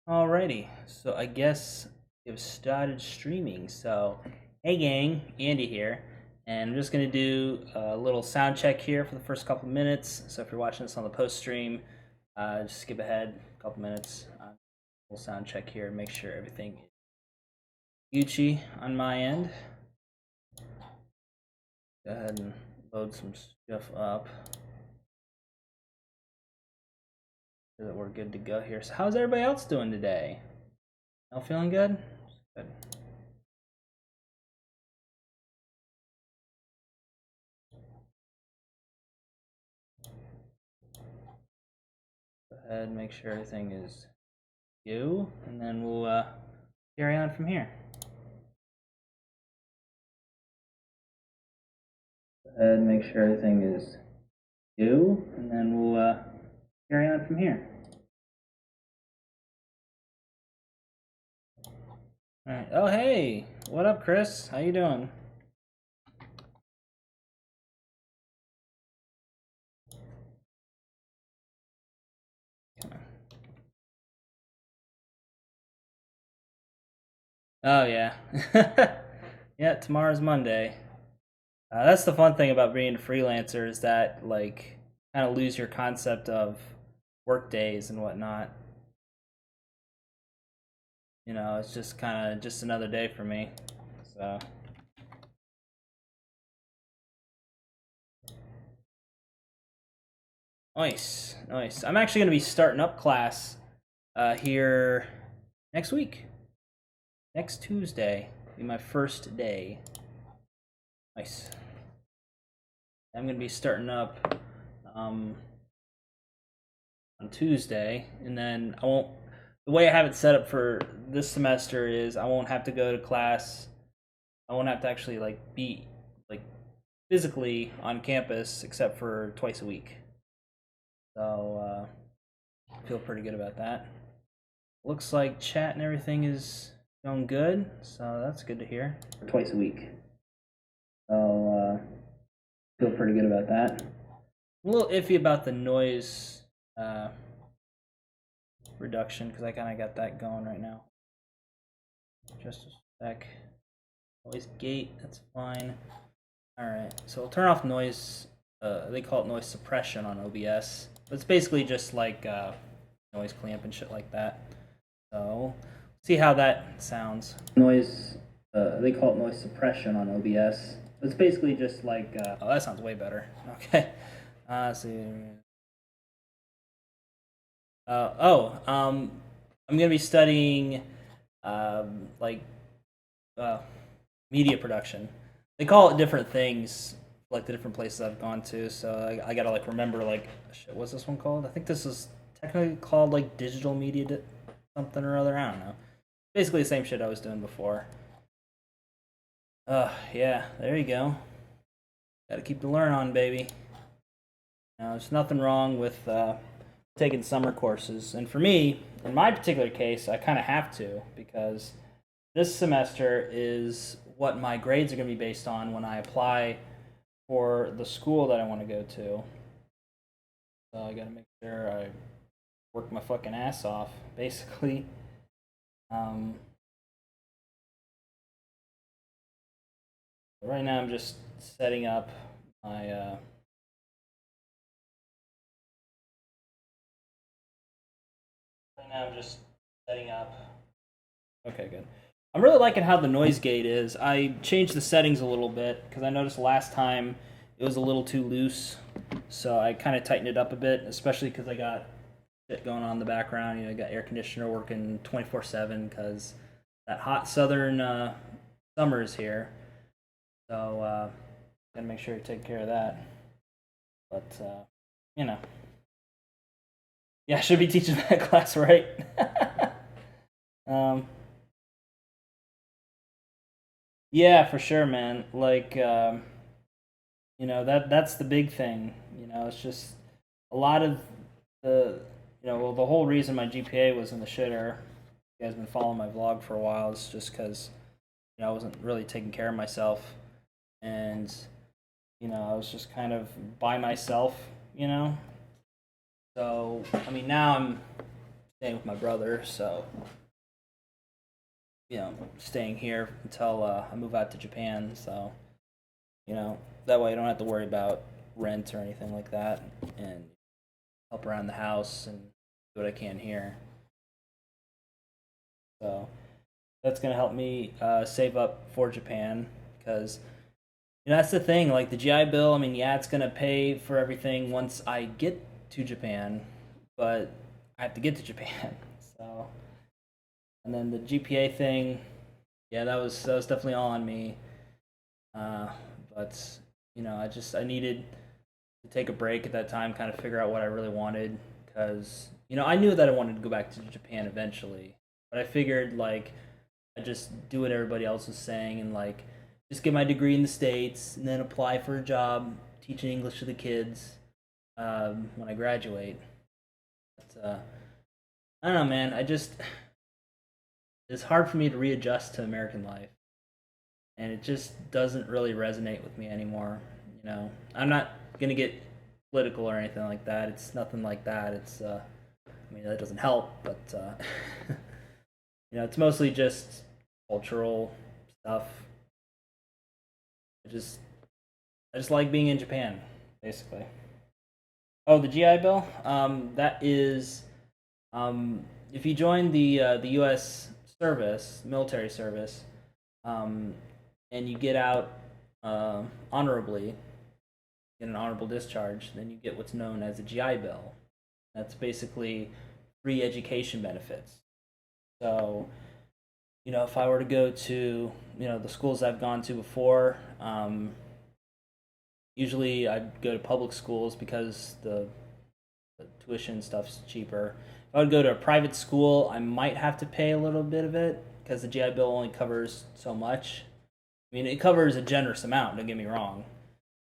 Alrighty, so I guess we've started streaming. So, hey gang, Andy here, and I'm just gonna do a little sound check here for the first couple minutes. So if you're watching this on the post stream, just skip ahead a couple minutes. We'll sound check here and make sure everything is Gucci on my end. Go ahead and load some stuff up so that we're good to go here. So how's everybody else doing today? All feeling good? Good. Go ahead and make sure everything is you, and then we'll carry on from here. Go ahead and make sure everything is you, and then we'll carry on from here. All right. Oh, hey, what up, Chris? How you doing? Oh yeah, yeah. Tomorrow's Monday. That's the fun thing about being a freelancer is that like kind of lose your concept of work days and whatnot. You know, it's just kind of just another day for me. So nice, nice. I'm actually going to be starting up class here next week. Next Tuesday will be my first day. Nice. I'm going to be starting up on Tuesday, and then I won't. The way I have it set up for this semester is I won't have to go to class. I won't have to actually like be like physically on campus except for twice a week. So I feel pretty good about that. Looks like chat and everything is going good, so that's good to hear. Twice a week. So feel pretty good about that. I'm a little iffy about the noise reduction because I kind of got that going right now. Just a sec. Noise gate, that's fine. All right, so we'll turn off noise. They call it noise suppression on OBS. But it's basically just like noise clamp and shit like that. So see how that sounds. Noise. They call it noise suppression on OBS. It's basically just like. Oh, that sounds way better. Okay. Let's see. I'm gonna be studying like uh, media production. They call it different things, like the different places I've gone to. So I gotta like remember like shit. What's this one called? I think this is technically called like digital media something or other. I don't know. Basically the same shit I was doing before. Yeah, there you go. Gotta keep the learn on, baby. Now, there's nothing wrong with taking summer courses, and for me, in my particular case, I kind of have to because this semester is what my grades are going to be based on when I apply for the school that I want to go to. So I got to make sure I work my fucking ass off, basically. Um, right now, I'm just setting up my. Right now, I'm just setting up. Okay, good. I'm really liking how the noise gate is. I changed the settings a little bit because I noticed last time it was a little too loose. So I kind of tightened it up a bit, especially because I got shit going on in the background. You know, I got air conditioner working 24/7 because that hot southern summer is here. So gotta make sure to take care of that. But you know, yeah, I should be teaching that class, right? um, yeah, for sure, man. Like, that's the big thing. You know, it's just a lot of the well, the whole reason my GPA was in the shitter. You guys been following my vlog for a while. It's just because I wasn't really taking care of myself, and I was just kind of by myself. So I mean, now I'm staying with my brother, so staying here until I move out to Japan. So that way I don't have to worry about rent or anything like that, and help around the house and do what I can here. So that's gonna help me save up for Japan because that's the thing. Like the GI Bill, I mean, yeah, it's gonna pay for everything once I get to Japan, but I have to get to Japan. So, and then the GPA thing, yeah, that was definitely all on me. Uh, but I needed to take a break at that time, kind of figure out what I really wanted, because I knew that I wanted to go back to Japan eventually, but I figured like I just do what everybody else was saying and like just get my degree in the states and then apply for a job teaching English to the kids when I graduate. But, I don't know, man. It's hard for me to readjust to American life, and it just doesn't really resonate with me anymore. I'm not gonna get political or anything like that. It's nothing like that. I mean, that doesn't help, but it's mostly just cultural stuff. I just, I just like being in Japan, basically. Oh, the GI Bill. That is, um, if you join the U.S. service, military service, um, and you get out honorably, get an honorable discharge, then you get what's known as a GI Bill. That's basically free education benefits. So, if I were to go to, the schools I've gone to before, usually I'd go to public schools because the tuition stuff's cheaper. If I would go to a private school, I might have to pay a little bit of it because the GI Bill only covers so much. I mean, it covers a generous amount, don't get me wrong,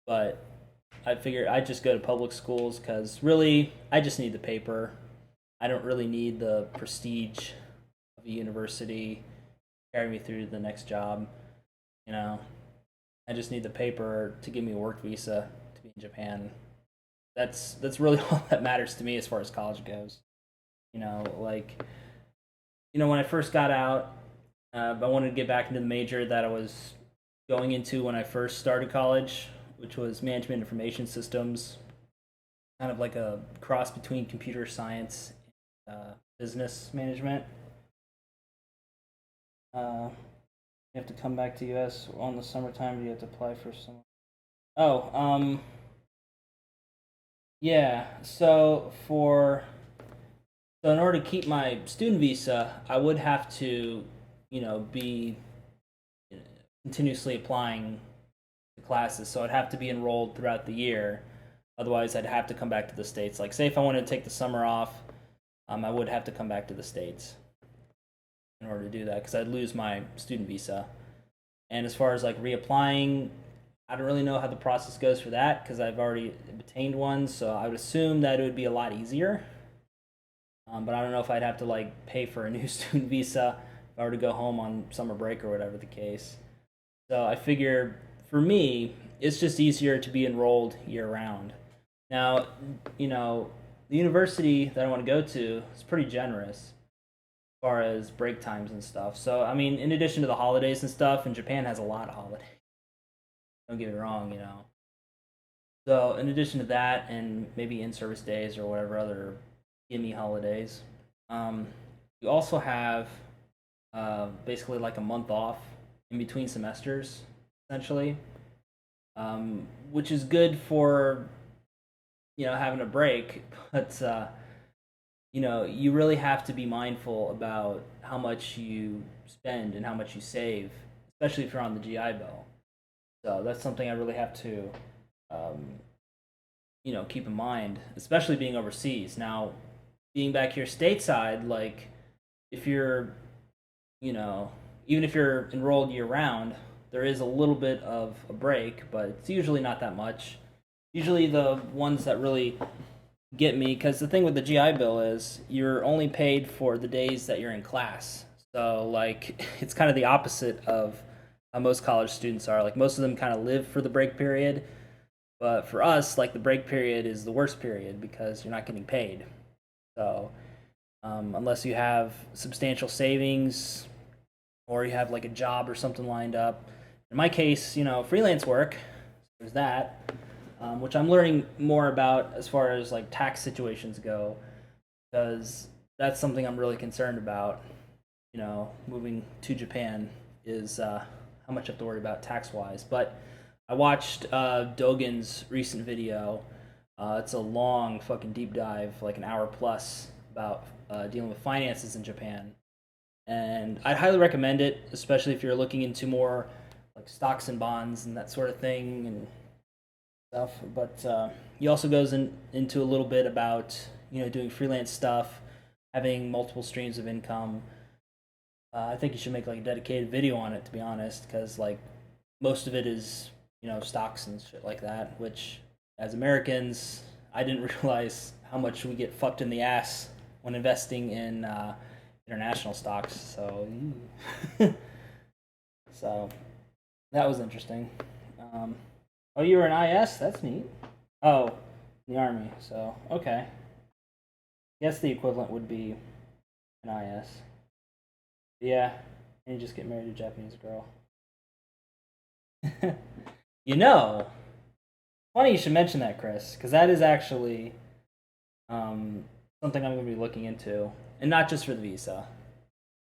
but I figure I'd just go to public schools because really, I just need the paper. I don't really need the prestige of a university to carry me through to the next job. You know, I just need the paper to give me a work visa to be in Japan. That's really all that matters to me as far as college goes. Like when I first got out, I wanted to get back into the major that I was going into when I first started college, which was management information systems, kind of like a cross between computer science and business management. You have to come back to U.S. on the summertime. You have to apply for some. Oh, yeah. So in order to keep my student visa, I would have to, be continuously applying to classes. So I'd have to be enrolled throughout the year. Otherwise, I'd have to come back to the states. Like, say if I wanted to take the summer off, I would have to come back to the states in order to do that because I'd lose my student visa. And as far as like reapplying, I don't really know how the process goes for that because I've already obtained one. So I would assume that it would be a lot easier. But I don't know if I'd have to like pay for a new student visa if I were to go home on summer break or whatever the case. So I figure for me, it's just easier to be enrolled year round. Now, the university that I want to go to is pretty generous as far as break times and stuff. So, I mean, in addition to the holidays and stuff, and Japan has a lot of holidays. Don't get me wrong. So, in addition to that, and maybe in-service days or whatever other gimme holidays, um, you also have basically like a month off in between semesters, essentially, which is good for having a break, but you really have to be mindful about how much you spend and how much you save, especially if you're on the GI Bill. So that's something I really have to, um, keep in mind, especially being overseas. Now, being back here stateside, like if you're, you know, even if you're enrolled year round, there is a little bit of a break, but it's usually not that much. Usually the ones that really get me, because the thing with the GI Bill is you're only paid for the days that you're in class. So like it's kind of the opposite of how most college students are. Like most of them kind of live for the break period, but for us, like the break period is the worst period because you're not getting paid. So unless you have substantial savings or you have like a job or something lined up. In my case, freelance work, there's that, which I'm learning more about as far as like tax situations go, because that's something I'm really concerned about. Moving to Japan is how much I have to worry about tax wise. But I watched Dogen's recent video. It's a long fucking deep dive, like an hour plus, about dealing with finances in Japan, and I'd highly recommend it, especially if you're looking into more like stocks and bonds and that sort of thing and stuff. But he also goes into a little bit about doing freelance stuff, having multiple streams of income. I think you should make like a dedicated video on it, to be honest, because like most of it is stocks and shit like that. Which, as Americans, I didn't realize how much we get fucked in the ass when investing in international stocks. So, so that was interesting. Um, oh, you were an IS? That's neat. Oh, the army. So okay. Guess the equivalent would be an IS. Yeah, and you just get married to a Japanese girl. you know, Funny you should mention that, Chris, because that is actually um, something I'm going to be looking into, and not just for the visa.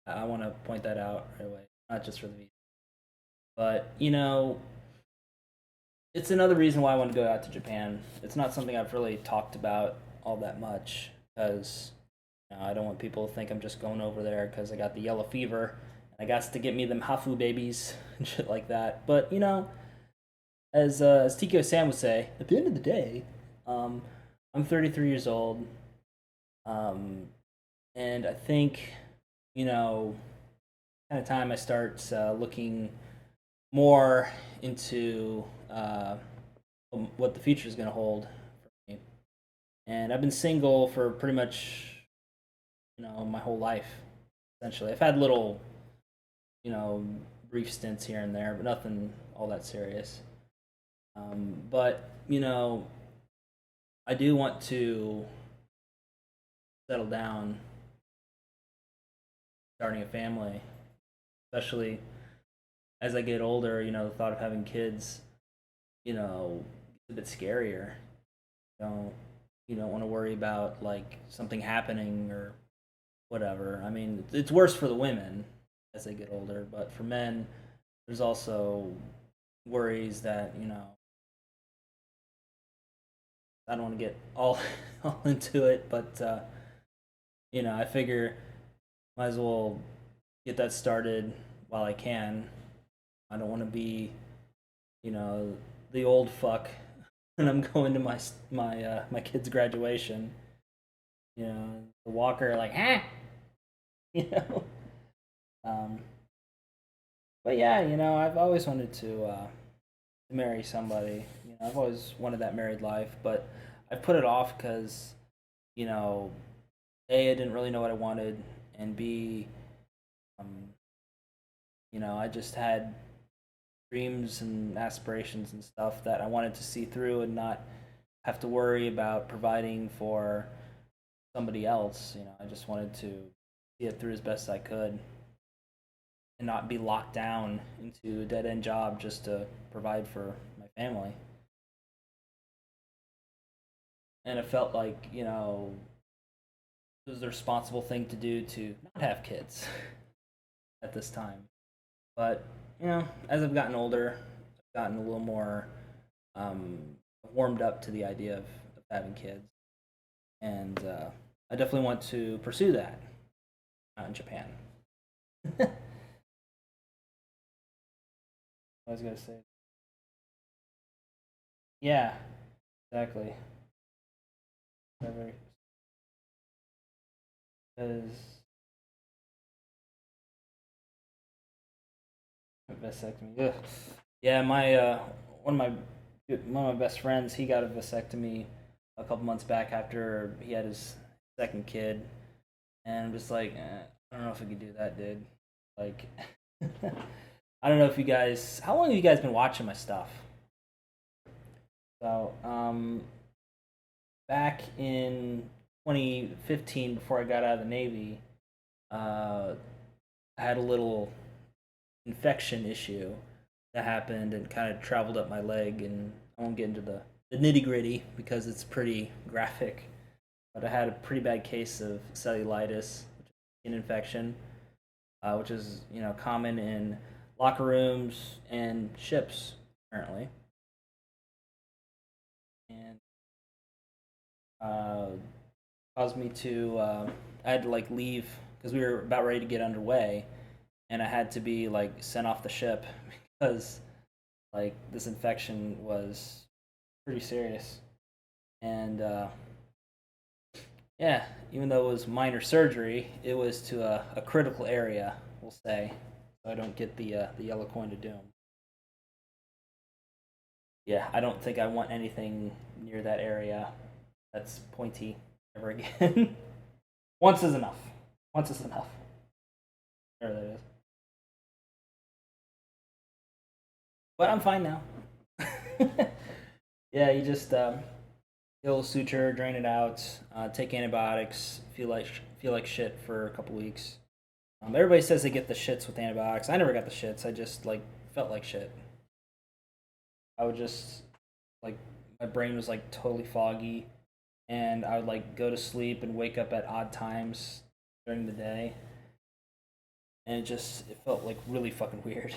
I want to point that out right away. Not just for the visa, but it's another reason why I want to go out to Japan. It's not something I've really talked about all that much because I don't want people to think I'm just going over there because I got the yellow fever. I got to get me them hafu babies and shit like that. But as Tikio Sam would say, at the end of the day, um, I'm 33 years old, um, and I think you know kind of time I start looking more into what the future is going to hold for me. And I've been single for pretty much my whole life. Essentially, I've had little you know brief stints here and there, but nothing all that serious. But I do want to settle down, starting a family, especially as I get older. The thought of having kids, is a bit scarier. You don't you don't want to worry about like something happening or whatever. I mean, it's worse for the women as they get older, but for men, there's also worries that I don't want to get all all into it, but I figure might as well get that started while I can. I don't want to be, you know, the old fuck when I'm going to my kid's graduation. The walker like, huh? You know. Um, but yeah, I've always wanted to marry somebody. I've always wanted that married life, but I've put it off because you know, A, I didn't really know what I wanted, and B, um, I just had dreams and aspirations and stuff that I wanted to see through and not have to worry about providing for somebody else. I just wanted to see it through as best I could and not be locked down into a dead end job just to provide for my family. And it felt like, it was the responsible thing to do to not have kids at this time. But as I've gotten older, I've gotten a little more um, warmed up to the idea of having kids, and I definitely want to pursue that out in Japan. I was gonna say, yeah, exactly. Because vasectomy. Ugh. Yeah, my one of my one of my best friends, he got a vasectomy a couple months back after he had his second kid, and I'm just like, I don't know if I could do that, dude. Like, I don't know if you guys, how long have you guys been watching my stuff? So, back in 2015, before I got out of the Navy, I had a little infection issue that happened and kind of traveled up my leg. And I won't get into the nitty gritty because it's pretty graphic. But I had a pretty bad case of cellulitis, which is skin infection, which is common in locker rooms and ships apparently, and uh, caused me to I had to like leave because we were about ready to get underway, and I had to be like sent off the ship because like this infection was pretty serious, and yeah, even though it was minor surgery, it was to a critical area, we'll say, so I don't get the yellow coin to doom. Yeah, I don't think I want anything near that area that's pointy ever again. Once is enough. Once is enough. There that is. But I'm fine now. Yeah, you just get a suture, drain it out, take antibiotics, feel like shit for a couple weeks. Everybody says they get the shits with antibiotics. I never got the shits. I just like felt like shit. I would just like my brain was like totally foggy, and I would like go to sleep and wake up at odd times during the day, and it felt like really fucking weird.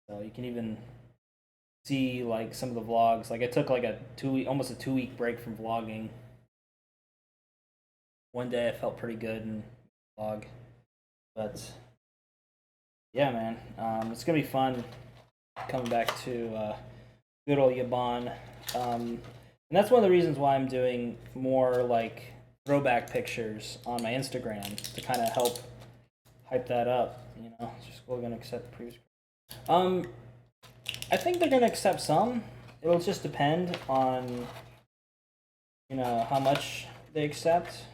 So you can even see like some of the vlogs. Like I took like a 2 week, almost a 2 week break from vlogging. One day I felt pretty good and vlog, but yeah, man, it's gonna be fun coming back to good old Yabon. And that's one of the reasons why I'm doing more like throwback pictures on my Instagram to kind of help hype that up. Just we're gonna accept the previous. Um, I think they're gonna accept some. It'll just depend on how much they accept.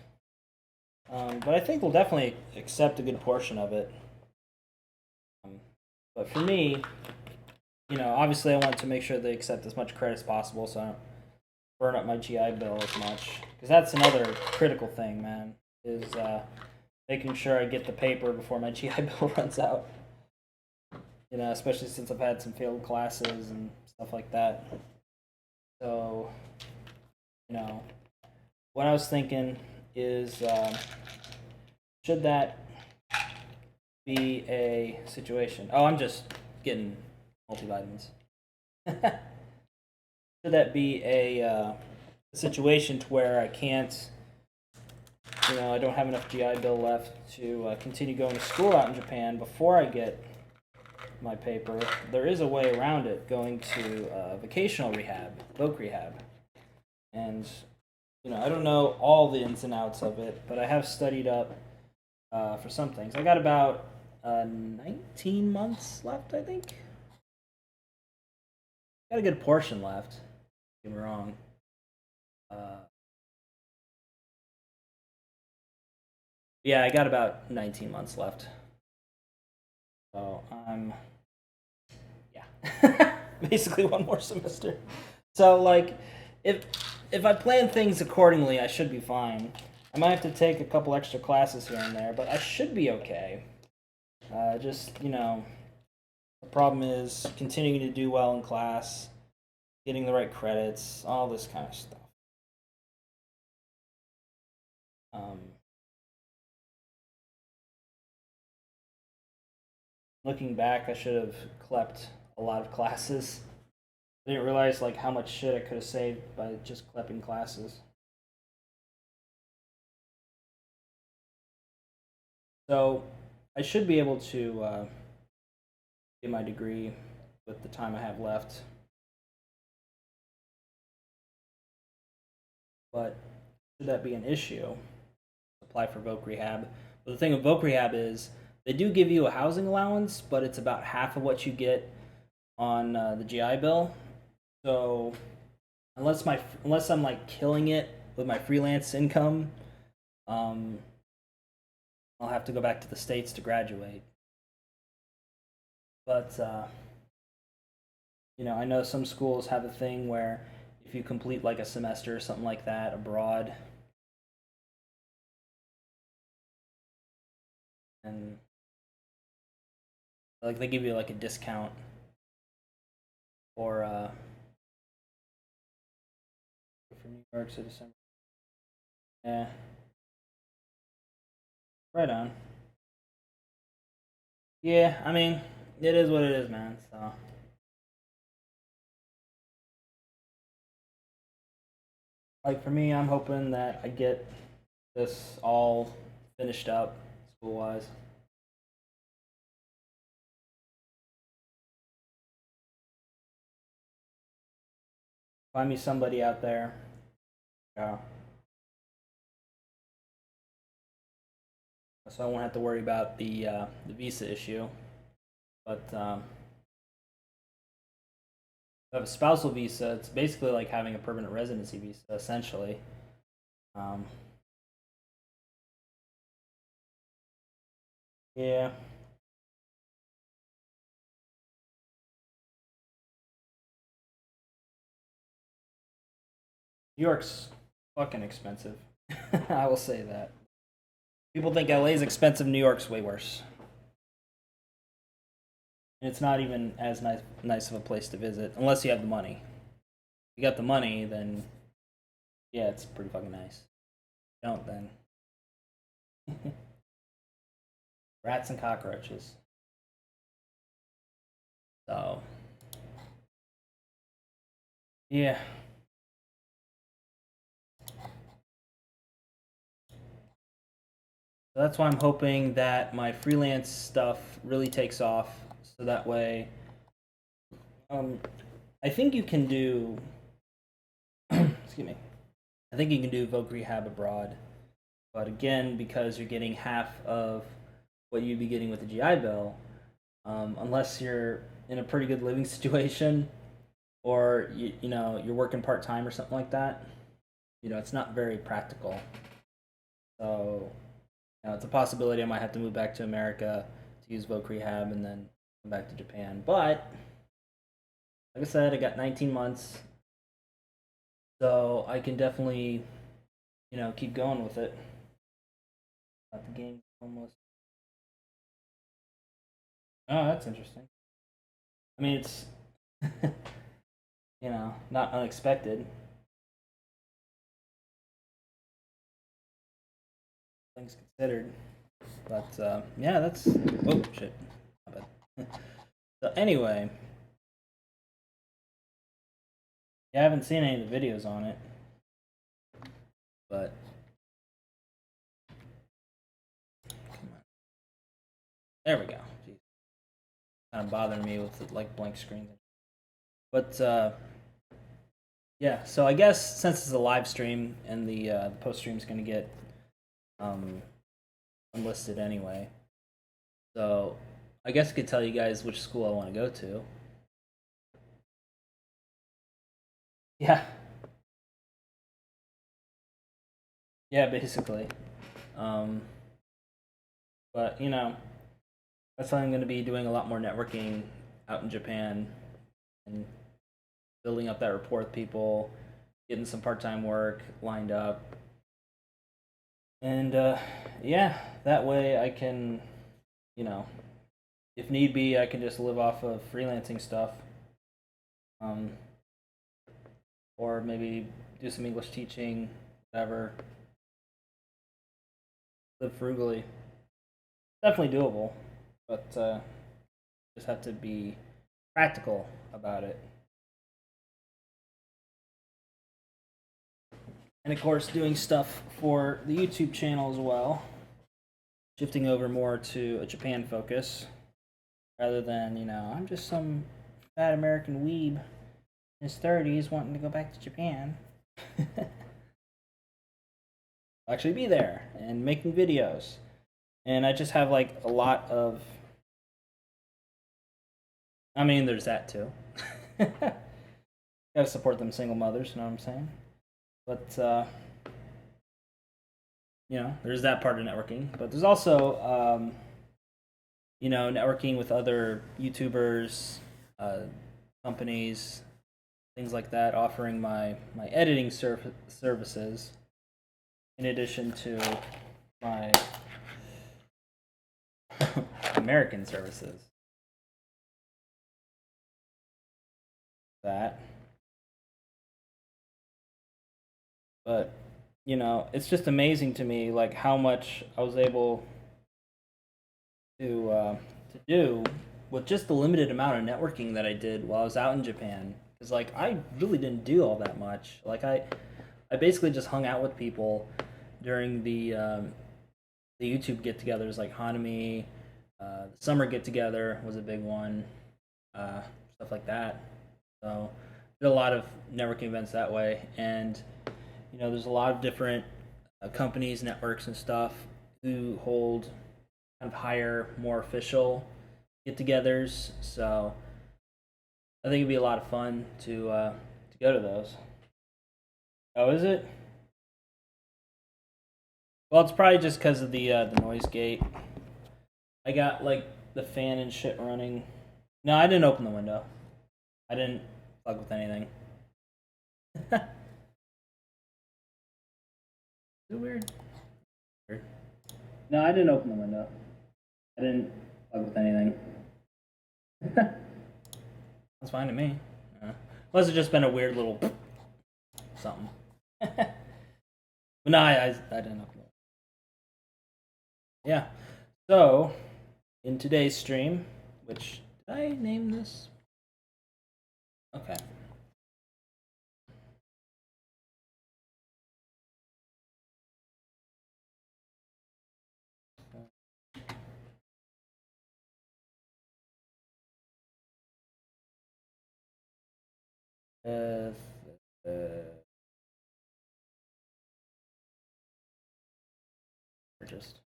But I think they'll definitely accept a good portion of it. Um, but for me, obviously I want to make sure they accept as much credit as possible, so I don't burn up my GI Bill as much. Because that's another critical thing, man, is making sure I get the paper before my GI Bill runs out. Especially since I've had some failed classes and stuff like that. So, you know, what I was thinking is, should that be a situation? Oh, I'm just getting multivitamins. Should that be a situation to where I can't, I don't have enough GI Bill left to continue going to school out in Japan before I get my paper? There is a way around it, going to vocational rehab, voc rehab. And, I don't know all the ins and outs of it, but I have studied up for some things. I got about 19 months left, I think. Got a good portion left. Don't get me wrong. Uh, yeah, I got about 19 months left. So I'm, yeah, basically one more semester. So like, if if I plan things accordingly, I should be fine. I might have to take a couple extra classes here and there, but I should be okay. Just the problem is continuing to do well in class, getting the right credits, all this kind of stuff. Um, Looking back, I should have clept a lot of classes. I didn't realize like how much shit I could have saved by just clepping classes. So I should be able to get my degree with the time I have left. But should that be an issue, apply for voc rehab. But the thing with voc rehab is they do give you a housing allowance, but it's about half of what you get on the GI Bill. So unless I'm like killing it with my freelance income, um, I'll have to go back to the states to graduate. But I know some schools have a thing where if you complete like a semester or something like that abroad, and like they give you like a discount for New York citizen. Yeah, right on. Yeah, I mean, it is what it is, man. So like for me, I'm hoping that I get this all finished up school wise. Find me somebody out there. Yeah. So I won't have to worry about the visa issue. But if I have a spousal visa, it's basically like having a permanent residency visa, essentially. Um, yeah, New York's fucking expensive. I will say that. People think LA is expensive. New York's way worse. And it's not even as nice of a place to visit unless you have the money. If you got the money, then yeah, it's pretty fucking nice. If you don't then rats and cockroaches. So yeah, so that's why I'm hoping that my freelance stuff really takes off, so that way, um, I think you can do. Excuse me. I think you can do voc rehab abroad, but again, because you're getting half of what you'd be getting with the GI Bill, unless you're in a pretty good living situation or you're working part time or something like that, it's not very practical. So it's a possibility I might have to move back to America to use voc rehab and then come back to Japan. But like I said, I got 19 months, so I can definitely keep going with it. Got the game almost. Oh, that's interesting. I mean, it's not unexpected. Things considered, but yeah, that's oh shit. My bad. So anyway, yeah, I haven't seen any of the videos on it, but there we go. Jeez. Kind of bothering me with like blank screens. But yeah, so I guess since it's a live stream and the post stream is going to get um, unlisted anyway, so I guess I could tell you guys which school I want to go to. Yeah, yeah, basically. Um, but that's why I'm going to be doing a lot more networking out in Japan and building up that rapport with people, getting some part-time work lined up, and yeah, that way I can, you know, if need be, I can just live off of freelancing stuff, um, or maybe do some English teaching, whatever. Live frugally. Definitely doable, but just have to be practical about it. And of course, doing stuff for the YouTube channel as well, shifting over more to a Japan focus rather than, I'm just some fat American weeb in his 30s wanting to go back to Japan. Actually be there and making videos. And I just have like a lot of. I mean, there's that too. Gotta support them single mothers, you know what I'm saying? But, there's that part of networking. But there's also, networking with other YouTubers, uh, companies, things like that, offering my editing services in addition to my American services. That. But, you know, it's just amazing to me, like, how much I was able to do with just the limited amount of networking that I did while I was out in Japan. Because, like, I really didn't do all that much. Like, I basically just hung out with people during the YouTube get-togethers, like Hanami, the summer get-together was a big one, uh, stuff like that. So did a lot of networking events that way, and you know, there's a lot of different companies, networks, and stuff who hold kind of higher, more official get-togethers. So I think it'd be a lot of fun to go to those. Oh, is it? Well, it's probably just because of the noise gate. I got like the fan and shit running. No, I didn't open the window. I didn't fuck with anything. Is it weird? Weird. No, I didn't open the window. I didn't fuck with anything. That's fine to me. Unless it's just been a weird little something. But no, I didn't open it. Yeah. So, in today's stream, which did I name this? Okay. Uh, just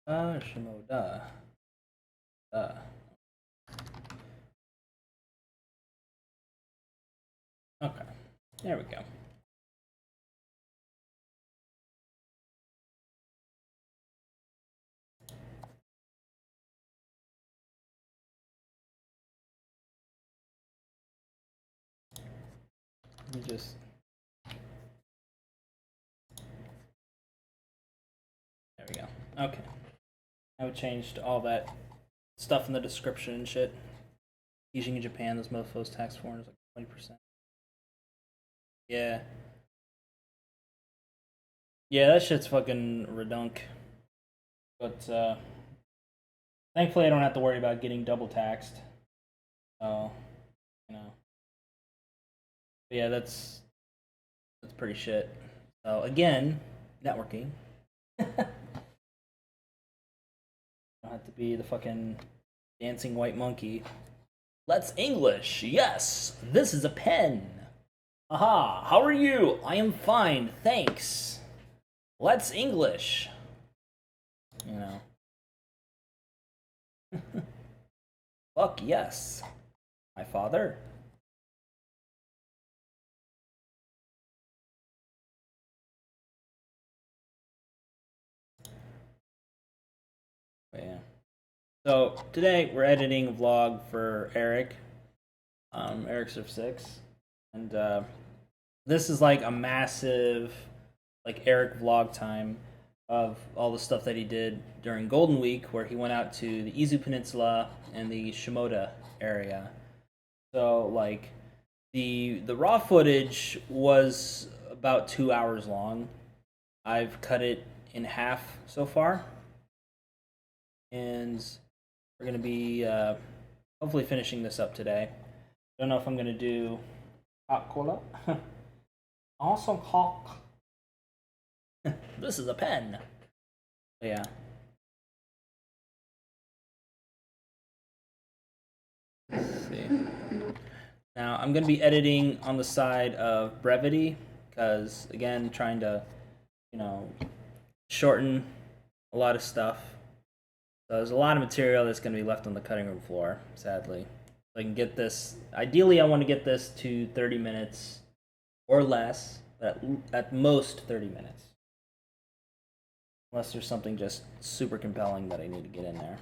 Shimoda. Okay. There we go. Let me just. There we go. Okay. Now we changed all that stuff in the description and shit. Teaching in Japan, those mofos tax foreigners like 20%. Yeah. Yeah, that shit's fucking redunk. But thankfully I don't have to worry about getting double taxed. So, you know. But yeah, that's pretty shit. So again, networking. Don't have to be the fucking dancing white monkey. Let's English. Yes, this is a pen. Aha, how are you? I am fine, thanks. Let's English. You know. Fuck yes. My father. But yeah. So today we're editing a vlog for Eric. Eric Surf 6. And this is like a massive like Eric vlog time of all the stuff that he did during Golden Week, where he went out to the Izu Peninsula and the Shimoda area. So like the raw footage was about 2 hours long. I've cut it in half so far, and we're gonna be hopefully finishing this up today. Don't know if I'm gonna do hot cola. Awesome hot. This is a pen. But yeah. Let's see. Now I'm gonna be editing on the side of brevity because again, trying to, you know, shorten a lot of stuff. So there's a lot of material that's gonna be left on the cutting room floor, sadly. So I can get this. Ideally, I want to get this to 30 minutes or less, but at most 30 minutes. Unless there's something just super compelling that I need to get in there.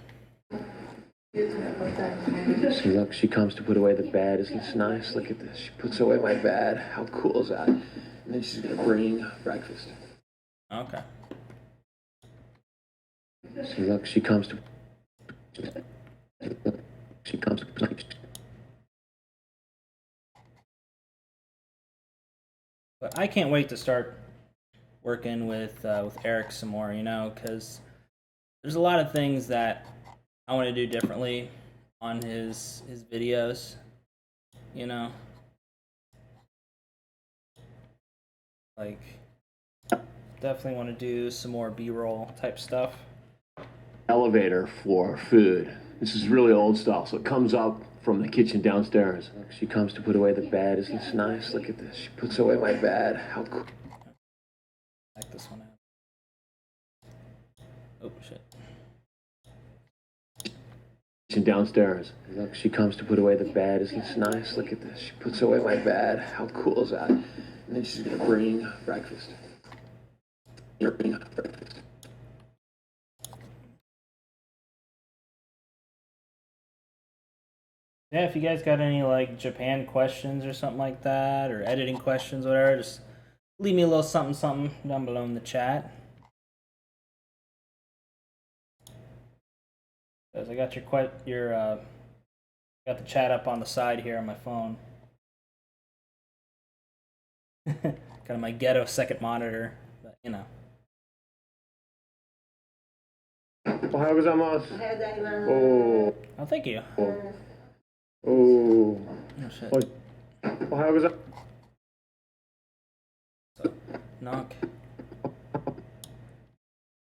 See, look, she comes to put away the bed. Isn't this nice? Look at this. She puts away my bed. How cool is that? And then she's gonna bring breakfast. Okay. See, look, she comes to. She comes to. But I can't wait to start working with Eric some more, because there's a lot of things that I want to do differently on his videos, you know, like definitely want to do some more B-roll type stuff. Elevator for food. This is really old style, so it comes up from the kitchen downstairs. She comes to put away the bed. Isn't this nice? Look at this. She puts away my bed. How cool. Back this one out. Oh shit. Kitchen downstairs. Look, she comes to put away the bed. Isn't this nice? Look at this. She puts away my bed. How cool is that? And then she's gonna bring breakfast. Bring breakfast. Yeah, if you guys got any like Japan questions or something like that, or editing questions, whatever, just leave me a little something something down below in the chat. Because I got got the chat up on the side here on my phone. Kind of my ghetto second monitor, but you know. Ohayou gozaimasu. Oh. Oh, thank you. Oh. Oh shit. Ohayou gozaimasu. So, knock.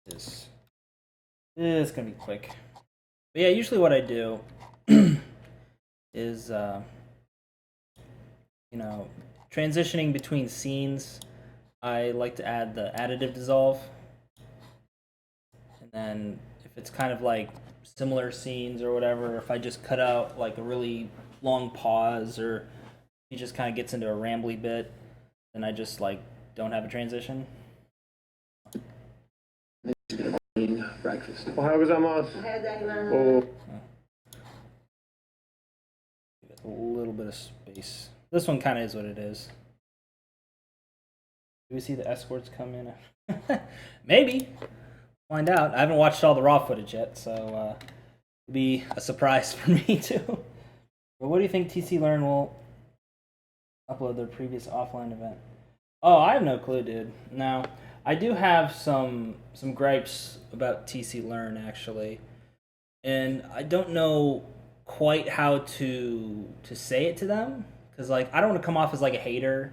This is gonna be quick. But yeah, usually what I do is, transitioning between scenes, I like to add the additive dissolve. And then if it's kind of like similar scenes or whatever, if I just cut out like a really long pause or he just kind of gets into a rambly bit, then I just like don't have a transition. Breakfast. Ohayou gozaimasu. Oh. A little bit of space. This one kind of is what it is. Do we see the escorts come in? Maybe. Find out. I haven't watched all the raw footage yet, so it'll be a surprise for me too. But what do you think TC Learn will upload their previous offline event? Oh, I have no clue, dude. Now, I do have some gripes about TC Learn actually, and I don't know quite how to say it to them because like I don't want to come off as like a hater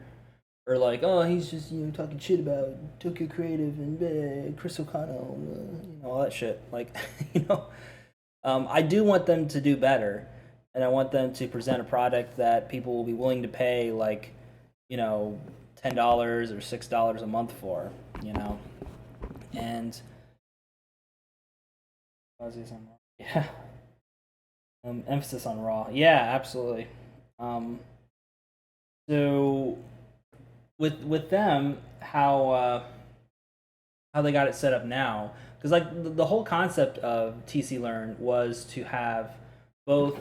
or like, oh, he's just talking shit about Tokyo Creative and Chris O'Connell, all that shit. Like, I do want them to do better, and I want them to present a product that people will be willing to pay like, $10 or $6 a month for, and yeah. Emphasis on raw. Yeah, absolutely. So with them, how they got it set up now, because like the whole concept of TC Learn was to have both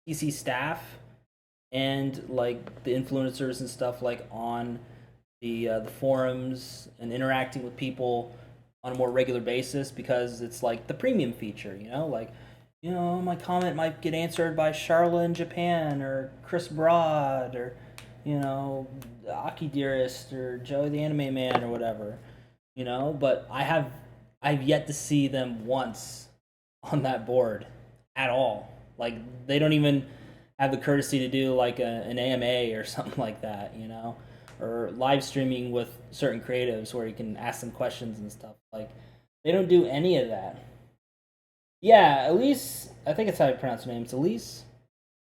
TC staff and like the influencers and stuff like on the forums and interacting with people on a more regular basis because it's like the premium feature, my comment might get answered by Charla in Japan or Chris Broad or, Aki Dearest or Joey the Anime Man or whatever, but I've yet to see them once on that board at all. Like they don't even have the courtesy to do like an AMA or something like that, or live streaming with certain creatives where you can ask them questions and stuff. Like they don't do any of that. Yeah, Elise. I think it's how you pronounce her name. It's Elise.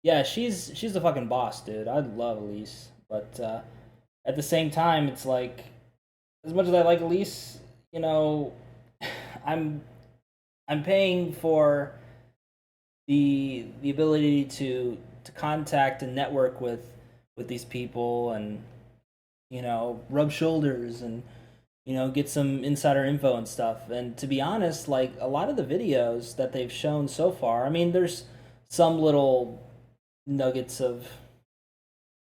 Yeah, she's the fucking boss, dude. I love Elise, but at the same time, it's like as much as I like Elise, I'm paying for the ability to contact and network with these people and rub shoulders and get some insider info and stuff. And to be honest, like a lot of the videos that they've shown so far, I mean, there's some little nuggets of,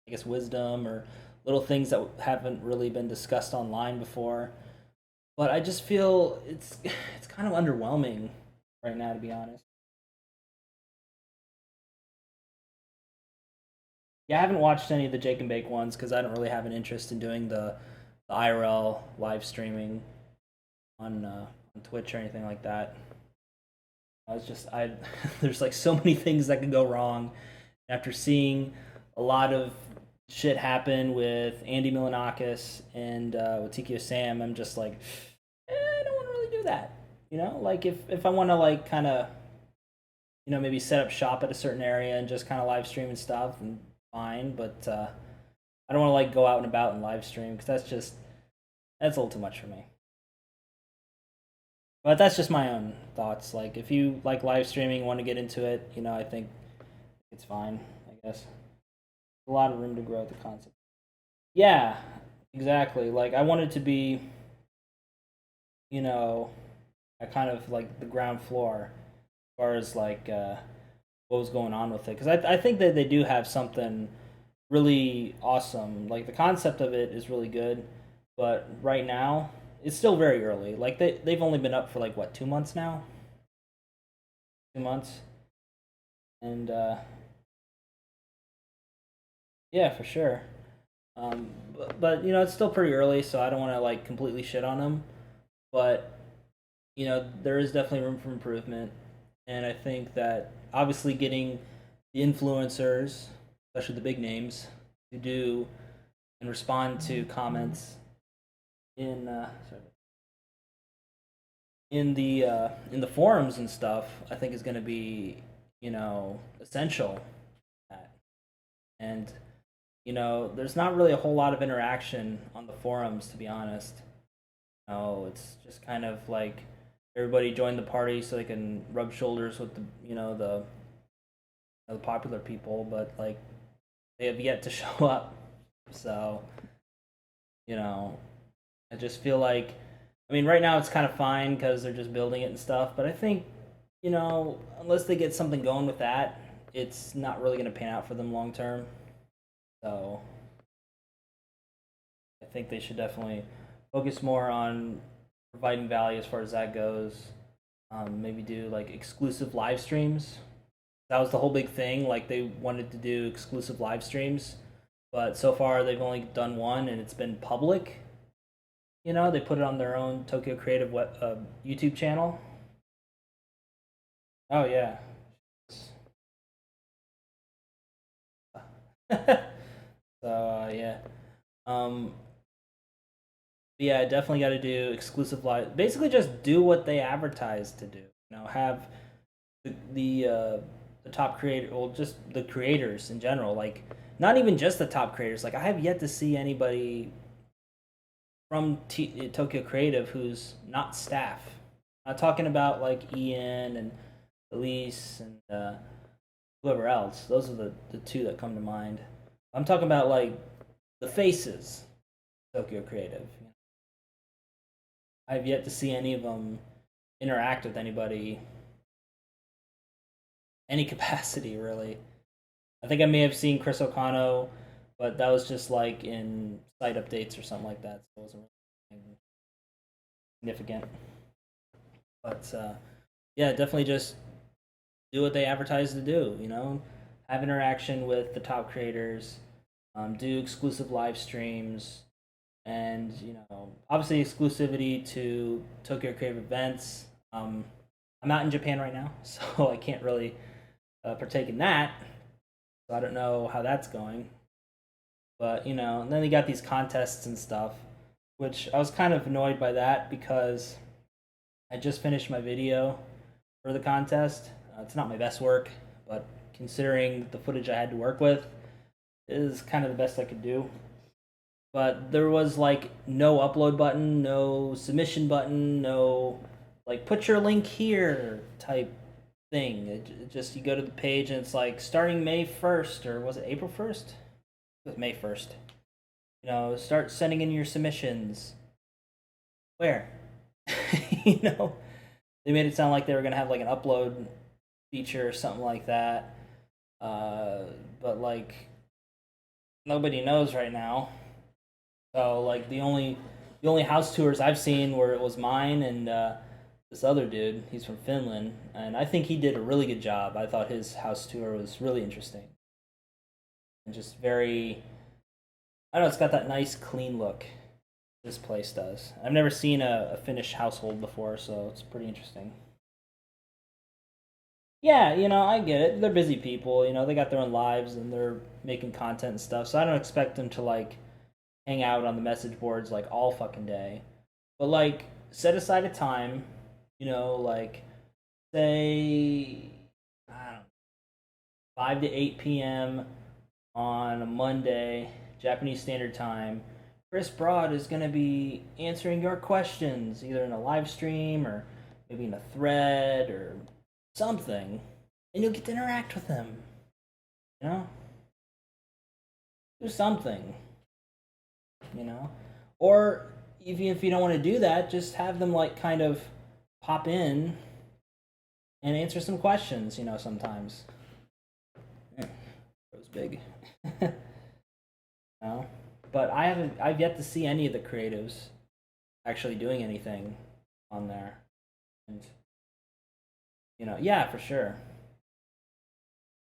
I guess, wisdom or little things that haven't really been discussed online before. But I just feel it's kind of underwhelming right now, to be honest. Yeah, I haven't watched any of the Jake and Bake ones because I don't really have an interest in doing the IRL live streaming on Twitch or anything like that. I was just I there's like so many things that could go wrong after seeing a lot of shit happen with Andy Milanakis and with Tikio Sam. I'm just like, I don't want to really do that. Like if I want to like kind of maybe set up shop at a certain area and just kind of live stream and stuff, and fine. But I don't want to like go out and about and live stream because that's a little too much for me. But that's just my own thoughts. Like if you like live streaming, want to get into it, I think it's fine. I guess a lot of room to grow the concept. Yeah, exactly. Like I wanted to be, you know, at kind of like the ground floor as far as like what was going on with it, because I think that they do have something really awesome. Like the concept of it is really good, but right now it's still very early. Like they've only been up for like what 2 months now, 2 months, and yeah, for sure. But it's still pretty early, so I don't want to like completely shit on them. But there is definitely room for improvement, and I think that obviously getting the influencers, especially the big names, to do and respond to comments in in the forums and stuff, I think is going to be essential. And there's not really a whole lot of interaction on the forums, to be honest. It's just kind of like everybody join the party so they can rub shoulders with the popular people, but like they have yet to show up. So you know, I just feel like, I mean, right now it's kind of fine because they're just building it and stuff. But I think unless they get something going with that, it's not really going to pan out for them long term. So I think they should definitely focus more on providing value as far as that goes. Maybe do like exclusive live streams. That was the whole big thing. Like they wanted to do exclusive live streams, but so far they've only done one, and it's been public. They put it on their own Tokyo Creative YouTube channel. Oh yeah. So yeah. Um, yeah, definitely got to do exclusive live. Basically, just do what they advertise to do. Have the top creator, well, just the creators in general. Like, not even just the top creators. Like, I have yet to see anybody from Tokyo Creative who's not staff. I'm not talking about like Ian and Elise and whoever else. Those are the two that come to mind. I'm talking about like the faces of Tokyo Creative. I've yet to see any of them interact with anybody, any capacity really. I think I may have seen Chris Okano, but that was just like in site updates or something like that, so it wasn't really significant. But yeah, definitely just do what they advertise to do. Have interaction with the top creators, do exclusive live streams, and obviously exclusivity to Tokyo Creative events. I'm not in Japan right now, so I can't really partake in that. So I don't know how that's going. But and then they got these contests and stuff, which I was kind of annoyed by that because I just finished my video for the contest. It's not my best work, but considering the footage I had to work with, it is kind of the best I could do. But there was like no upload button, no submission button, no like put your link here type thing. It just you go to the page and it's like starting May 1st, or was it April 1st? It was May 1st. Start sending in your submissions. Where? you know, they made it sound like they were gonna have like an upload feature or something like that. Uh, but like nobody knows right now. So like the only house tours I've seen where it was mine and this other dude. He's from Finland, and I think he did a really good job. I thought his house tour was really interesting and just very. I don't know. It's got that nice clean look. This place does. I've never seen a Finnish household before, so it's pretty interesting. Yeah, I get it. They're busy people. They got their own lives and they're making content and stuff. So I don't expect them to like hang out on the message boards like all fucking day. But like set aside a time, like say I don't know, 5 to 8 p.m. on a Monday, Japanese Standard Time. Chris Broad is going to be answering your questions either in a live stream or maybe in a thread or something. And you'll get to interact with him. You know? Do something. You know? Or even if you don't want to do that, just have them like kind of pop in and answer some questions, sometimes. Yeah, that was big. No? But I've yet to see any of the creatives actually doing anything on there. And yeah, for sure.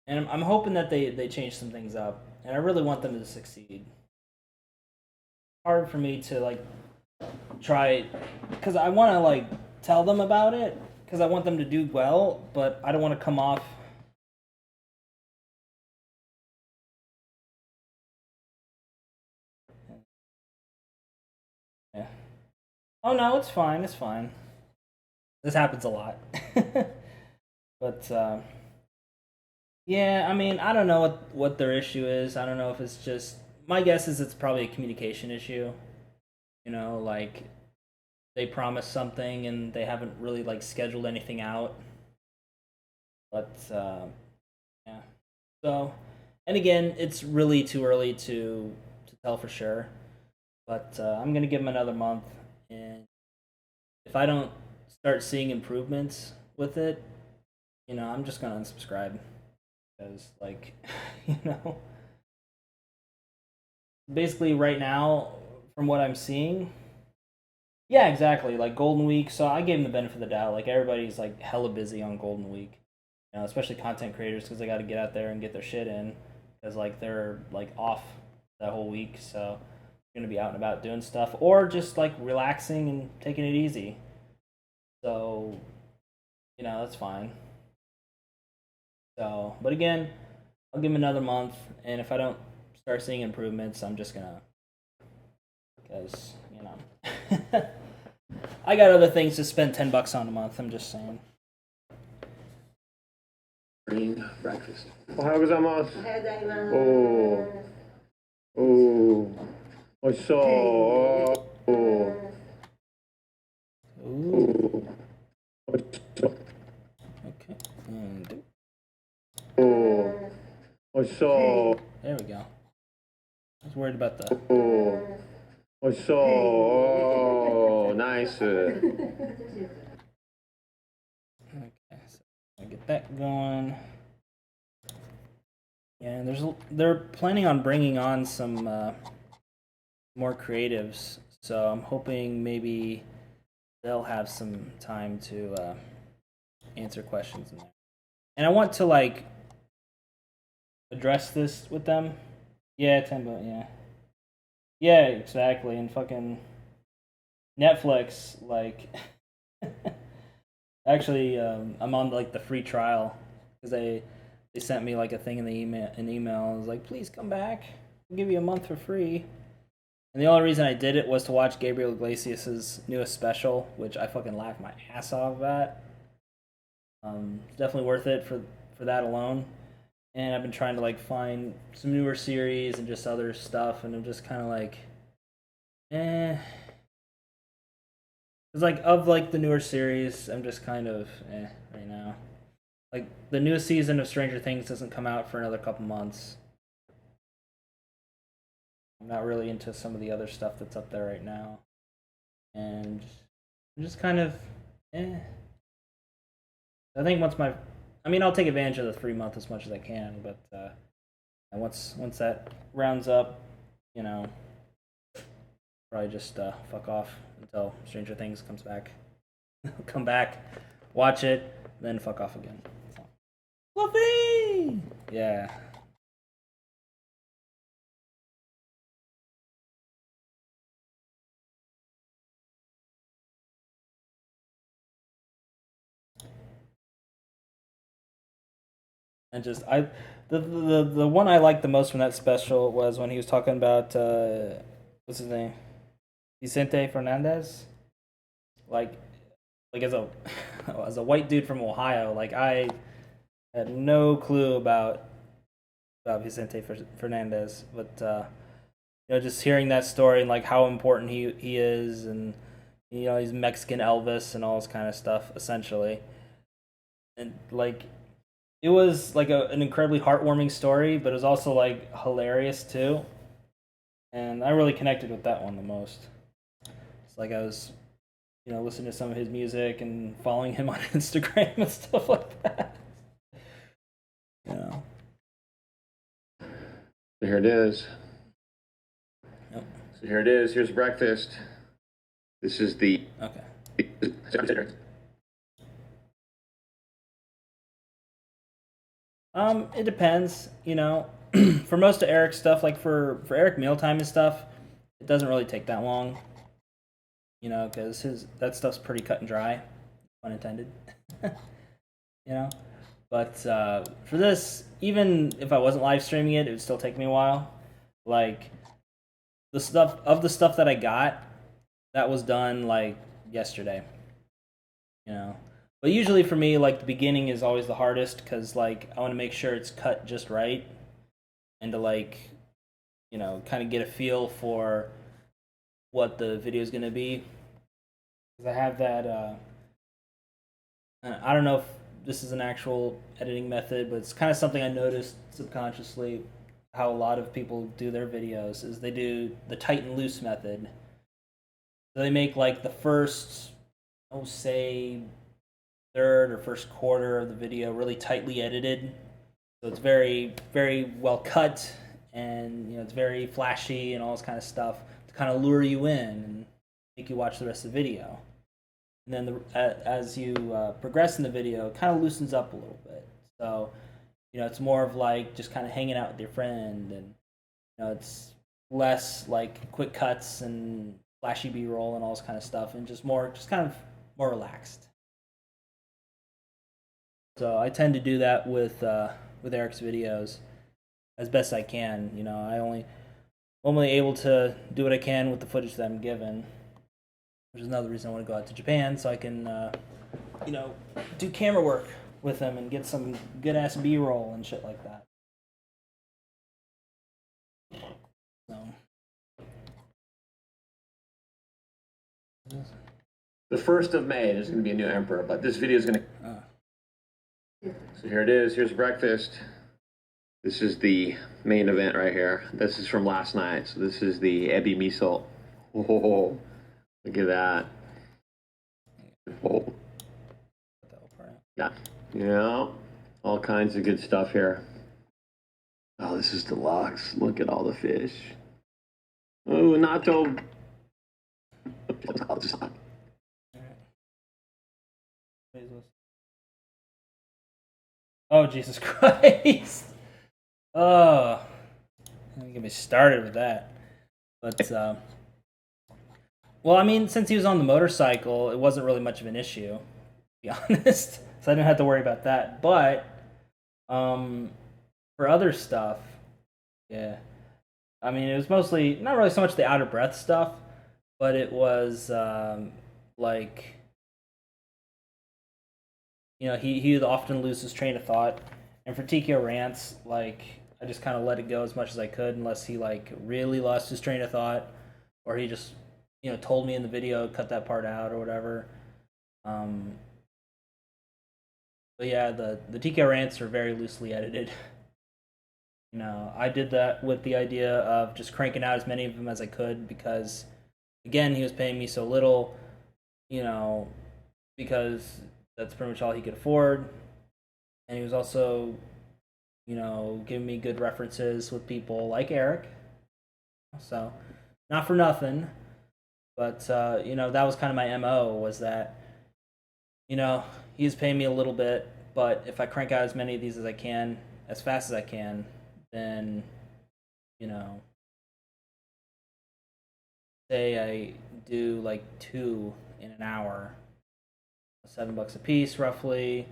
And I'm hoping that they change some things up. And I really want them to succeed. Hard for me to like try because I want to like tell them about it because I want them to do well, but I don't want to come off. Yeah. Oh no, it's fine. It's fine. This happens a lot. but yeah, I mean, I don't know what their issue is. I don't know if it's just my guess is it's probably a communication issue. Like they promised something and they haven't really like scheduled anything out. But yeah. So, and again, it's really too early to tell for sure. But I'm gonna give them another month, and if I don't start seeing improvements with it, I'm just gonna unsubscribe because, like, you know, basically right now, from what I'm seeing, yeah, exactly, like Golden Week. So I gave them the benefit of the doubt. Like everybody's like hella busy on Golden Week, especially content creators because they got to get out there and get their shit in because like they're like off that whole week. So gonna be out and about doing stuff or just like relaxing and taking it easy. So, that's fine. So, but again, I'll give him another month, and if I don't start seeing improvements, I'm just gonna, because I got other things to spend $10 on a month. I'm just saying. Green breakfast. おはようございます。おはようございます。おー、美味しそう。おー、Ooh. Okay. And おー、美味しそう。there we go. I was worried about the. おー、美味しそう。おー、ナイス。Okay, so I get that going. Yeah, and they're planning on bringing on some more creatives, so I'm hoping maybe they'll have some time to answer questions in there. And I want to like address this with them. Yeah, Tembo. Yeah, yeah, exactly. And fucking Netflix, like, actually, I'm on like the free trial because they sent me like a thing in the email. An email. I was like, please come back. I'll give you a month for free. And the only reason I did it was to watch Gabriel Iglesias' newest special, which I fucking laughed my ass off at. Definitely worth it for that alone. And I've been trying to like find some newer series and just other stuff, and I'm just kind of like, eh. It's like of like the newer series, I'm just kind of right now. Like the newest season of Stranger Things doesn't come out for another couple months. I'm not really into some of the other stuff that's up there right now. and just kind of, eh. I think I mean, I'll take advantage of the 3 month as much as I can, but and once that rounds up, you know, probably just fuck off until Stranger Things comes back. Come back, watch it, then fuck off again. So. Fluffy! Yeah. And just the one I liked the most from that special was when he was talking about what's his name, Vicente Fernandez, like as a as a white dude from Ohio, like I had no clue about Vicente Fernandez, but just hearing that story and like how important he is, and he's Mexican Elvis and all this kind of stuff essentially, and like it was like an incredibly heartwarming story, but it was also like hilarious too, and I really connected with that one the most. It's like I was listening to some of his music and following him on Instagram and stuff like that. You know. So here it is. Yep. So here it is. Here's breakfast. This is the. Okay. It depends. For most of Eric's stuff, like for Eric mealtime and stuff, it doesn't really take that long. Because that stuff's pretty cut and dry, pun intended. But for this, even if I wasn't live streaming it, it would still take me a while. Like the stuff that I got, that was done like yesterday. But usually for me, like the beginning is always the hardest because like I want to make sure it's cut just right, and to like, kind of get a feel for what the video is gonna be. Because I have that. I don't know if this is an actual editing method, but it's kind of something I noticed subconsciously. How a lot of people do their videos is they do the tight and loose method. So they make like the first, say, third or first quarter of the video really tightly edited. So it's very, very well cut, and it's very flashy and all this kind of stuff to kind of lure you in and make you watch the rest of the video. And then as you progress in the video, it kind of loosens up a little bit. So it's more of like just kind of hanging out with your friend, and it's less like quick cuts and flashy B-roll and all this kind of stuff, and just kind of more relaxed. So I tend to do that with Eric's videos as best I can. I'm only able to do what I can with the footage that I'm given, which is another reason I want to go out to Japan so I can do camera work with them and get some good ass B-roll and shit like that. So. The 1st of May, there's going to be a new emperor, but this video is going to. So here it is. Here's breakfast. This is the main event right here. This is from last night. So this is the ebi miso. Oh, look at that. Oh. Yeah. All kinds of good stuff here. Oh, this is deluxe. Look at all the fish. Oh, natto. Oh, Jesus Christ. Oh, don't get me started with that. But, well, I mean, since he was on the motorcycle, it wasn't really much of an issue, to be honest. So I didn't have to worry about that. But, for other stuff, yeah. I mean, it was mostly, not really so much the out of breath stuff, but it was, like, he would often lose his train of thought. And for TKO rants, like, I just kind of let it go as much as I could, unless he like really lost his train of thought, or he just told me in the video cut that part out or whatever. But yeah, the TKO rants are very loosely edited. I did that with the idea of just cranking out as many of them as I could, because again, he was paying me so little, you know, because that's pretty much all he could afford. And he was also, giving me good references with people like Eric. So, not for nothing, but that was kind of my mo, was that he's paying me a little bit, but if I crank out as many of these as I can, as fast as I can, then you know, say I do like two in an hour, $7 a piece, roughly,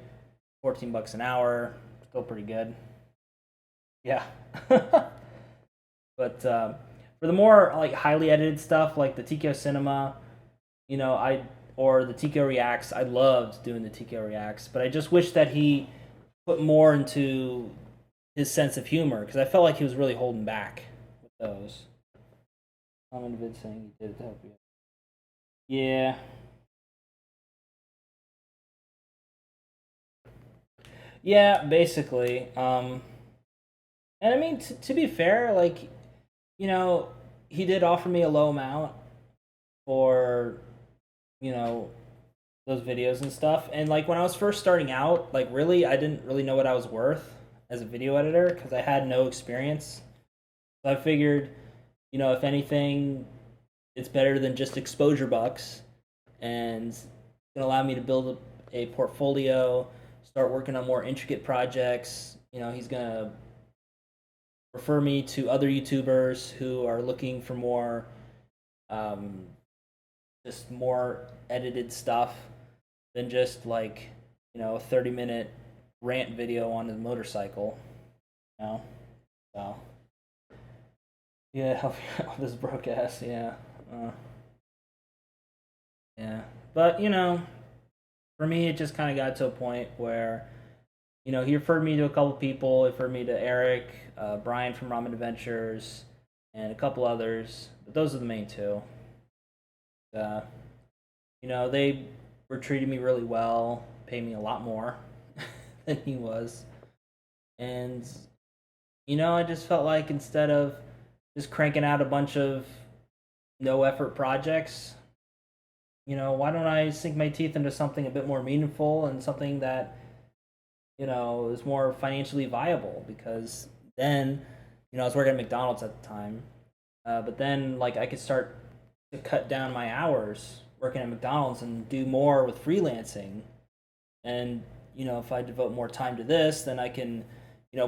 $14 an hour, still pretty good. Yeah. But for the more like highly edited stuff, like the TKO Cinema, I or the TKO Reacts, I loved doing the TKO Reacts, but I just wish that he put more into his sense of humor because I felt like he was really holding back with those. Common vid saying he did it to help you. Yeah. Yeah, basically. And I mean, to be fair, like, you know, he did offer me a low amount for, you know, those videos and stuff. And like when I was first starting out, like really, I didn't really know what I was worth as a video editor because I had no experience. So I figured, if anything, it's better than just exposure bucks, and it's gonna allow me to build a portfolio, start working on more intricate projects. He's gonna refer me to other YouTubers who are looking for more, um, just more edited stuff than just like, a 30-minute rant video on his motorcycle. You know, so yeah, help this broke ass. Yeah, uh, yeah. But for me, it just kind of got to a point where he referred me to a couple people. He referred me to Eric, Brian from Ramen Adventures, and a couple others. But those are the main two. Uh, they were treating me really well, paying me a lot more than he was. And, I just felt like instead of just cranking out a bunch of no effort projects, why don't I sink my teeth into something a bit more meaningful and something that, is more financially viable? Because then, I was working at McDonald's at the time. But then, like, I could start to cut down my hours working at McDonald's and do more with freelancing. And if I devote more time to this, then I can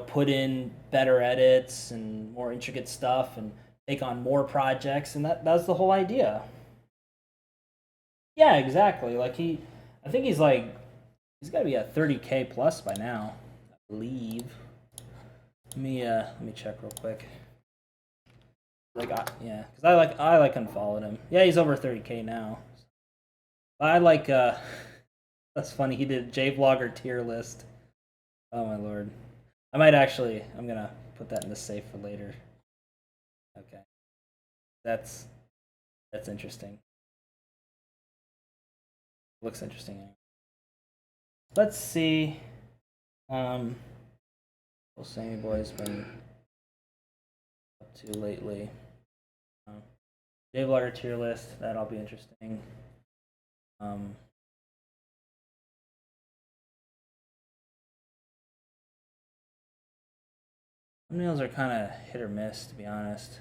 put in better edits and more intricate stuff and take on more projects, and that's the whole idea. Yeah, exactly. Like I think he's got to be at 30K plus by now, I believe. Let me check real quick. Yeah, because I like unfollowed him. Yeah, he's over 30K now. I like that's funny. He did J Vlogger tier list. Oh my lord. I'm gonna put that in the safe for later. Okay. That's that's interesting. Looks interesting. Let's see. Um what Sammy Boy's been up to lately. Um, J Vlogger tier list, that'll be interesting. Um Thumbnails are kind of hit or miss, to be honest.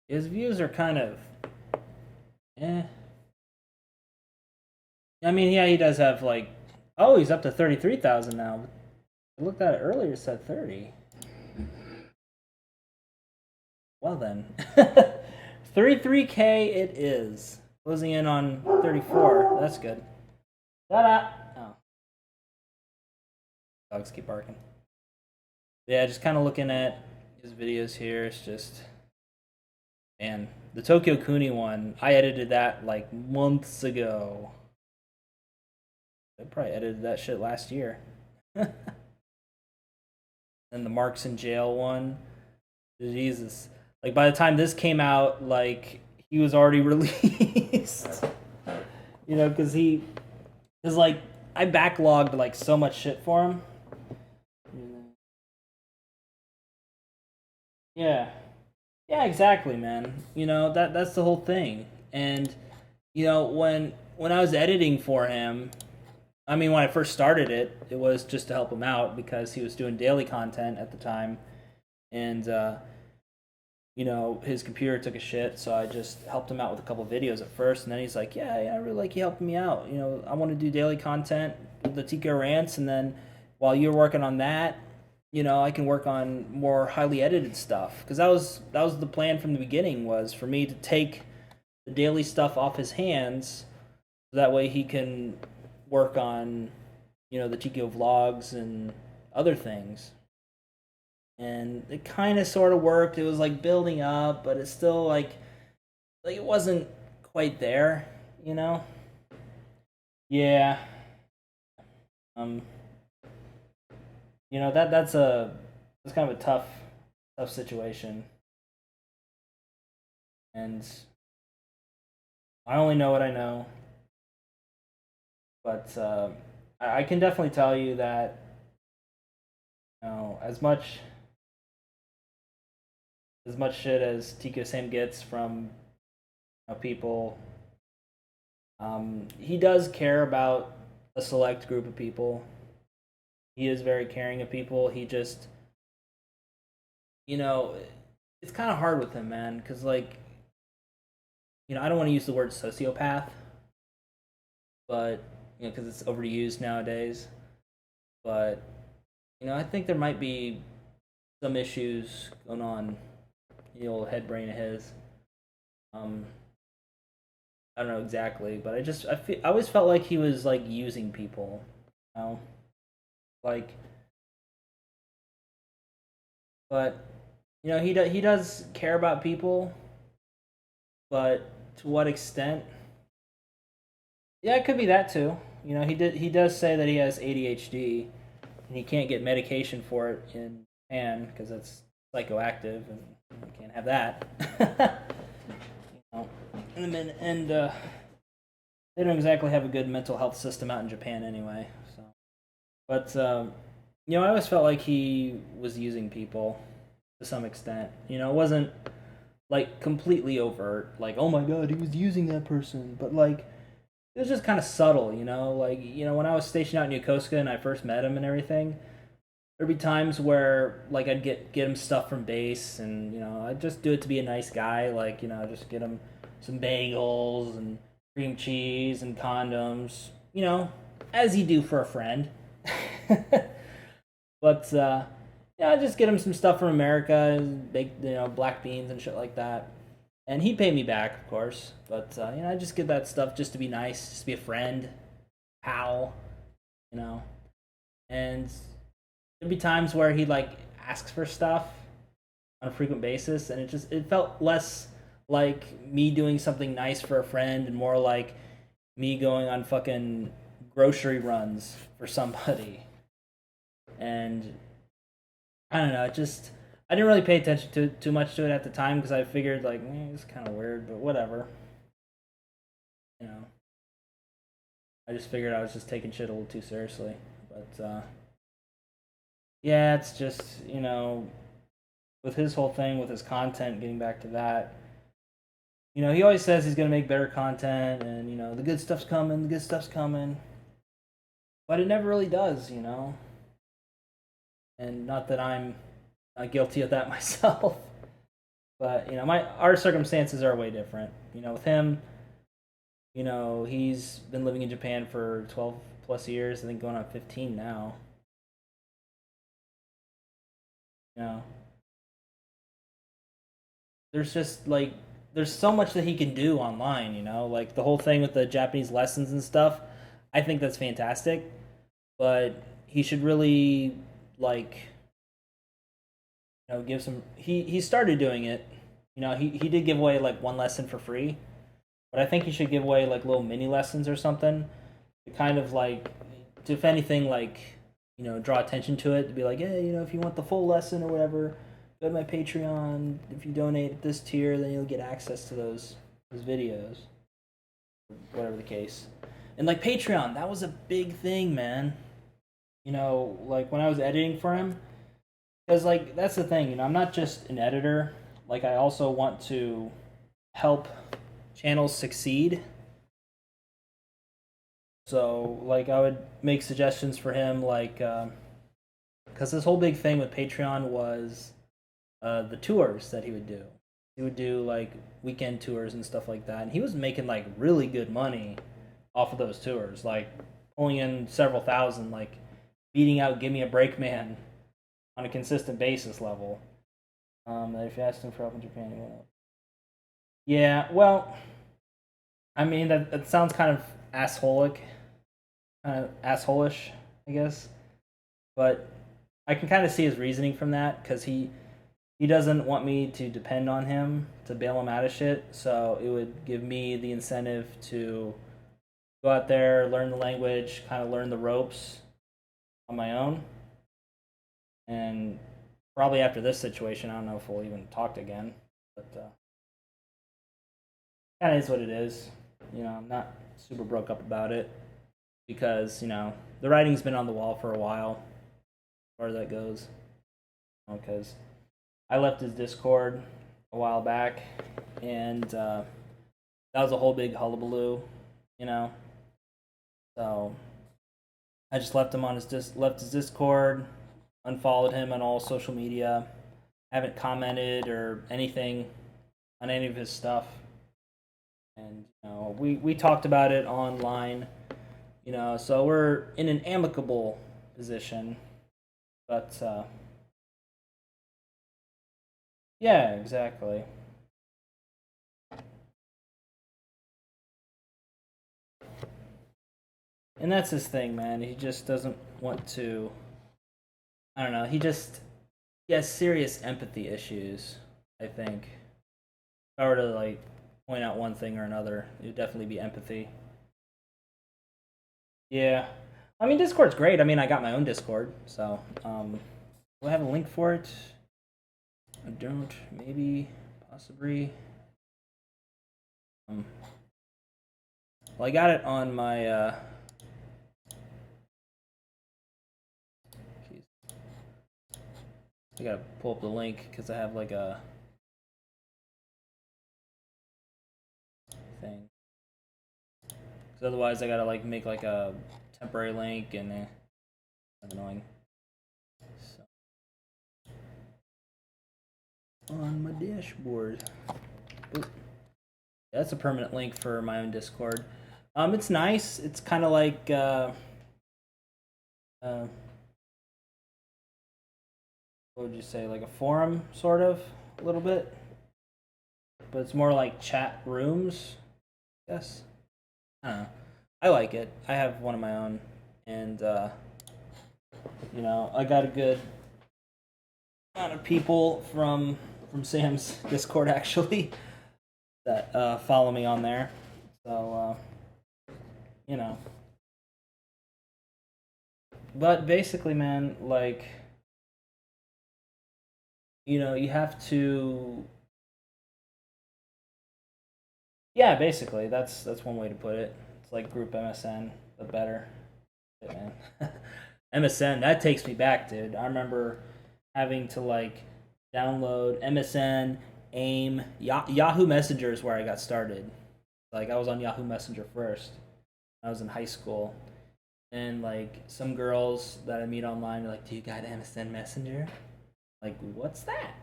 His views are kind of, eh. I mean, yeah, he does have like, oh, he's up to 33,000 now. I looked at it earlier; it said 30. Well then, 33K it is. Closing in on 34. That's good. Ta-da! Oh, dogs keep barking. Yeah, just kind of looking at his videos here. It's just, man, the Tokyo Kuni one. I edited that like months ago. I probably edited that shit last year. And the Marks in Jail one. Jesus. Like by the time this came out, like he was already released. Because like I backlogged like so much shit for him. Yeah, yeah, exactly, man. That's the whole thing. And when I was editing for him, I mean, when I first started it, it was just to help him out because he was doing daily content at the time, and his computer took a shit, so I just helped him out with a couple of videos at first, and then he's like, yeah, I really like you helping me out. I want to do daily content with the Tico rants, and then while you're working on that, I can work on more highly edited stuff because that was the plan from the beginning was for me to take the daily stuff off his hands, so that way he can work on the Tico vlogs and other things. And it kind of sort of worked. It was like building up, but it's still like it wasn't quite there, you know. Yeah. Um. That's kind of a tough situation, and I only know what I know. But I can definitely tell you that as much shit as Tico Sam gets from people, he does care about a select group of people. He is very caring of people. He just, you know, it's kind of hard with him, man, because I don't want to use the word sociopath, but because it's overused nowadays. But I think there might be some issues going on in the old head brain of his. Um, I don't know exactly, but I always felt like he was like using people. You know, like, but he does care about people, but to what extent? Yeah, it could be that too. He does say that he has ADHD and he can't get medication for it in Japan because it's psychoactive and you can't have that. And they don't exactly have a good mental health system out in Japan anyway. So, but I always felt like he was using people to some extent. It wasn't like completely overt, like oh my god, he was using that person, but like it was just kind of subtle. Like when I was stationed out in Yokosuka and I first met him and everything, there'd be times where like I'd get him stuff from base, and I'd just do it to be a nice guy, like just get him some bagels and cream cheese and condoms, as you do for a friend. But yeah, I'd just get him some stuff from America, bake black beans and shit like that, and he'd pay me back, of course. But I just get that stuff just to be nice, just to be a friend, pal, you know. And there'd be times where he like asks for stuff on a frequent basis, and it felt less like me doing something nice for a friend and more like me going on fucking grocery runs for somebody. And I don't know, I didn't really pay attention to too much to it at the time because I figured like it's kind of weird, but whatever. You know, I just figured I was just taking shit a little too seriously. But yeah, it's just with his whole thing with his content. Getting back to that, he always says he's gonna make better content, and the good stuff's coming, the good stuff's coming, but it never really does. And not that I'm guilty of that myself. But our circumstances are way different. With him, he's been living in Japan for 12 plus years. I think going on 15 now. You know, there's just like there's so much that he can do online. Like the whole thing with the Japanese lessons and stuff. I think that's fantastic, but he should really like give some. He started doing it. He did give away like one lesson for free, but I think he should give away like little mini lessons or something to kind of like, to, if anything, like draw attention to it, to be like, hey, if you want the full lesson or whatever, go to my Patreon. If you donate at this tier, then you'll get access to those his videos, whatever the case. And like Patreon, that was a big thing, man. You know, like when I was editing for him, because like that's the thing. You know, I'm not just an editor. Like I also want to help channels succeed. So like I would make suggestions for him, like because this whole big thing with Patreon was the tours that he would do. He would do like weekend tours and stuff like that, and he was making like really good money off of those tours, like pulling in several thousand, like beating out Give Me a Break Man on a consistent basis level. If you asked him for help in Japan, he went up. Yeah, well, I mean that sounds kind of assholic, kind of assholish, I guess. But I can kind of see his reasoning from that because he doesn't want me to depend on him to bail him out of shit. So it would give me the incentive to go out there, learn the language, kind of learn the ropes on my own. And probably after this situation, I don't know if we'll even talk again. But kind of is what it is. You know, I'm not super broke up about it because, you know, the writing's been on the wall for a while as far as that goes. Because I left his Discord a while back, and that was a whole big hullabaloo, you know. So I just left him on left his Discord, unfollowed him on all social media, haven't commented or anything on any of his stuff, and you know we talked about it online, you know. So we're in an amicable position, but yeah, exactly. And that's his thing, man. He just doesn't want to. I don't know. He has serious empathy issues. I think. If I were to like point out one thing or another, it would definitely be empathy. Yeah, I mean Discord's great. I mean I got my own Discord, so do I have a link for it? I don't. Maybe, possibly. Um, well, I got it on my. Geez. I gotta pull up the link because I have like a thing. Because otherwise, I gotta like make like a temporary link, and that's annoying. So, on my dashboard. Ooh. That's a permanent link for my own Discord. It's nice. It's kind of like uh, what would you say, like a forum, sort of, a little bit, but it's more like chat rooms. Yes, I don't know. I like it. I have one of my own, and you know, I got a good amount of people from Sam's Discord actually that follow me on there. So you know, but basically, man, like you know, you have to. Yeah, basically, that's one way to put it. It's like group MSN, but better. Shit, man. MSN, that takes me back, dude. I remember having to like download MSN, AIM, Yahoo Messenger is where I got started. Like I was on Yahoo Messenger first. I was in high school, and like some girls that I meet online are like, "Do you got MSN Messenger?" Like, what's that?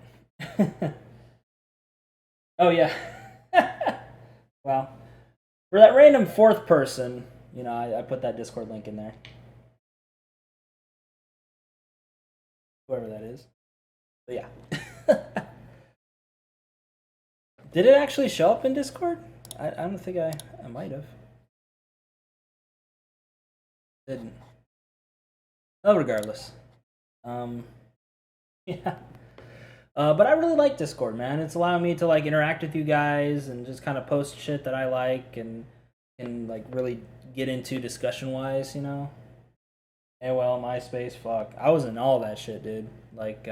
Oh yeah. Well, for that random fourth person, you know, I put that Discord link in there. Whoever that is. But yeah. Did it actually show up in Discord? I don't think I might have. Didn't. Oh, regardless. Um, yeah. But I really like Discord, man. It's allowing me to like interact with you guys and just kind of post shit that I like and like really get into discussion wise, you know. AOL, MySpace, fuck. I was in all that shit, dude. Like,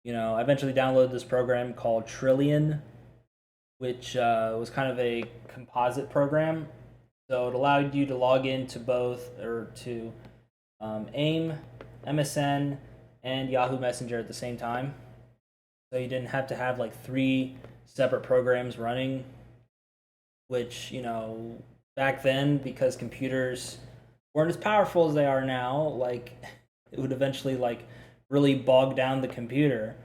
you know, I eventually downloaded this program called Trillion, which was kind of a composite program. So it allowed you to log into both or to AIM, MSN, and Yahoo Messenger at the same time. So you didn't have to have like three separate programs running, which, back then, because computers weren't as powerful as they are now, like it would eventually like really bog down the computer.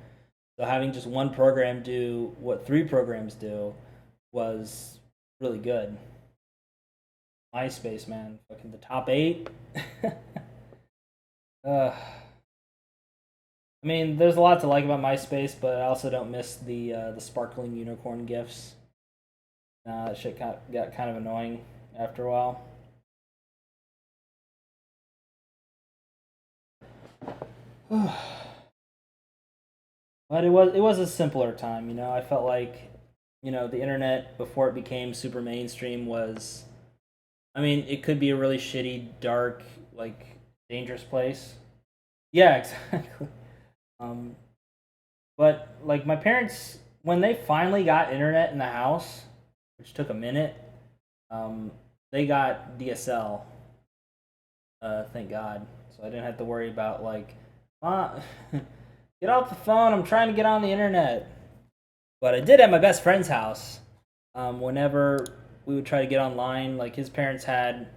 So having just one program do what three programs do was really good. MySpace, man, fucking the top eight. uh, I mean, there's a lot to like about MySpace, but I also don't miss the sparkling unicorn gifs. That shit got kind of annoying after a while. But it was a simpler time, I felt like, the internet before it became super mainstream was, I mean, it could be a really shitty, dark, like dangerous place. Yeah, exactly. Um, but like my parents, when they finally got internet in the house, which took a minute, um, they got DSL. Thank God. So I didn't have to worry about like, get off the phone. I'm trying to get on the internet. But I did at my best friend's house. Whenever we would try to get online, like his parents had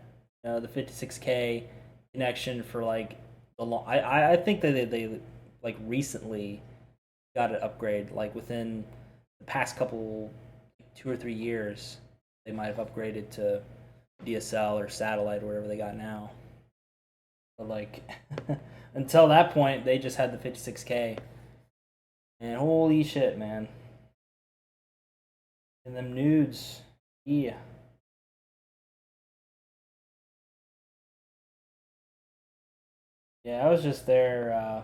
the 56K connection for like the long. I think that they like recently got an upgrade. Like within the past couple 2 or 3 years, they might have upgraded to DSL or satellite or whatever they got now. But like until that point, they just had the 56K. And holy shit, man! And them nudes, yeah. Yeah, I was just there.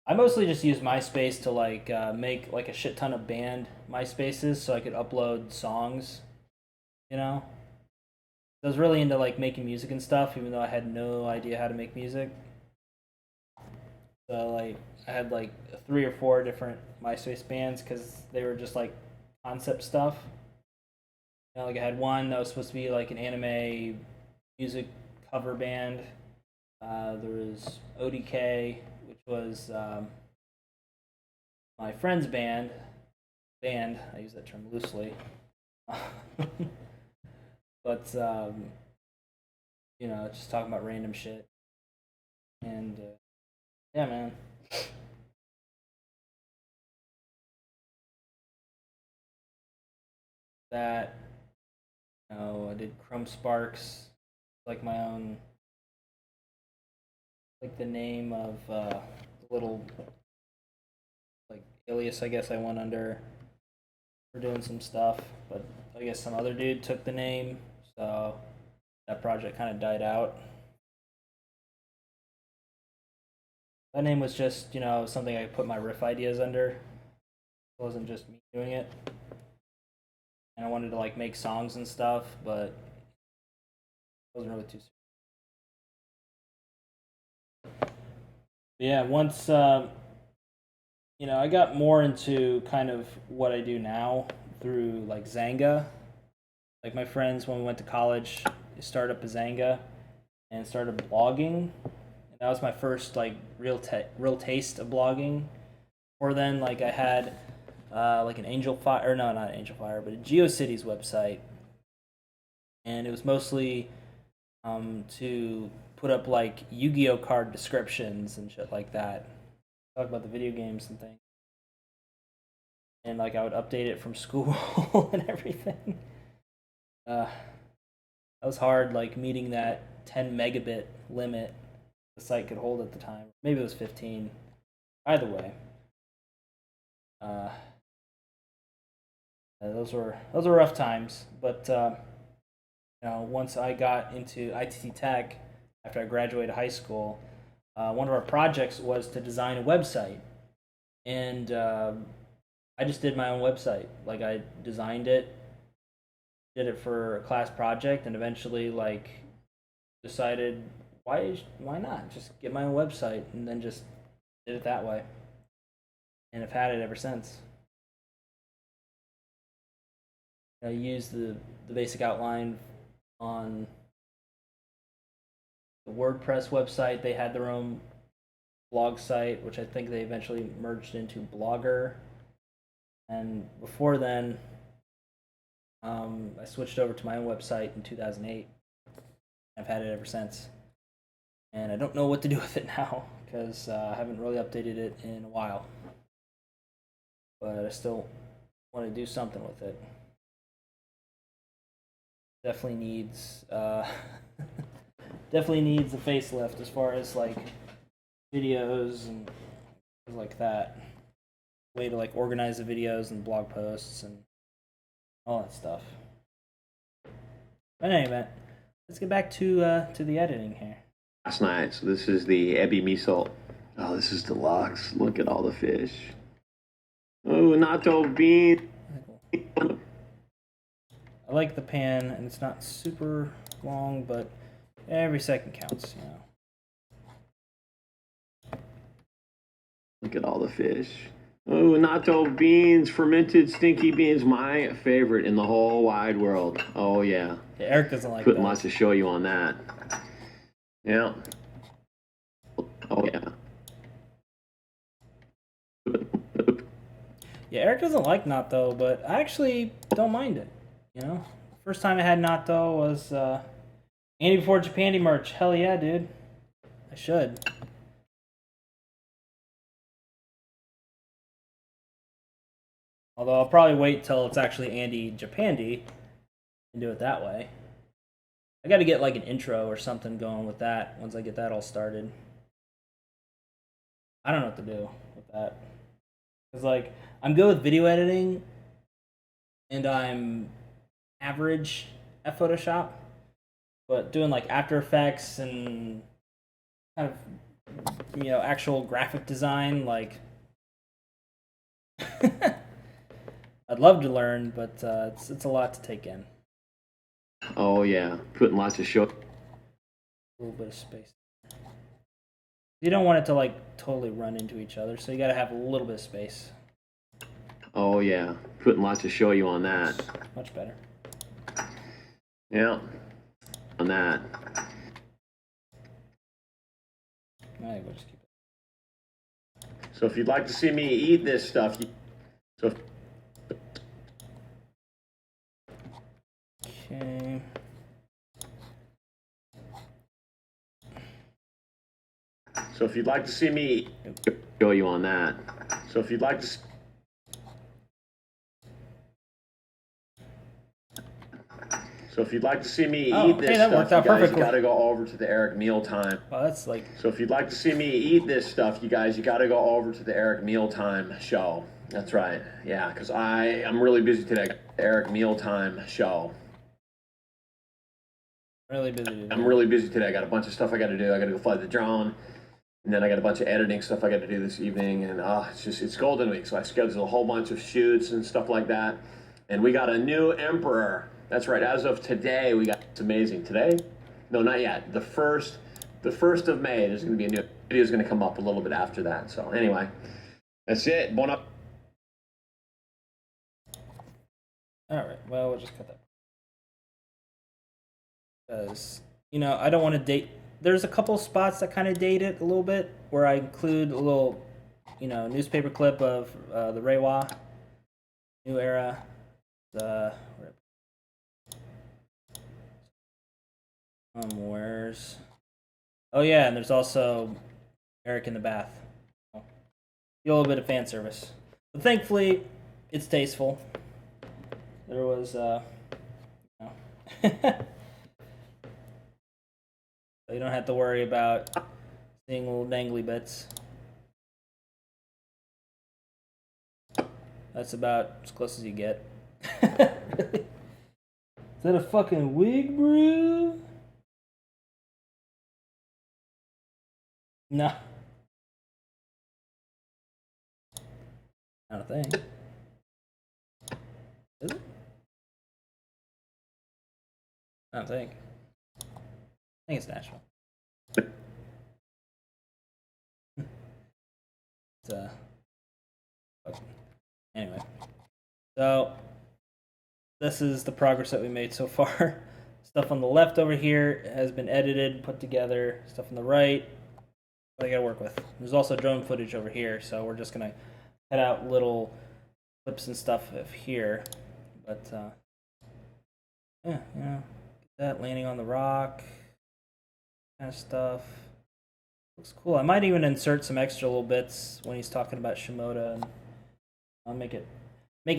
I mostly just used MySpace to like make like a shit ton of band MySpaces so I could upload songs. You know, I was really into like making music and stuff, even though I had no idea how to make music. So like I had like three or four different MySpace bands because they were just like concept stuff. Like I had one that was supposed to be like an anime music cover band. There was ODK, which was my friend's band. Band, I use that term loosely. But just talking about random shit. And yeah, man. That I did Chrome Sparks, like my own, like the name of the little like alias I guess I went under for doing some stuff. But I guess some other dude took the name, so that project kind of died out. That name was just something I put my riff ideas under. It wasn't just me doing it. And I wanted to like make songs and stuff, but it wasn't really too. Yeah, once I got more into kind of what I do now through like Zanga. Like my friends when we went to college, they started up a Zanga and started blogging. And that was my first like real taste of blogging. Or then like I had like an Angel Fire, or no, not Angel Fire, but a GeoCities website, and it was mostly to put up like Yu-Gi-Oh card descriptions and shit like that. Talk about the video games and things, and like I would update it from school and everything. Uh, that was hard, like meeting that 10 megabit limit the site could hold at the time. Maybe it was 15. Either way, uh, those were rough times. But once I got into ITT Tech after I graduated high school, one of our projects was to design a website, and I just did my own website. Like I designed it, did it for a class project, and eventually like decided why not just get my own website, and then just did it that way, and I've had it ever since. I use the basic outline on the WordPress website. They had their own blog site, which I think they eventually merged into Blogger. And before then, I switched over to my own website in 2008. I've had it ever since. And I don't know what to do with it now because I haven't really updated it in a while. But I still want to do something with it. Definitely needs definitely needs a facelift as far as like videos and things like that. Way to like organize the videos and blog posts and all that stuff. But anyway, let's get back to the editing here. Last night, so this is the ebi miso. Oh, this is deluxe. Look at all the fish. Oh, natto bean. I like the pan, and it's not super long, but every second counts, you know. Look at all the fish. Oh, natto beans, fermented stinky beans, my favorite in the whole wide world. Oh, yeah. Yeah, Eric doesn't like Putting those. lots of shoyu on that. Yeah. Oh, yeah. Yeah, Eric doesn't like natto, but I actually don't mind it. You know, first time I had natto was Andy Before Japandy merch. Hell yeah, dude. I should. Although I'll probably wait till it's actually Andy Japandy and do it that way. I got to get like an intro or something going with that once I get that all started. I don't know what to do with that. Because, like, I'm good with video editing and I'm average at Photoshop, but doing like After Effects and kind of, you know, actual graphic design, like, I'd love to learn, but it's a lot to take in. Oh, yeah. Putting lots of shoyu. A little bit of space. You don't want it to like totally run into each other, so you got to have a little bit of space. Oh, yeah. Putting lots of shoyu on that. Much better. Yeah. On that. I think we'll just keep it. So if you'd like to see me eat this stuff, Okay. So if you'd like to see me show you on that. So if you'd like to So if you'd like to see me eat this that stuff, worked out you guys, perfectly. you gotta go over to the Eric Meal Time. Oh, that's like. So if you'd like to see me eat this stuff, you guys, you gotta go over to the Eric Mealtime show. That's right. Yeah, because I'm really busy today. Eric Mealtime show. Really busy today. I'm really busy today. I got a bunch of stuff I got to do. I got to go fly the drone, and then I got a bunch of editing stuff I got to do this evening. And it's Golden Week, so I scheduled a whole bunch of shoots and stuff like that. And we got a new emperor. That's right. As of today, we got. It's amazing. Today? No, not yet. The first of May. There's going to be a new video. Is going to come up a little bit after that. So anyway, that's it. Bon up. All right. Well, we'll just cut that. Because, you know, I don't want to date. There's a couple spots that kind of date it a little bit, where I include a little, you know, newspaper clip of the Reiwa New Era. Where's? Oh yeah, and there's also Eric in the bath. A little bit of fan service, but thankfully, it's tasteful. There was, so you don't have to worry about seeing little dangly bits. That's about as close as you get. Really? Is that a fucking wig, bro? No. Not a thing. Is it? I don't think. I think it's natural. It's okay. Anyway. So this is the progress that we made so far. Stuff on the left over here has been edited, put together. Stuff on the right, I gotta work with. There's also drone footage over here, so we're just gonna cut out little clips and stuff of here. But yeah, that landing on the rock, kind of stuff. Looks cool. I might even insert some extra little bits when he's talking about Shimoda, and I'll make it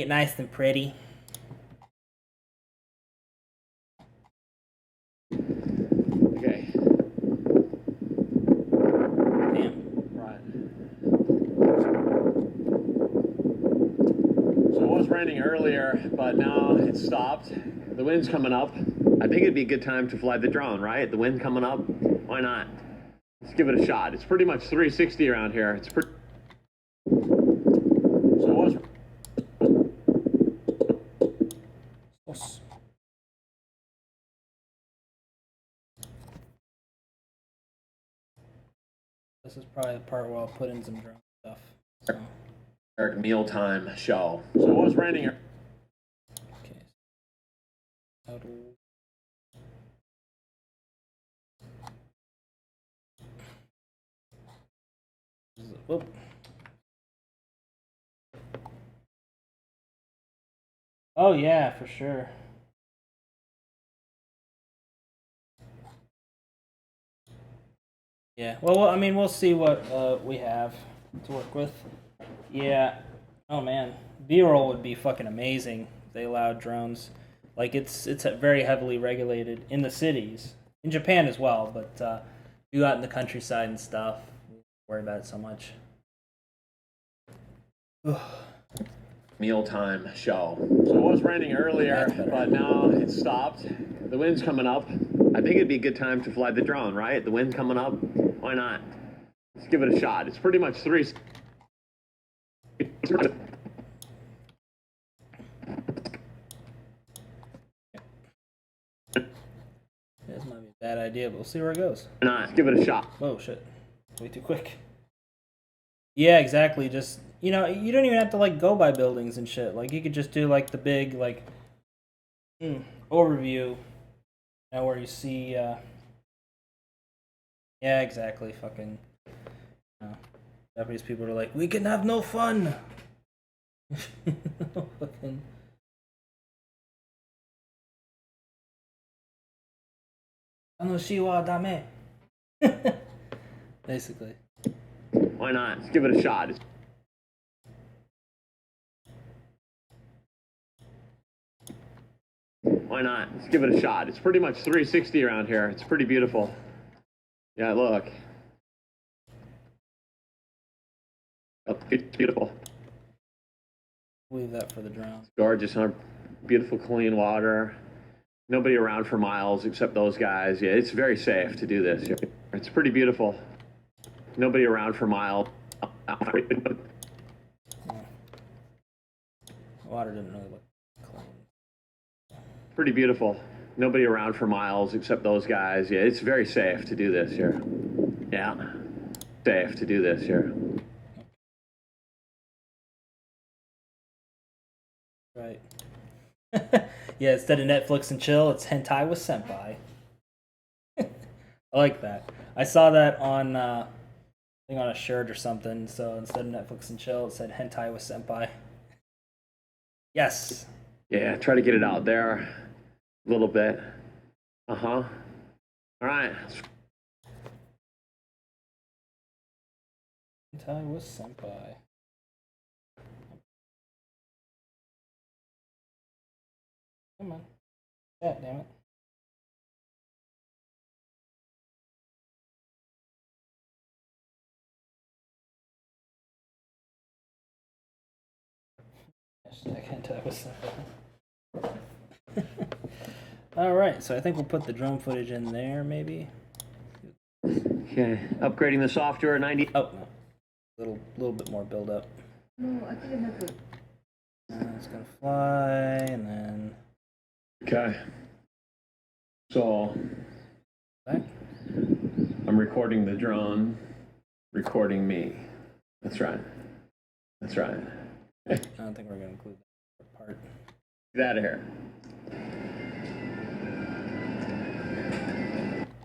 nice and pretty. Okay. Damn. Right. So it was raining earlier, but now it's stopped. The wind's coming up. I think it'd be a good time to fly the drone, right? The wind coming up. Why not? Let's give it a shot. It's pretty much 360 around here. It's pretty. So it was. This is probably the part where I'll put in some drone stuff. So. Mealtime show. So it was raining. Okay. Whoop. Oh yeah, for sure. Yeah. Well, I mean, we'll see what we have to work with. Yeah. Oh man, B-roll would be fucking amazing if they allowed drones. Like it's very heavily regulated in the cities, in Japan as well. But you out in the countryside and stuff, don't worry about it so much. Mealtime show. So it was raining earlier, but now it's stopped. The wind's coming up. I think it'd be a good time to fly the drone, right? The wind coming up. Why not? Let's give it a shot. It's pretty much three. This might be a bad idea, but we'll see where it goes. Not. Give it a shot. Oh shit! Way too quick. Yeah, exactly. Just you don't even have to like go by buildings and shit. Like you could just do like the big like overview. Where you see. Yeah, exactly. Fucking. Japanese people are like, we can have no fun. Fucking. Anoshi wa dame. Basically. Why not? Let's give it a shot. Why not? Let's give it a shot. It's pretty much 360 around here. It's pretty beautiful. Yeah, look. Oh, it's beautiful. Leave that for the drone. Gorgeous, huh? Beautiful, clean water. Nobody around for miles except those guys. Yeah, it's very safe to do this. It's pretty beautiful. Nobody around for miles. Water didn't really look clean. Pretty beautiful. Nobody around for miles except those guys. Yeah, it's very safe to do this here. Yeah. Safe to do this here. Right. Yeah, instead of Netflix and chill, it's hentai with senpai. I like that. I saw that on I think on a shirt or something. So instead of Netflix and chill, it said hentai with senpai. Yes. Yeah, try to get it out there a little bit. Uh-huh. All right. Hentai with senpai. Come on. Yeah, damn it. Hashtag hentai with senpai. Alright, so I think we'll put the drone footage in there, maybe. Okay, upgrading the software 90. Oh, no. Little bit more build up. No, I think enough. It's gonna fly, and then. Okay. So, Back. I'm recording the drone, recording me. That's right. That's right. I don't think we're gonna include that part. Get out of here.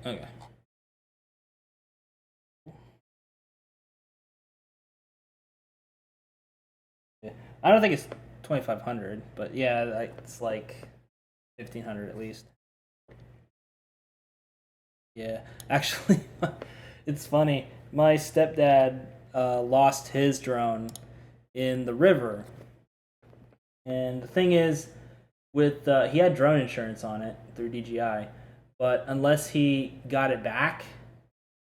Okay. Yeah. I don't think it's 2,500, but yeah, it's like 1,500 at least. Yeah, actually, it's funny. My stepdad lost his drone in the river, and the thing is, with he had drone insurance on it through DJI, but unless he got it back,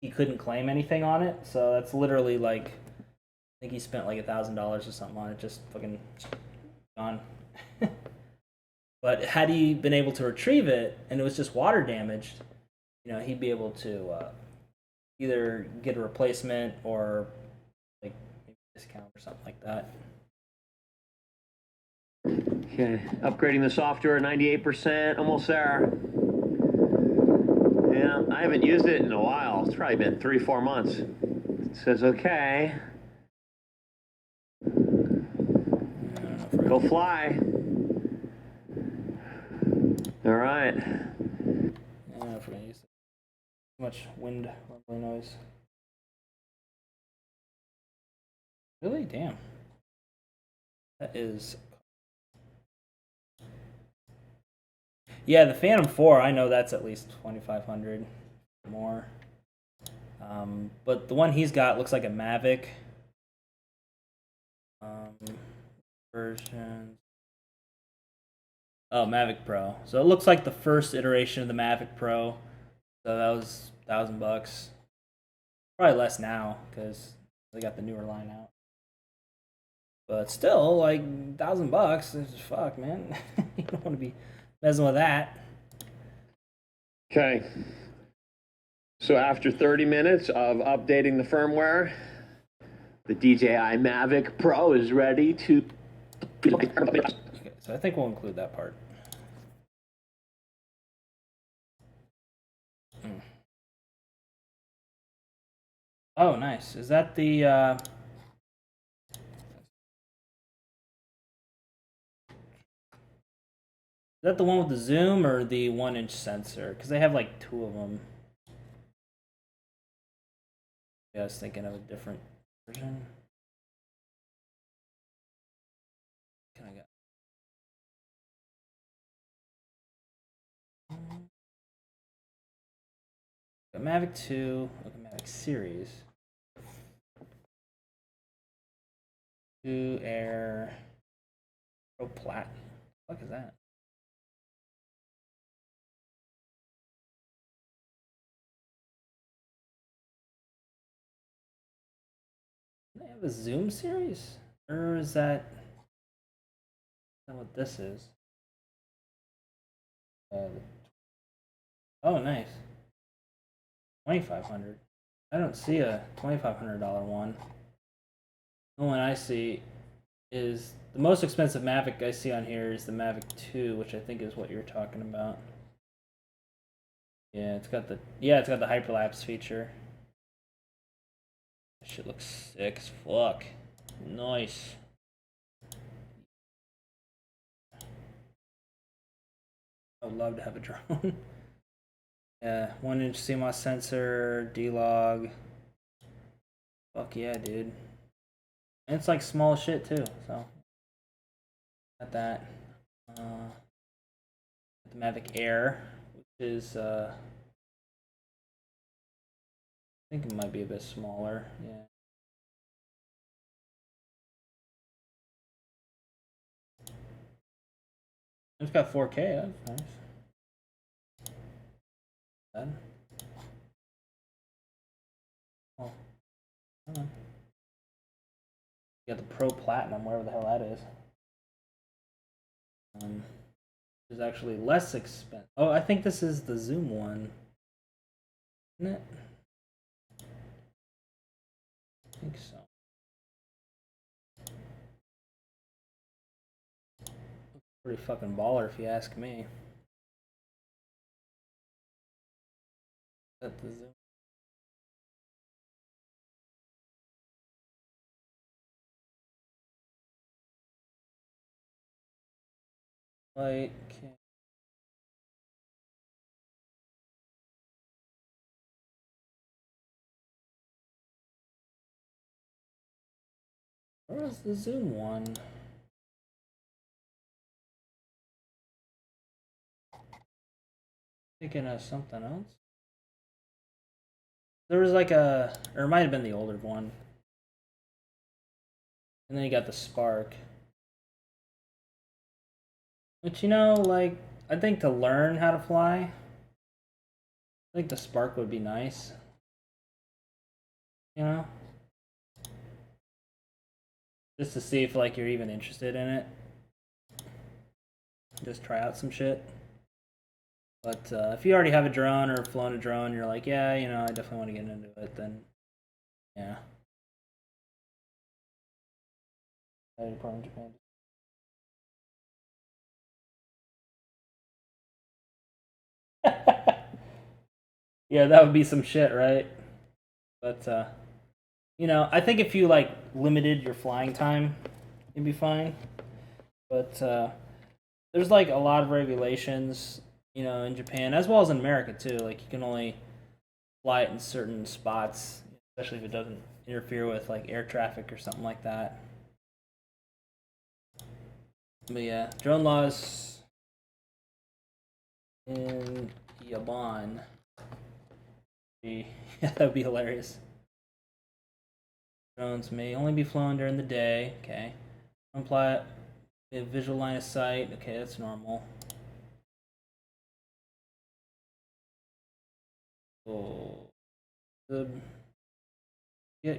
he couldn't claim anything on it. So that's literally like I think he spent like $1,000 or something on it, just fucking gone. But had he been able to retrieve it and it was just water damaged, he'd be able to either get a replacement or like maybe a discount or something like that. Okay, upgrading the software 98%, almost there. Yeah, I haven't used it in a while. It's probably been 3-4 months. It says okay. Go fly. All right. I don't know if we're gonna use it. Too much wind rumbling noise. Really? Damn. That is. Yeah, the Phantom 4, I know that's at least 2,500 more. But the one he's got looks like a Mavic version. Oh, Mavic Pro. So it looks like the first iteration of the Mavic Pro. So that was $1,000. Probably less now because they got the newer line out. But still, like $1,000. Fuck, man. You don't want to be messing with that. Okay. So after 30 minutes of updating the firmware, the DJI Mavic Pro is ready to. Okay, so I think we'll include that part. Oh, nice. Is that the is that the one with the zoom or the 1-inch sensor? Because they have like two of them. Yeah, I was thinking of a different version. Can I get? Got Mavic 2, like a Mavic series. 2 Air Pro Plat. What the fuck is that? Do they have a zoom series? Or is that what this is? Oh, nice. 2,500. I don't see a $2,500 one. The one I see is the most expensive Mavic I see on here is the Mavic 2, which I think is what you're talking about. Yeah, it's got the hyperlapse feature. That shit looks sick as fuck. Nice. I would love to have a drone. Yeah, 1-inch CMOS sensor, D-Log. Fuck yeah, dude. And it's like small shit too, so got that. The Mavic Air, which is I think it might be a bit smaller. Yeah. It's got 4K. That's nice. Then. Oh, I don't know. You got the Pro Platinum, wherever the hell that is. Is actually less expensive. Oh, I think this is the Zoom one, isn't it? I think so. Pretty fucking baller, if you ask me. Is that the Zoom? Like, Where was the Zoom one? Thinking of something else. There was like a, or it might have been the older one. And then you got the Spark. But you know, like, I think to learn how to fly, I think the Spark would be nice. You know? Just to see if, like, you're even interested in it. Just try out some shit. But if you already have a drone or flown a drone, you're like, yeah, you know, I definitely want to get into it, then yeah. Department of Japan. Yeah, that would be some shit, right? But you know, I think if you like limited your flying time, it'd be fine. But there's like a lot of regulations, you know, in Japan as well as in America too. Like you can only fly it in certain spots, especially if it doesn't interfere with like air traffic or something like that. But yeah, drone laws in Yabon. Yeah, that would be hilarious. Drones may only be flown during the day. Okay. Apply a visual line of sight. Okay, that's normal. Oh, the yeah.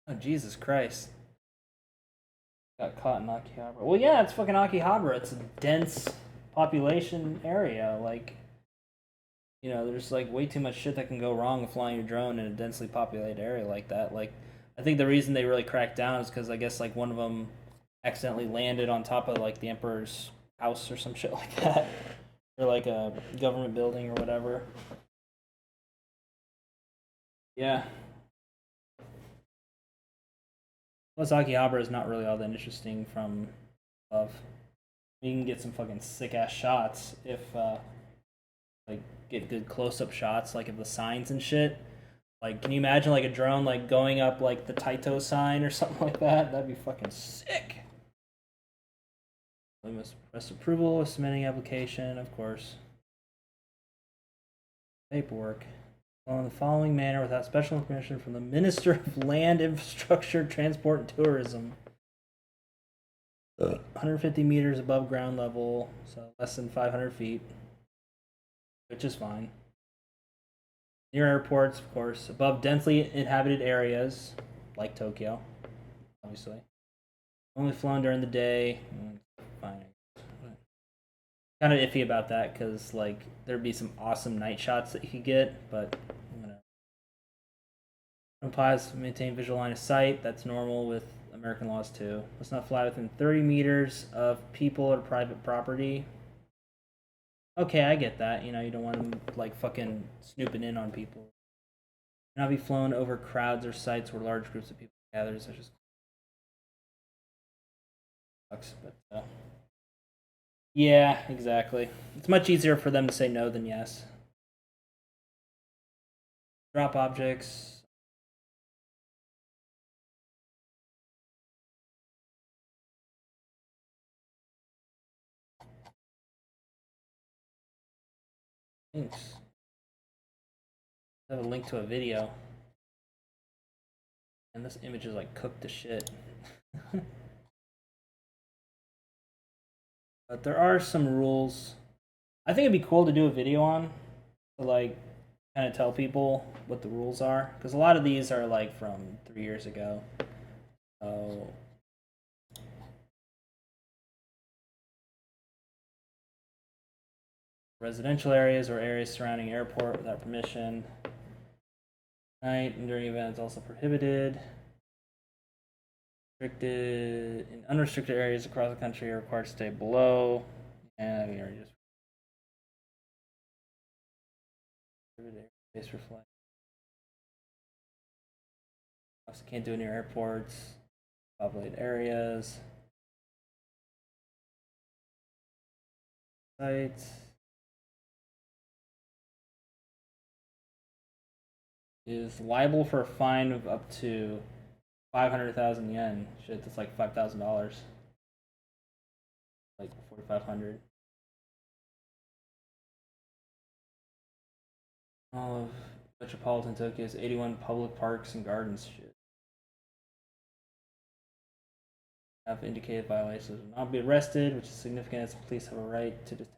Oh, Jesus Christ. Got caught in Akihabara. Well, yeah, it's fucking Akihabara. It's a dense population area. Like, you know, there's like way too much shit that can go wrong with flying your drone in a densely populated area like that. Like, I think the reason they really cracked down is because I guess like one of them accidentally landed on top of like the emperor's house or some shit like that, or like a government building or whatever. Yeah. Plus, Akihabara is not really all that interesting from above. You can get some fucking sick ass shots if like get good close up shots, like of the signs and shit. Like, can you imagine like a drone like going up like the Taito sign or something like that? That'd be fucking sick. We must press approval of submitting application, of course. Paperwork. In the following manner without special permission from the Minister of Land, Infrastructure, Transport, and Tourism. 150 meters above ground level, so less than 500 feet, which is fine. Near airports, of course, above densely inhabited areas, like Tokyo, obviously. Only flown during the day. Fine. Kind of iffy about that because, like, there'd be some awesome night shots that you could get, but applies to maintain visual line of sight. That's normal with American laws too. Let's not fly within 30 meters of people or private property. Okay, I get that. You know, you don't want them like fucking snooping in on people. Not be flown over crowds or sites where large groups of people gather. Such as sucks, but yeah, exactly. It's much easier for them to say no than yes. Drop objects. Thanks. I have a link to a video. And this image is like cooked to shit. But there are some rules. I think it'd be cool to do a video on to like kind of tell people what the rules are because a lot of these are like from 3 years ago. So residential areas or areas surrounding airport without permission. Night and during events also prohibited. Restricted in unrestricted areas across the country are required to stay below. And we already just space for flight. Also can't do it near airports, populated areas, sites. Is liable for a fine of up to 500,000 yen. Shit, that's like $5,000. Like 4,500. All of metropolitan Tokyo has 81 public parks and gardens. Shit. Have indicated violations will not be arrested, which is significant as the police have a right to detain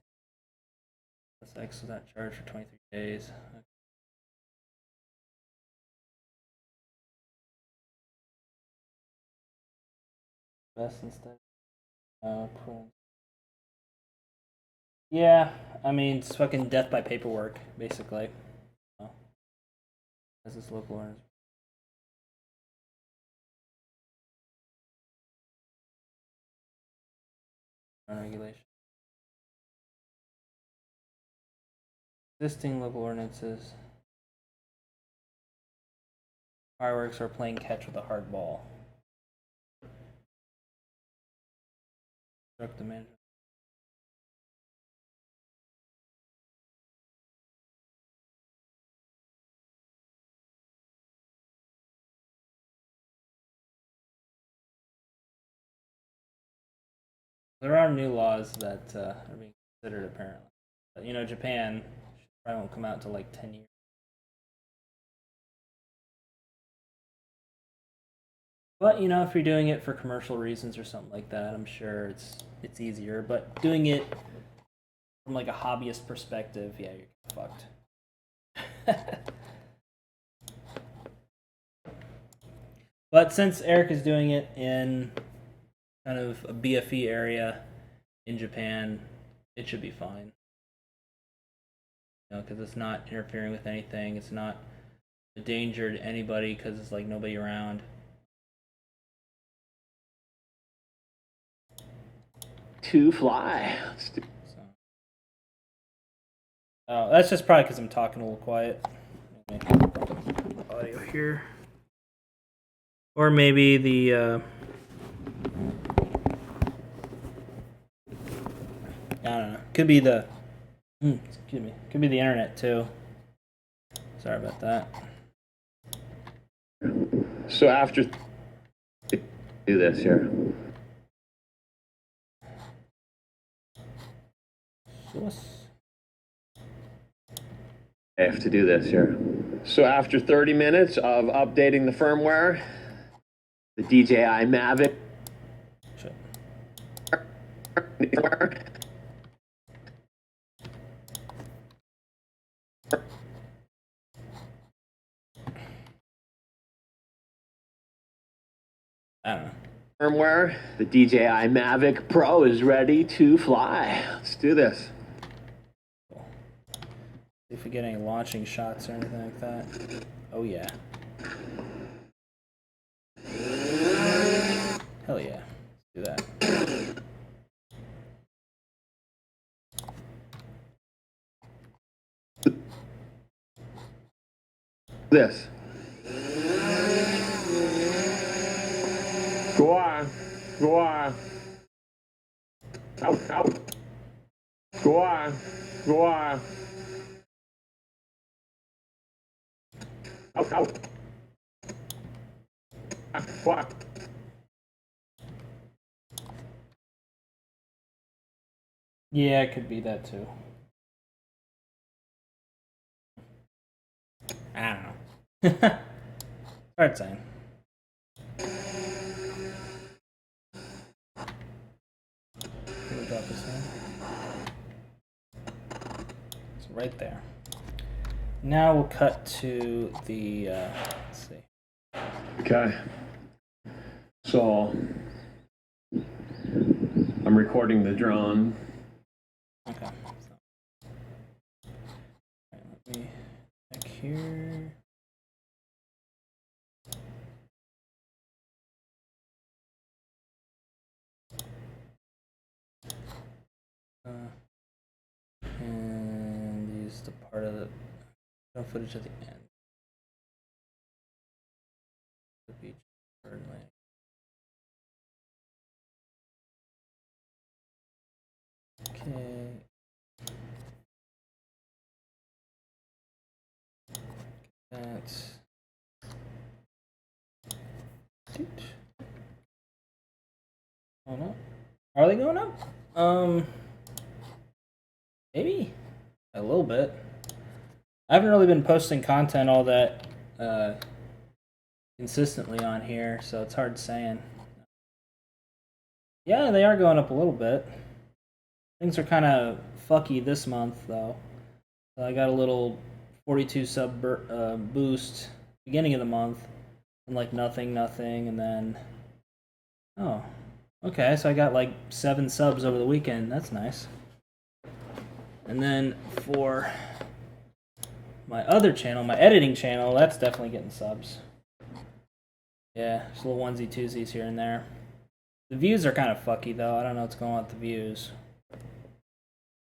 sex without charge for 23 days. Best instead. Yeah, I mean, it's fucking death by paperwork, basically. As this local ordinance. Regulation. Existing local ordinances. Fireworks are playing catch with a hard ball. Instruct the manager. There are new laws that are being considered, apparently. But, you know, Japan probably won't come out until like 10 years. But, you know, if you're doing it for commercial reasons or something like that, I'm sure it's easier. But doing it from like a hobbyist perspective, yeah, you're fucked. But since Eric is doing it in kind of a BFE area in Japan, it should be fine. You know, because it's not interfering with anything. It's not a danger to anybody because it's like nobody around. To fly. So. Oh, that's just probably because I'm talking a little quiet. Audio here. Or maybe the I don't know. Could be the excuse me. Could be the internet too. Sorry about that. So after do this here. I have to do this here. So after 30 minutes of updating the firmware, the DJI Mavic I don't know. firmware, the DJI Mavic Pro is ready to fly. Let's do this. Cool. See if we get any launching shots or anything like that. Oh yeah. Hell yeah. Let's do that. This. Go on. Go on. Out, out. Go on. Go on. Out, out. What? Yeah, it could be that too. I don't know. Hard saying. Can we drop this in? It's right there. Now we'll cut to the, let's see. Okay. So I'm recording the drone. Okay. So. Right, let me check here. And use the part of the footage at the end. The beach bird landing. Okay. That's Going up? Are they going up? Maybe a little bit. I haven't really been posting content all that consistently on here, so it's hard saying. Yeah, they are going up a little bit. Things are kind of fucky this month, though. So I got a little 42 sub boost beginning of the month, and like nothing, and then oh, okay. So I got like 7 subs over the weekend. That's nice. And then for my other channel, my editing channel, that's definitely getting subs. Yeah, just little onesie twosies here and there. The views are kind of fucky though. I don't know what's going on with the views.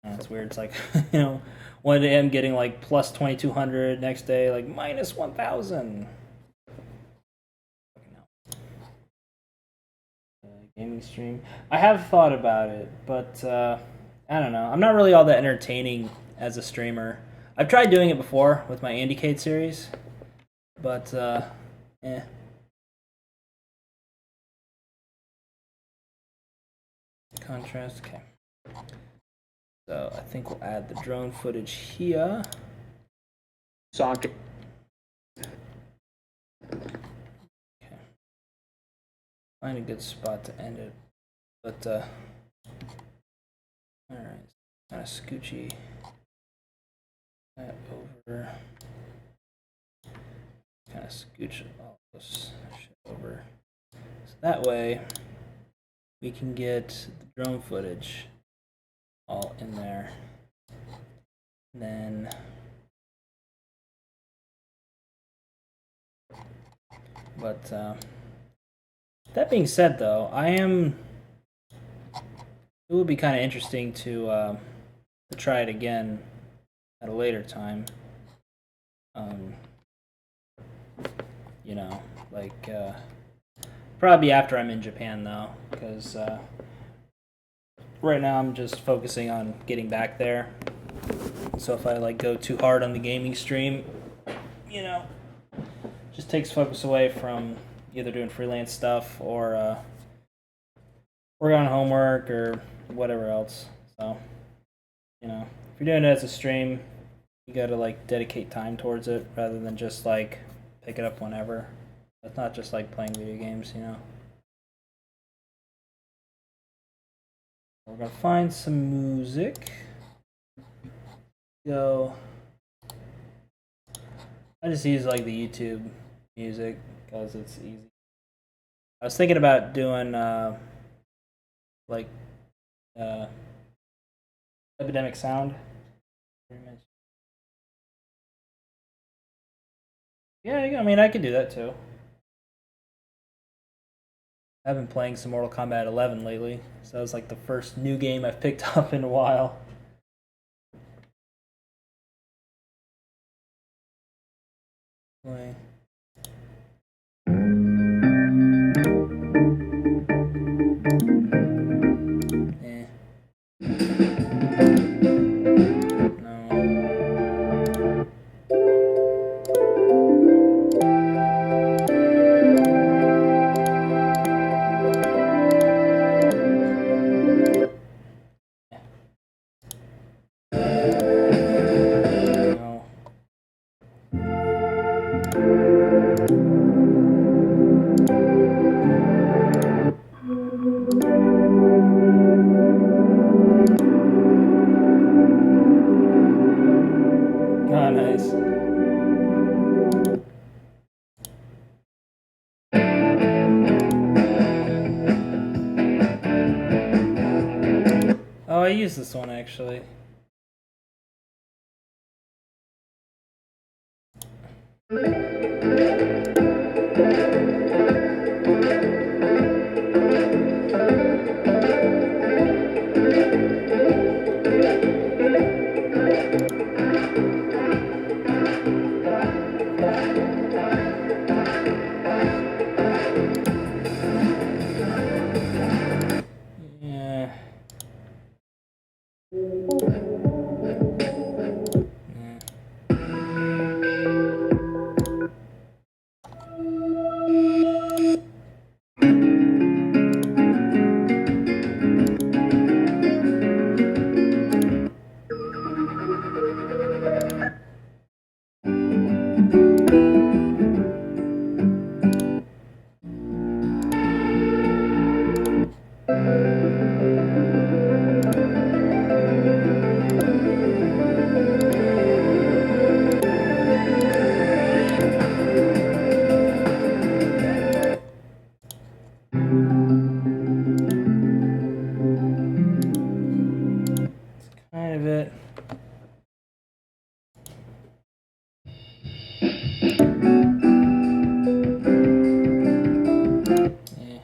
It's weird. It's like, you know, one day I'm getting like plus 2,200, next day like minus 1,000. Gaming stream. I have thought about it, but I don't know. I'm not really all that entertaining as a streamer. I've tried doing it before with my Andycade series, but eh. Contrast, okay. So I think we'll add the drone footage here. Socket. Okay. Find a good spot to end it. But alright. Kind of scoochy. That over. Kind of scooch all this shit over. So that way we can get the drone footage all in there. And then but that being said though, it would be kind of interesting to try it again at a later time. You know, like probably after I'm in Japan though, because right now I'm just focusing on getting back there. So if I like go too hard on the gaming stream, you know, just takes focus away from either doing freelance stuff or work on homework or whatever else. So, you know, if you're doing it as a stream, you gotta like dedicate time towards it rather than just like pick it up whenever. It's not just like playing video games, you know. We're gonna find some music. Go. I just use like the YouTube music because it's easy. I was thinking about doing like Epidemic Sound. Yeah, I mean I could do that too. I've been playing some Mortal Kombat 11 lately, so that was like the first new game I've picked up in a while. Play. Eh. No. Oh, nice. Oh, I use this one actually. Yeah. Kind of it. Yeah.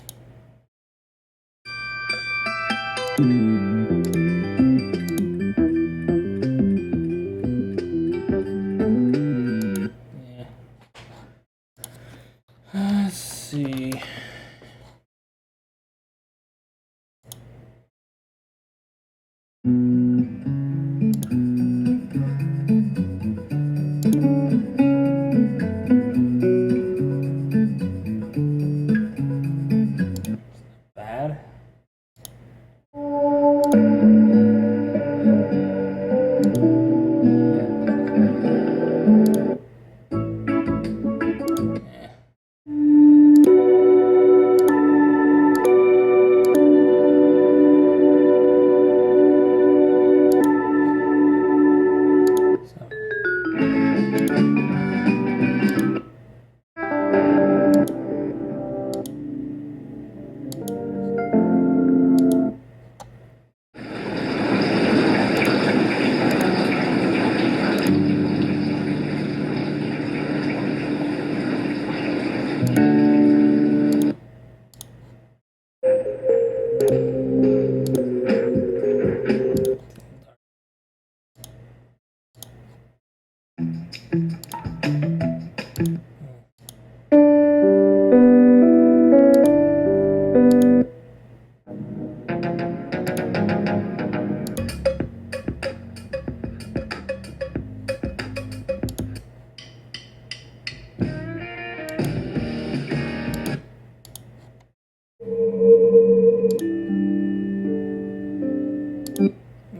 Yeah. Let's see. Bad.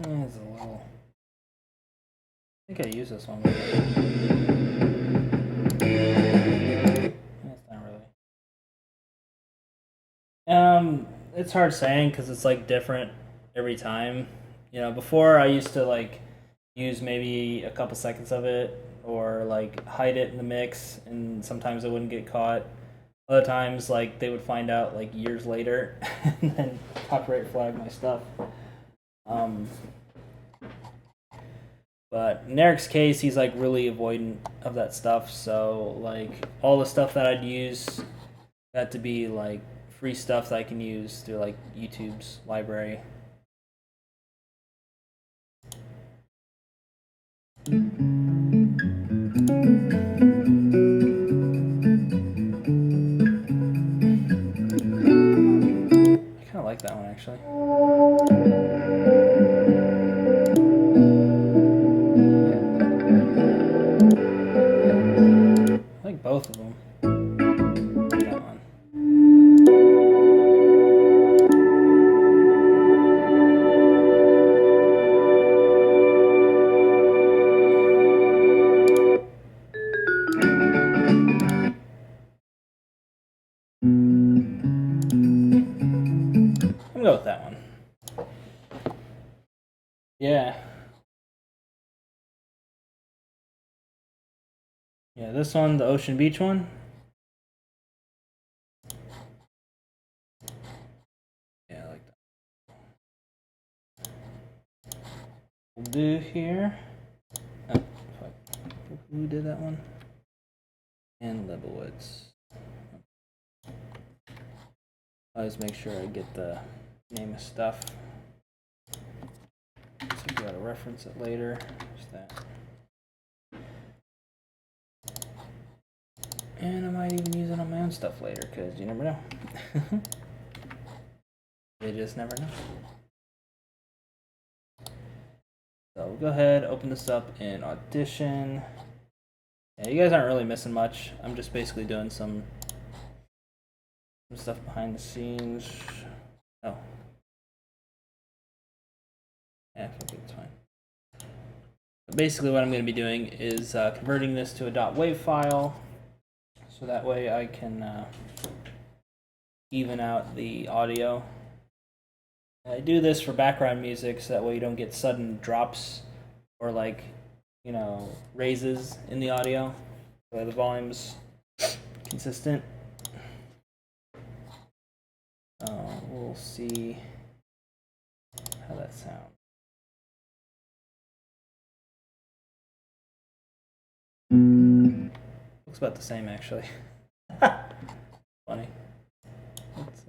It's a little. I think I use this one. It's not really. It's hard saying because it's like different every time. You know, before I used to like use maybe a couple seconds of it or like hide it in the mix, and sometimes it wouldn't get caught. Other times, like they would find out like years later, and then copyright flag my stuff. But in Eric's case, he's like really avoidant of that stuff. So like all the stuff that I'd use had to be like free stuff that I can use through like YouTube's library. I kind of like that one actually. I like both of them. That one. I'm gonna go with that one. Yeah. Yeah, this one, the Ocean Beach one. Yeah, I like that. We'll do here. Oh, fuck. Who did that one? And Leibowitz. I'll just make sure I get the name of stuff. So we gotta reference it later. Just that. And I might even use it on my own stuff later, because you never know. You just never know. So we'll go ahead, open this up in Audition. Yeah, you guys aren't really missing much. I'm just basically doing some stuff behind the scenes. Oh. Yeah, okay, it's fine. But basically what I'm going to be doing is converting this to a .wav file. So that way I can even out the audio. I do this for background music so that way you don't get sudden drops or like, raises in the audio. So the volume's consistent. We'll see how that sounds. Looks about the same actually. Funny. Let's,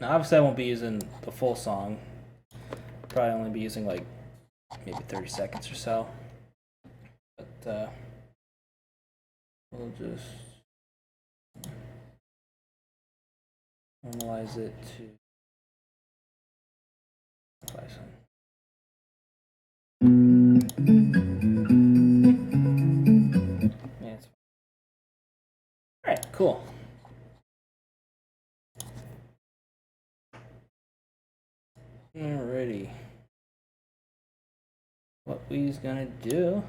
Now, obviously, I won't be using the full song. Probably only be using like maybe 30 seconds or so. But we'll just normalize it to 5 cents. Yeah, it's fine. All right, cool. Alrighty. What we's gonna do,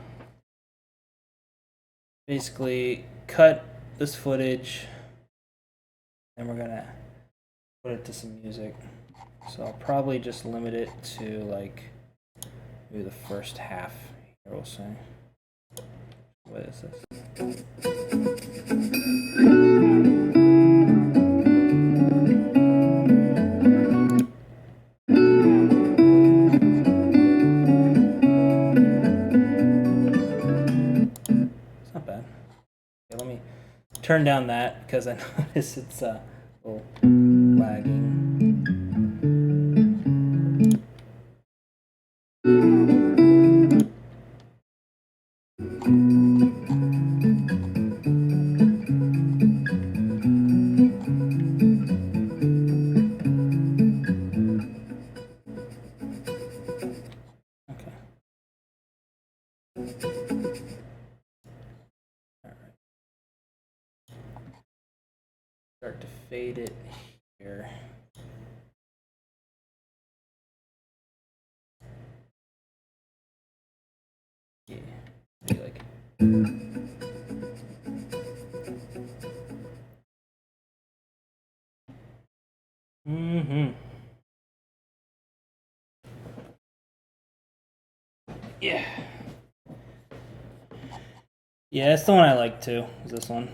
basically cut this footage and we're gonna put it to some music. So I'll probably just limit it to like maybe the first half here, we'll say. What is this? It's not bad. Okay, let me turn down that because I notice it's a little lagging. Okay. All right. Start to fade it here. Yeah, be like. Yeah. Yeah, it's the one I like too. Is this one?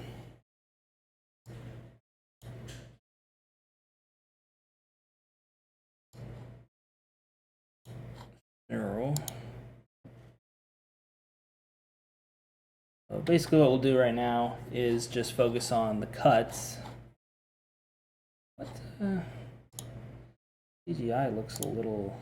Arrow. So basically, what we'll do right now is just focus on the cuts. What? CGI looks a little.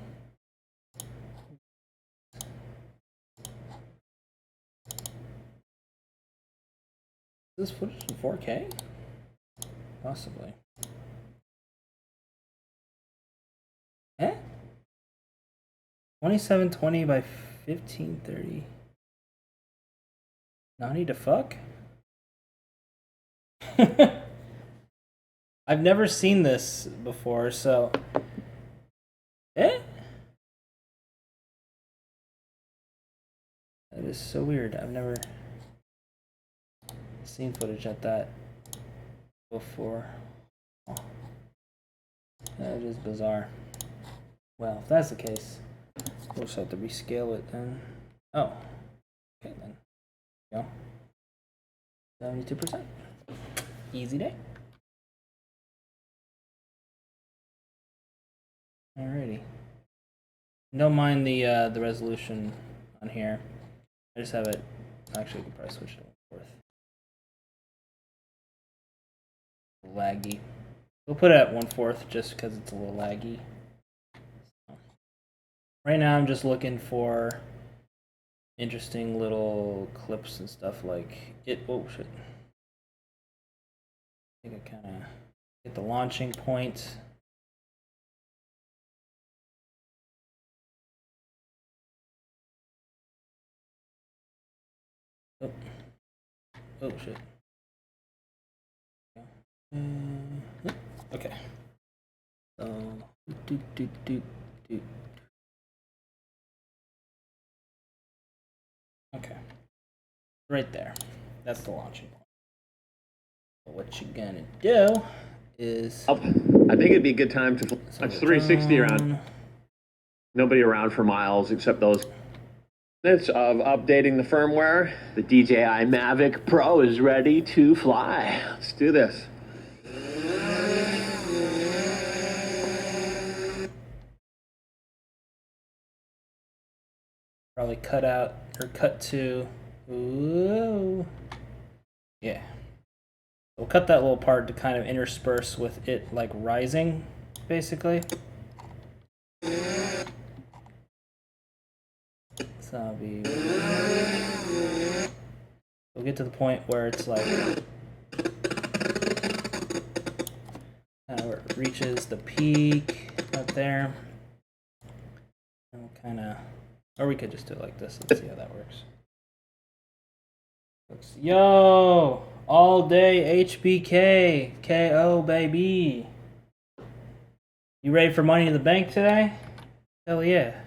Is this footage in 4K? Possibly. Eh? 2720 by 1530. Nani to fuck? I've never seen this before, so. Eh? That is so weird. I've never seen footage at that before. Oh. That is bizarre. Well, if that's the case, we'll just have to rescale it then. Oh. Okay then. Go. 72%. Easy day. Alrighty. Don't mind the resolution on here. I just have it. Actually, I could probably switch it to 1/4. Laggy. We'll put it at 1/4 just because it's a little laggy. Right now, I'm just looking for interesting little clips and stuff like it. Oh shit! I think I kind of hit the launching point. Oh, oh shit. Okay. So, do. Okay. Right there. That's the launching point. But what you're gonna do is... I think it'd be a good time to flex 360 around. Nobody around for miles except those minutes of updating the firmware. The DJI Mavic Pro is ready to fly. Let's do this. Probably cut out or cut to. Ooh. Yeah. We'll cut that little part to kind of intersperse with it like rising, basically. So it'll be. We'll get to the point where it's like where it reaches the peak up there. And we'll kind of, or we could just do it like this. Let's see how that works. Yo, all day HBK, KO baby. You ready for Money in the Bank today? Hell yeah.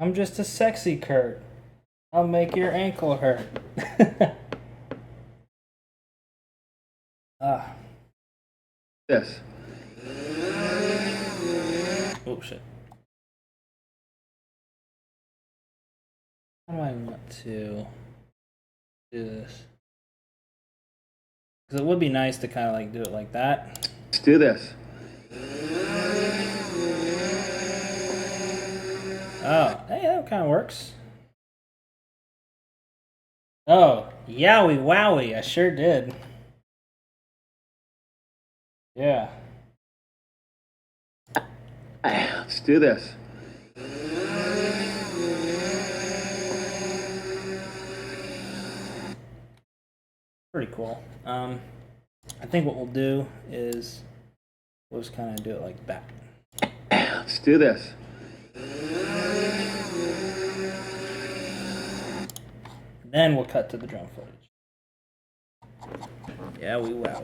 I'm just a sexy Kurt. I'll make your ankle hurt. This. Oh shit. How do I want to do this? Because it would be nice to kind of like do it like that. Let's do this. Oh, hey, that kind of works. Oh, yowie wowie, I sure did. Yeah. Let's do this. Pretty cool. I think what we'll do is we'll just kind of do it like that. Let's do this. Then we'll cut to the drone footage. Yeah, we wowie.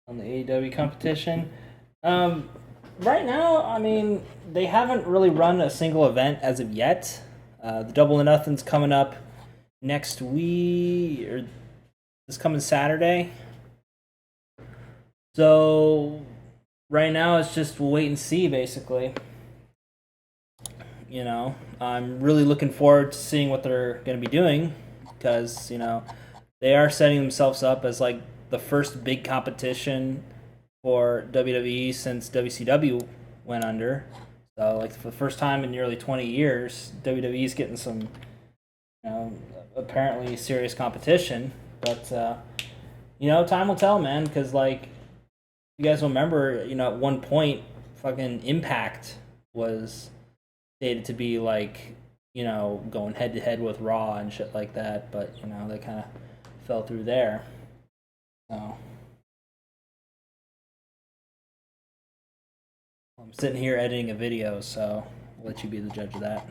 On the AEW competition. Right now, I mean, they haven't really run a single event as of yet. The Double or Nothing's coming up next week, or this coming Saturday. So, right now, it's just we'll wait and see, basically. You know, I'm really looking forward to seeing what they're going to be doing, because, you know, they are setting themselves up as, like, the first big competition for WWE since WCW went under. So, like, for the first time in nearly 20 years, WWE's getting some, you know, apparently serious competition. But, you know, time will tell, man, because, like, you guys remember, you know, at one point, fucking Impact was stated to be, like, you know, going head-to-head with Raw and shit like that. But, you know, they kind of fell through there. So... I'm sitting here editing a video, so I'll let you be the judge of that.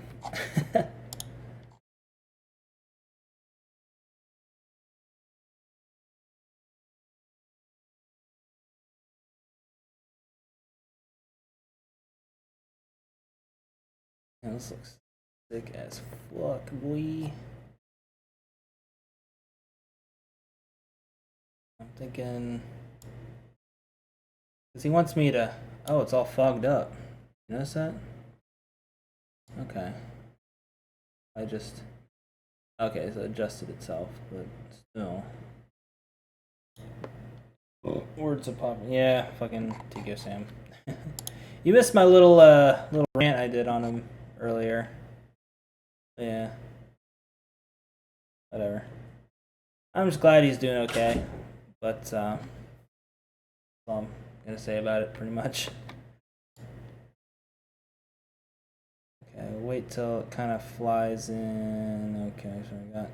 Yeah, this looks sick as fuck, boy. I'm thinking... Because he wants me to... Oh, it's all fogged up. You notice that? Okay. I just... Okay, so it adjusted itself, but still... Words are popping. Yeah, fucking TK Sam. You missed my little rant I did on him earlier. Yeah. Whatever. I'm just glad he's doing okay. But that's all I'm gonna say about it, pretty much. Okay, wait till it kind of flies in. Okay, so I got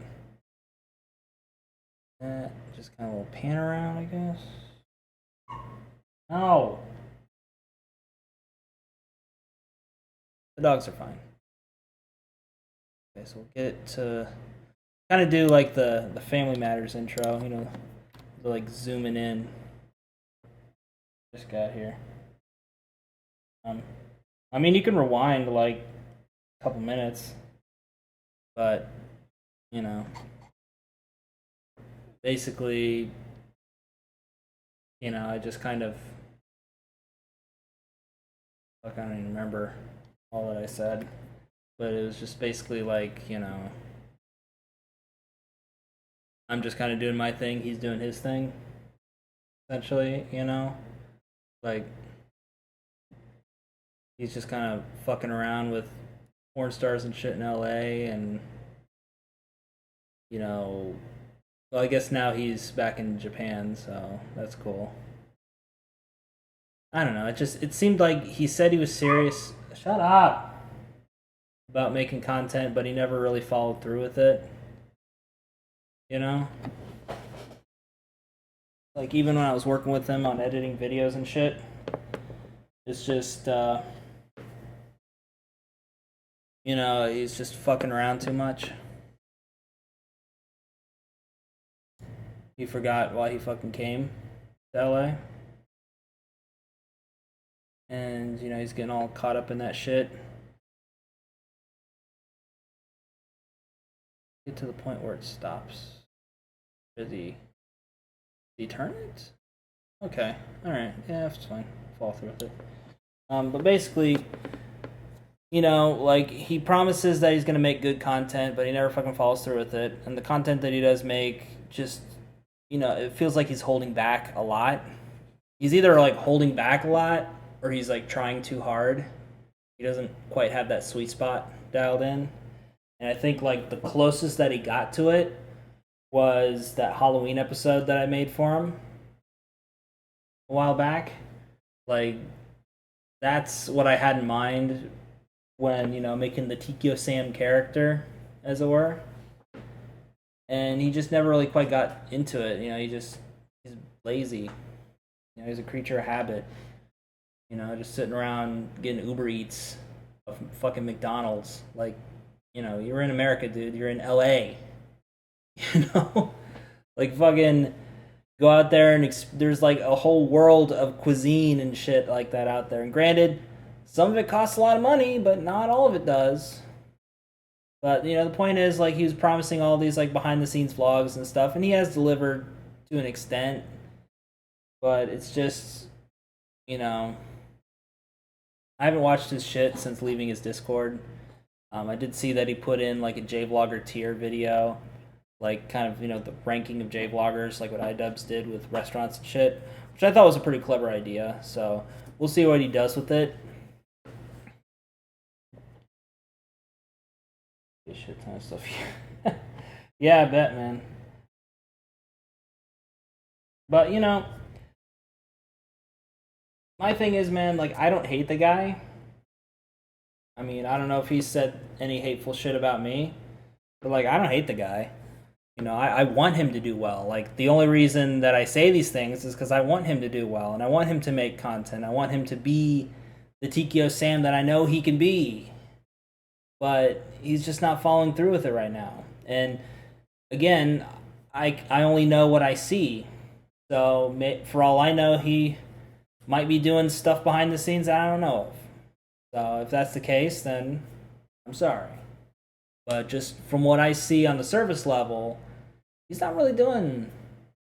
that. Just kind of a little pan around, I guess. No! The dogs are fine. Okay, so we'll get to kind of do like the Family Matters intro. Like zooming in. Just got here. I mean, you can rewind like a couple minutes, but you know, basically, I just kind of, like, I don't even remember all that I said, but it was just basically like, I'm just kind of doing my thing, he's doing his thing, essentially, like he's just kind of fucking around with porn stars and shit in LA, and well, I guess now he's back in Japan, so that's cool. I don't know. It seemed like he said he was serious. Shut up. About making content, but he never really followed through with it. You know? Like, even when I was working with him on editing videos and shit, it's just, he's just fucking around too much. He forgot why he fucking came to LA. And, he's getting all caught up in that shit. Get to the point where it stops. Did he turn it? Okay. Alright. Yeah, it's fine. Fall through with it. But basically, like, he promises that he's gonna make good content, but he never fucking follows through with it. And the content that he does make just, it feels like he's holding back a lot. He's either, like, holding back a lot, or he's, like, trying too hard. He doesn't quite have that sweet spot dialed in. And I think, like, the closest that he got to it was that Halloween episode that I made for him a while back. Like, that's what I had in mind when, making the Tikio Sam character, as it were. And he just never really quite got into it. He's lazy. He's a creature of habit. Just sitting around getting Uber Eats of fucking McDonald's. Like, you're in America, dude. You're in LA. Like, fucking go out there and there's like a whole world of cuisine and shit like that out there. And granted, some of it costs a lot of money, but not all of it does. But the point is, like, he was promising all these like behind the scenes vlogs and stuff, and he has delivered to an extent. But it's just, I haven't watched his shit since leaving his Discord. I did see that he put in like a JVlogger tier video, like kind of the ranking of JVloggers, like what iDubbbz did with restaurants and shit, which I thought was a pretty clever idea. So we'll see what he does with it. Shit ton of stuff here. Yeah, I bet, man. But my thing is, man, like, I don't hate the guy. I mean, I don't know if he said any hateful shit about me, but like, I don't hate the guy. I want him to do well. Like, the only reason that I say these things is because I want him to do well, and I want him to make content. I want him to be the Tikio Sam that I know he can be. But he's just not following through with it right now. And again, I only know what I see. So for all I know, he might be doing stuff behind the scenes that I don't know of. So if that's the case, then I'm sorry. But just from what I see on the surface level, he's not really doing,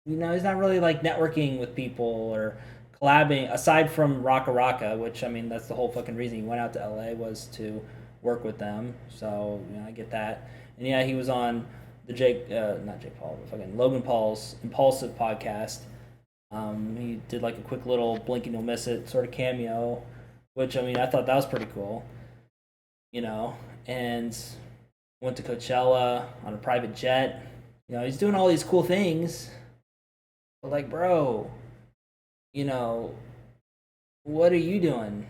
he's not really like networking with people or collabing, aside from Raka Raka, which, I mean, that's the whole fucking reason he went out to LA, was to work with them. So, I get that. And yeah, he was on the not Jake Paul, but fucking Logan Paul's Impulsive podcast. He did like a quick little blink and you'll miss it sort of cameo, which, I mean, I thought that was pretty cool. And went to Coachella on a private jet. He's doing all these cool things. But like, bro, what are you doing?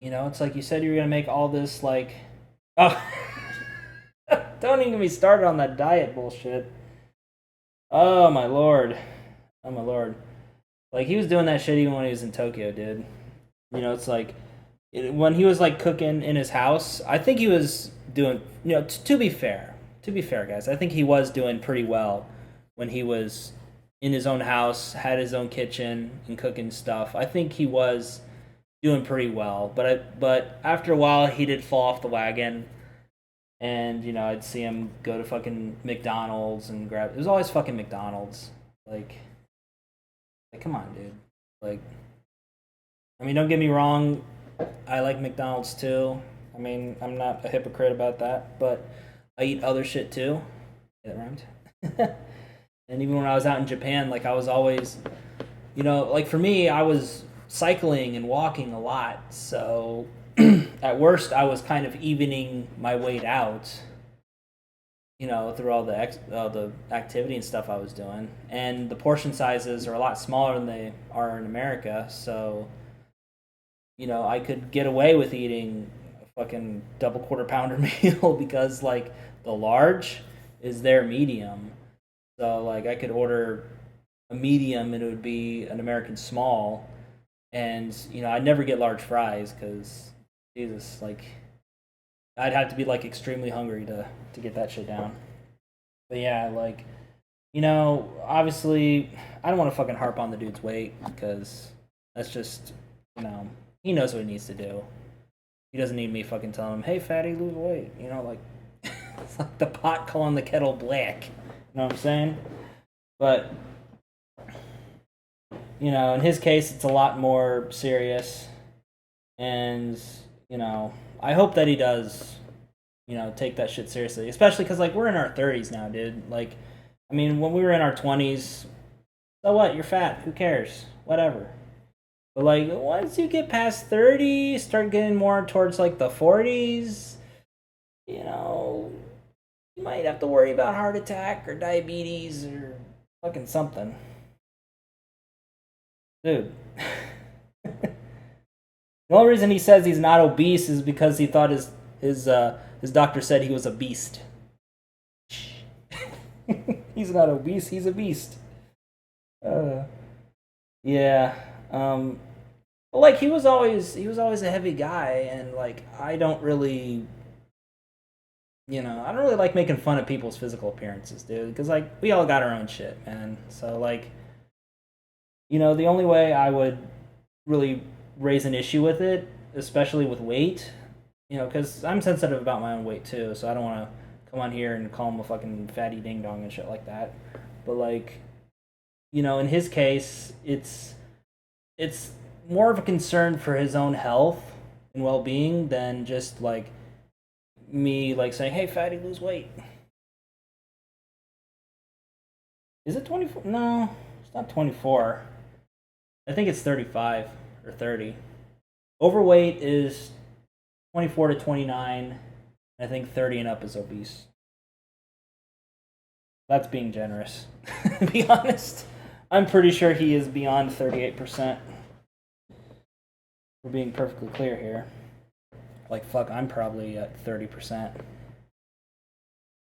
It's like you said you were gonna make all this like, oh, don't even get me started on that diet bullshit. Oh my lord. Like, he was doing that shit even when he was in Tokyo, dude. It's like when he was like cooking in his house, I think he was doing, to be fair, guys, I think he was doing pretty well when he was in his own house, had his own kitchen, and cooking stuff. I think he was doing pretty well, but after a while, he did fall off the wagon, and I'd see him go to fucking McDonald's and grab. It was always fucking McDonald's, like, come on, dude. Like, I mean, don't get me wrong. I like McDonald's too. I mean, I'm not a hypocrite about that, but I eat other shit too. Yeah, that rhymed. And even when I was out in Japan, like, I was always, like, for me, I was cycling and walking a lot. So at worst, I was kind of evening my weight out, through all the activity and stuff I was doing. And the portion sizes are a lot smaller than they are in America. So, I could get away with eating a fucking double quarter pounder meal because, like, the large is their medium. So, like, I could order a medium and it would be an American small. And, I'd never get large fries because, Jesus, like, I'd have to be, like, extremely hungry to get that shit down. But, yeah, like, obviously, I don't want to fucking harp on the dude's weight because that's just, he knows what he needs to do. He doesn't need me fucking telling him, hey, fatty, lose weight. Like, it's like the pot calling the kettle black. You know what I'm saying? But, in his case, it's a lot more serious. And, I hope that he does, take that shit seriously. Especially because, like, we're in our 30s now, dude. Like, I mean, when we were in our 20s, so what? You're fat. Who cares? Whatever. But, like, once you get past 30, start getting more towards, like, the 40s, you might have to worry about heart attack or diabetes or fucking something. Dude. The only reason he says he's not obese is because he thought his doctor said he was a beast. He's not obese, he's a beast. Yeah. But, like, he was always a heavy guy, and, like, I don't really like making fun of people's physical appearances, dude, because, like, we all got our own shit, man. So, like, the only way I would really raise an issue with it, especially with weight, because I'm sensitive about my own weight too, so I don't want to come on here and call him a fucking fatty ding dong and shit like that. But, like, in his case, it's more of a concern for his own health and well-being than just, like, me, like, saying, hey, fatty, lose weight. Is it 24? No, it's not 24. I think it's 35 or 30. Overweight is 24 to 29. I think 30 and up is obese. That's being generous. To be honest, I'm pretty sure he is beyond 38%. We're being perfectly clear here. Like, fuck, I'm probably at 30%.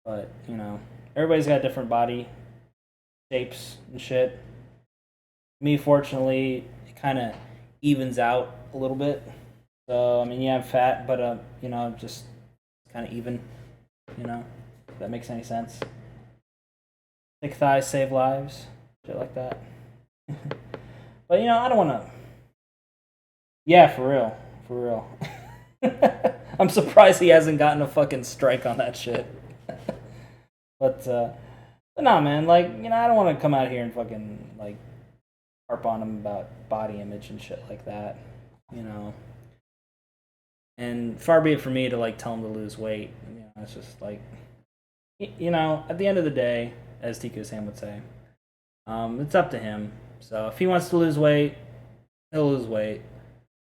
But, everybody's got different body shapes and shit. Me, fortunately, it kind of evens out a little bit. So, I mean, yeah, I'm fat, but, just kind of even, if that makes any sense. Thick thighs save lives, shit like that. But, I don't want to... Yeah, for real. I'm surprised he hasn't gotten a fucking strike on that shit. But nah, man, like, I don't want to come out here and fucking, like, harp on him about body image and shit like that, And far be it for me to, like, tell him to lose weight. It's just, like, at the end of the day, as Tiku Sam would say, it's up to him. So if he wants to lose weight, he'll lose weight.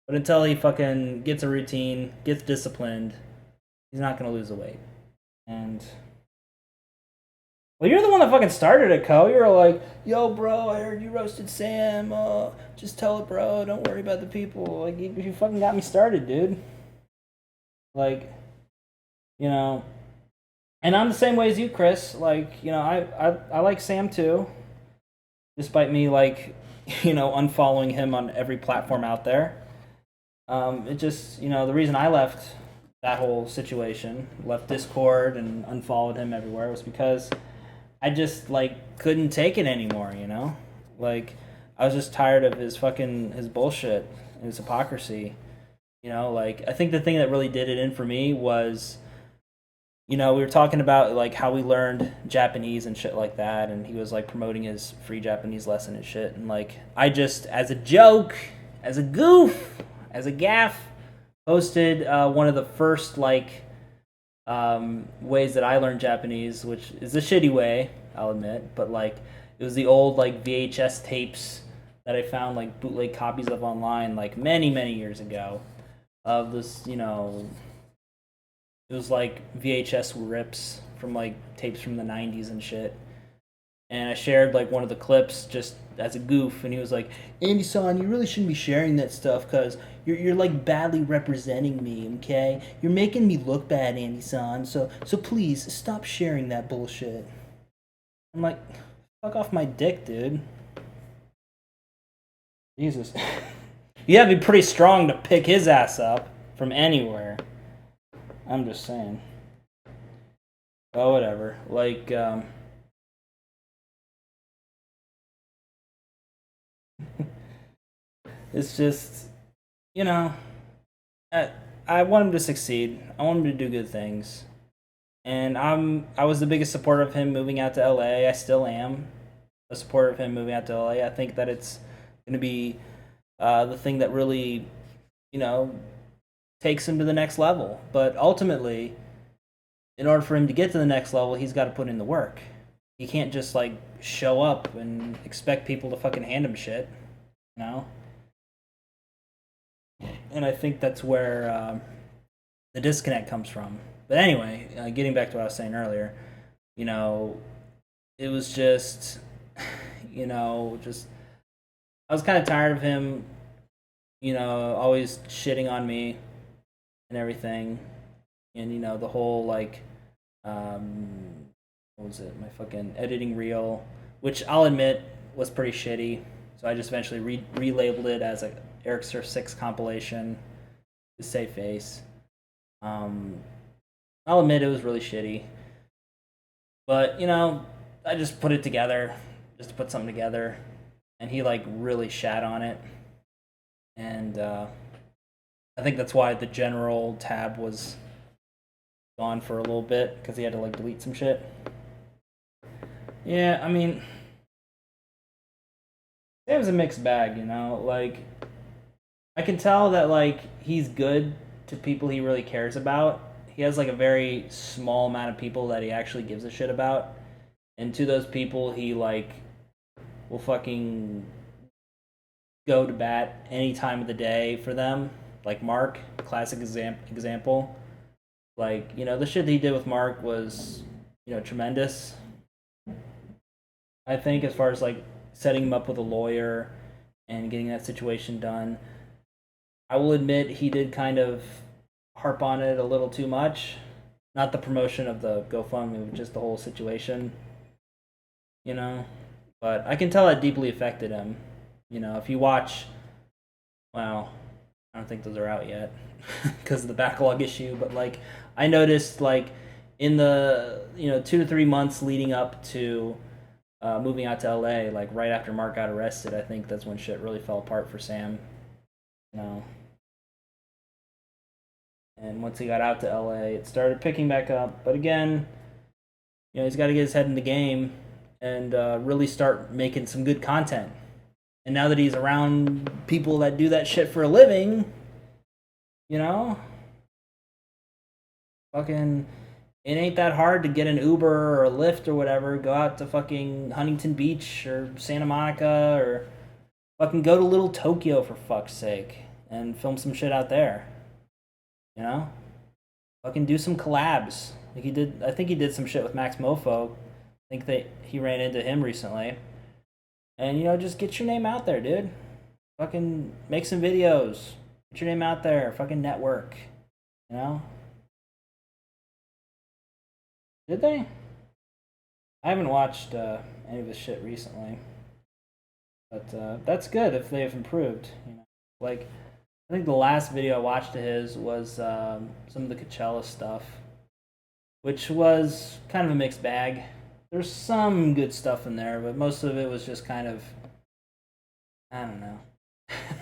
But until he fucking gets a routine, gets disciplined, he's not going to lose the weight. And, well, you're the one that fucking started it, Ko. You were like, yo, bro, I heard you roasted Sam. Just tell it, bro. Don't worry about the people. Like, you fucking got me started, dude. Like, and I'm the same way as you, Chris. Like, I like Sam too. Despite me, like, unfollowing him on every platform out there. It just, the reason I left that whole situation, left Discord and unfollowed him everywhere, was because I just like couldn't take it anymore, you know? Like I was just tired of his bullshit and his hypocrisy. You know, like I think the thing that really did it in for me was, you know, we were talking about like how we learned Japanese and shit like that, and he was like promoting his free Japanese lesson and shit, and like I just, as a joke, as a goof, as a gaff, posted one of the first like ways that I learned Japanese, which is a shitty way, I'll admit, but like it was the old like VHS tapes that I found like bootleg copies of online like many years ago of this, you know, it was like VHS rips from like tapes from the 90s and shit. And I shared like one of the clips just as a goof, and he was like, "Andy-san, you really shouldn't be sharing that stuff because you're like badly representing me, okay? You're making me look bad, Andy-san. So please stop sharing that bullshit." I'm like, fuck off my dick, dude. Jesus. You have to be pretty strong to pick his ass up from anywhere. I'm just saying. Oh, whatever. Like, it's just, you know, I, I want him to succeed. I want him to do good things. And I was the biggest supporter of him moving out to LA. I still am a supporter of him moving out to LA. I think that it's going to be the thing that really, you know, takes him to the next level. But ultimately, in order for him to get to the next level, he's got to put in the work. He can't just like show up and expect people to fucking hand him shit, you know. And I think that's where the disconnect comes from. But anyway, getting back to what I was saying earlier, you know, it was just, you know, just I was kind of tired of him, you know, always shitting on me and everything, and you know the whole like, um, what was it? My fucking editing reel, which I'll admit was pretty shitty. So I just eventually relabeled it as a Eric Surf 6 compilation to save face. Um, I'll admit it was really shitty, but you know, I just put it together just to put something together, and he like really shat on it, and I think that's why the general tab was gone for a little bit because he had to like delete some shit. Yeah, I mean, it was a mixed bag, you know. Like, I can tell that like he's good to people he really cares about. He has like a very small amount of people that he actually gives a shit about, and to those people, he like will fucking go to bat any time of the day for them. Like Mark, classic example. Like, you know, the shit that he did with Mark was, you know, tremendous. I think as far as like setting him up with a lawyer and getting that situation done, I will admit he did kind of harp on it a little too much. Not the promotion of the GoFundMe, but just the whole situation, you know. But I can tell it deeply affected him. You know, if you watch, well, I don't think those are out yet because of the backlog issue. But like, I noticed like in the, you know, 2 to 3 months leading up to moving out to LA, like right after Mark got arrested, I think that's when shit really fell apart for Sam. You know, and once he got out to LA, it started picking back up. But again, you know, he's got to get his head in the game and really start making some good content. And now that he's around people that do that shit for a living, you know, fucking, it ain't that hard to get an Uber or a Lyft or whatever, go out to fucking Huntington Beach or Santa Monica or fucking go to Little Tokyo for fuck's sake and film some shit out there, you know? Fucking do some collabs. Like he did, I think he did some shit with Max Mofo. I think that he ran into him recently. And, you know, just get your name out there, dude. Fucking make some videos. Get your name out there. Fucking network. You know? Did they? I haven't watched any of this shit recently. But that's good if they've improved. You know? Like, I think the last video I watched of his was some of the Coachella stuff, which was kind of a mixed bag. There's some good stuff in there, but most of it was just kind of, I don't know.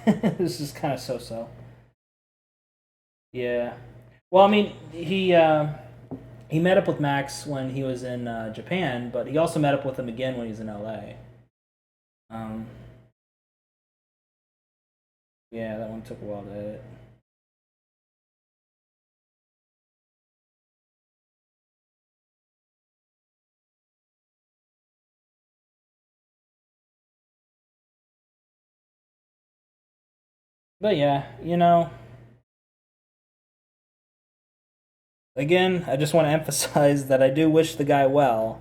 It was just kind of so-so. Yeah. Well, I mean, he met up with Max when he was in Japan, but he also met up with him again when he was in LA. Um, yeah, that one took a while to edit. But yeah, again, I just want to emphasize that I do wish the guy well,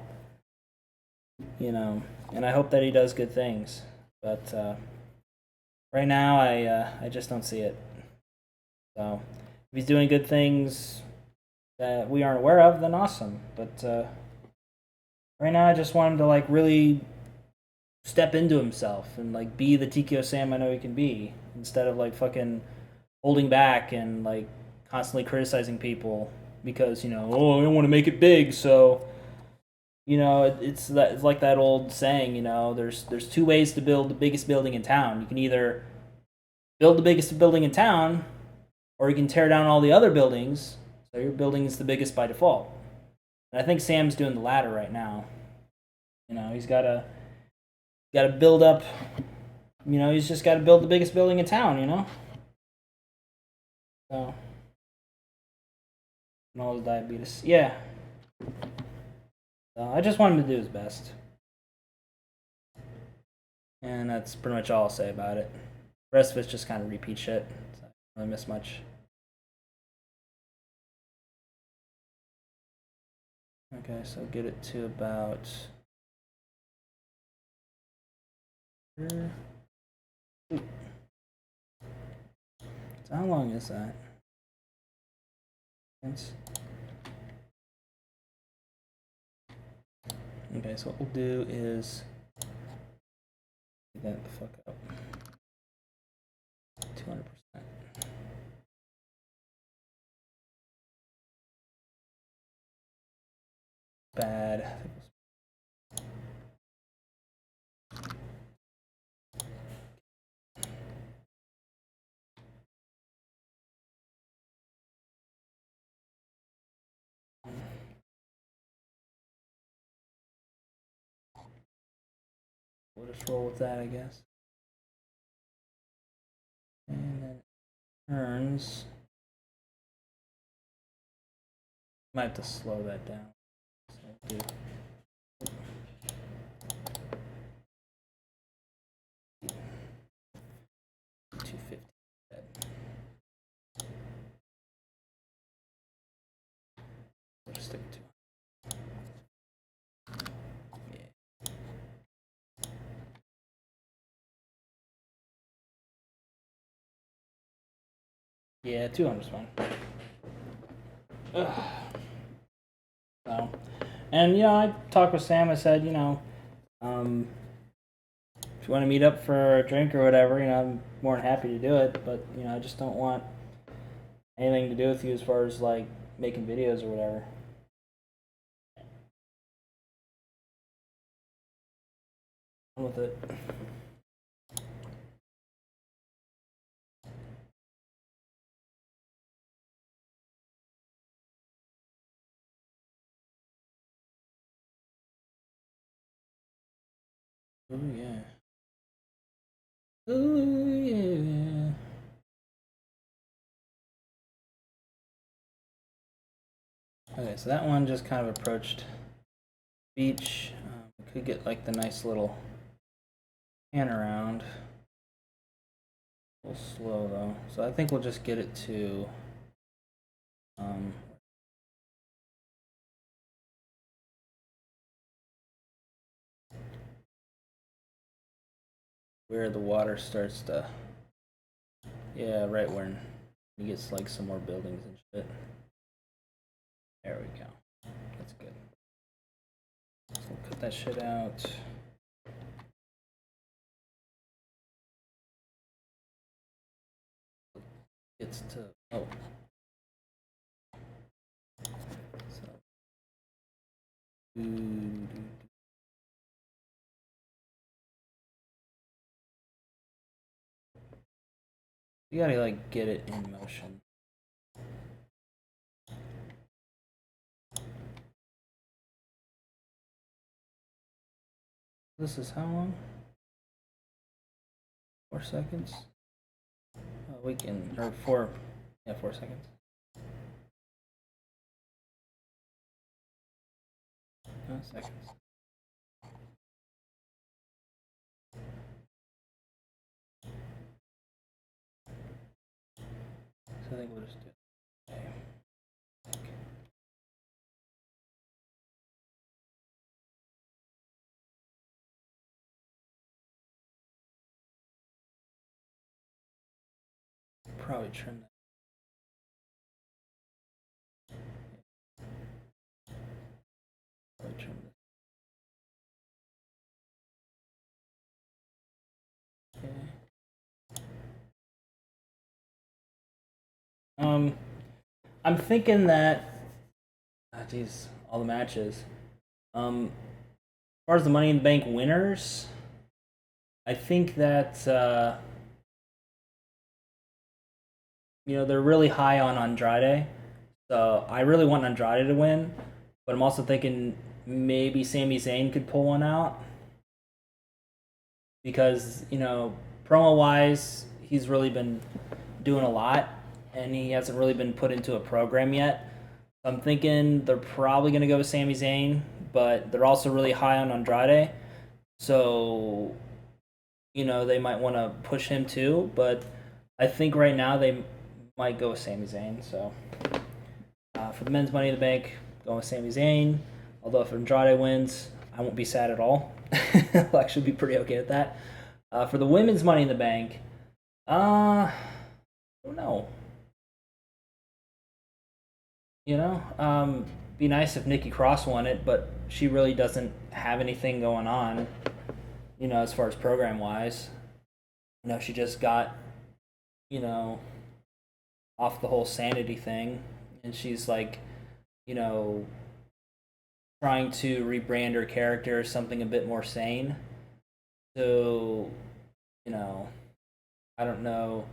you know, and I hope that he does good things. But right now, I just don't see it. So if he's doing good things that we aren't aware of, then awesome. But right now, I just want him to like really step into himself and like be the TKO Sam I know he can be, instead of like fucking holding back and like constantly criticizing people because oh, I don't want to make it big, so it's like that old saying, there's two ways to build the biggest building in town. You can either build the biggest building in town, or you can tear down all the other buildings, so your building is the biggest by default. And I think Sam's doing the latter right now. He's got to build up. He's just got to build the biggest building in town. So, and all his diabetes. Yeah. So I just want him to do his best. And that's pretty much all I'll say about it. The rest of it's just kind of repeat shit. So I don't really miss much. Okay, so get it to about. So how long is that? Okay, so what we'll do is get that the fuck up. 200%. Bad. We'll just roll with that, I guess. And then turns. Might have to slow that down. So do 250. We'll just stick it to. Yeah, 200 is fine. Ugh. So, and I talked with Sam. I said, if you want to meet up for a drink or whatever, I'm more than happy to do it. But I just don't want anything to do with you as far as like making videos or whatever. I'm with it. Oh yeah. Oh yeah. Okay, so that one just kind of approached beach. Could get like the nice little pan around. A little slow though, so I think we'll just get it to where the water starts to, right where he gets like some more buildings and shit. There we go. That's good. So we'll cut that shit out. gets to So, you gotta like get it in motion. This is how long? 4 seconds? We can, or 4, yeah, 4 seconds. No, seconds. So I think we'll just do it. Okay. Probably trim that. Probably trim this. Okay. I'm thinking that, geez, all the matches. As far as the Money in the Bank winners, I think that they're really high on Andrade, so I really want Andrade to win, but I'm also thinking maybe Sami Zayn could pull one out because promo wise he's really been doing a lot and he hasn't really been put into a program yet. I'm thinking they're probably going to go with Sami Zayn, but they're also really high on Andrade. So, they might want to push him too, but I think right now they might go with Sami Zayn. So, for the men's Money in the Bank, going with Sami Zayn. Although if Andrade wins, I won't be sad at all. I'll actually be pretty okay with that. For the women's Money in the Bank, I don't know. Be nice if Nikki Cross won it, but she really doesn't have anything going on, as far as program wise. She just got, off the whole sanity thing, and she's like, trying to rebrand her character as something a bit more sane. So, I don't know.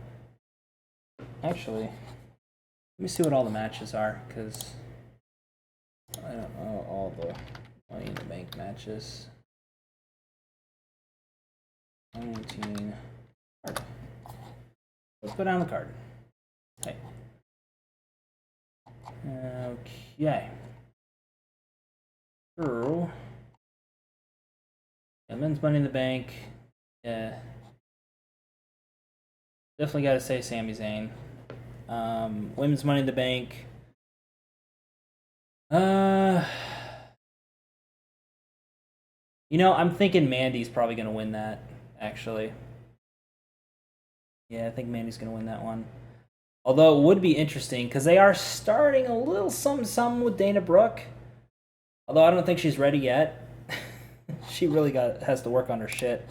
Actually, let me see what all the matches are, because I don't know all the Money in the Bank matches. 19. Card. Let's go down the card. Okay. Okay. So, men's Money in the Bank. Yeah. Definitely got to say Sami Zayn. Women's Money in the Bank. I'm thinking Mandy's probably going to win that, actually. Yeah, I think Mandy's going to win that one. Although it would be interesting, because they are starting a little something with Dana Brooke. Although I don't think she's ready yet. She really has to work on her shit.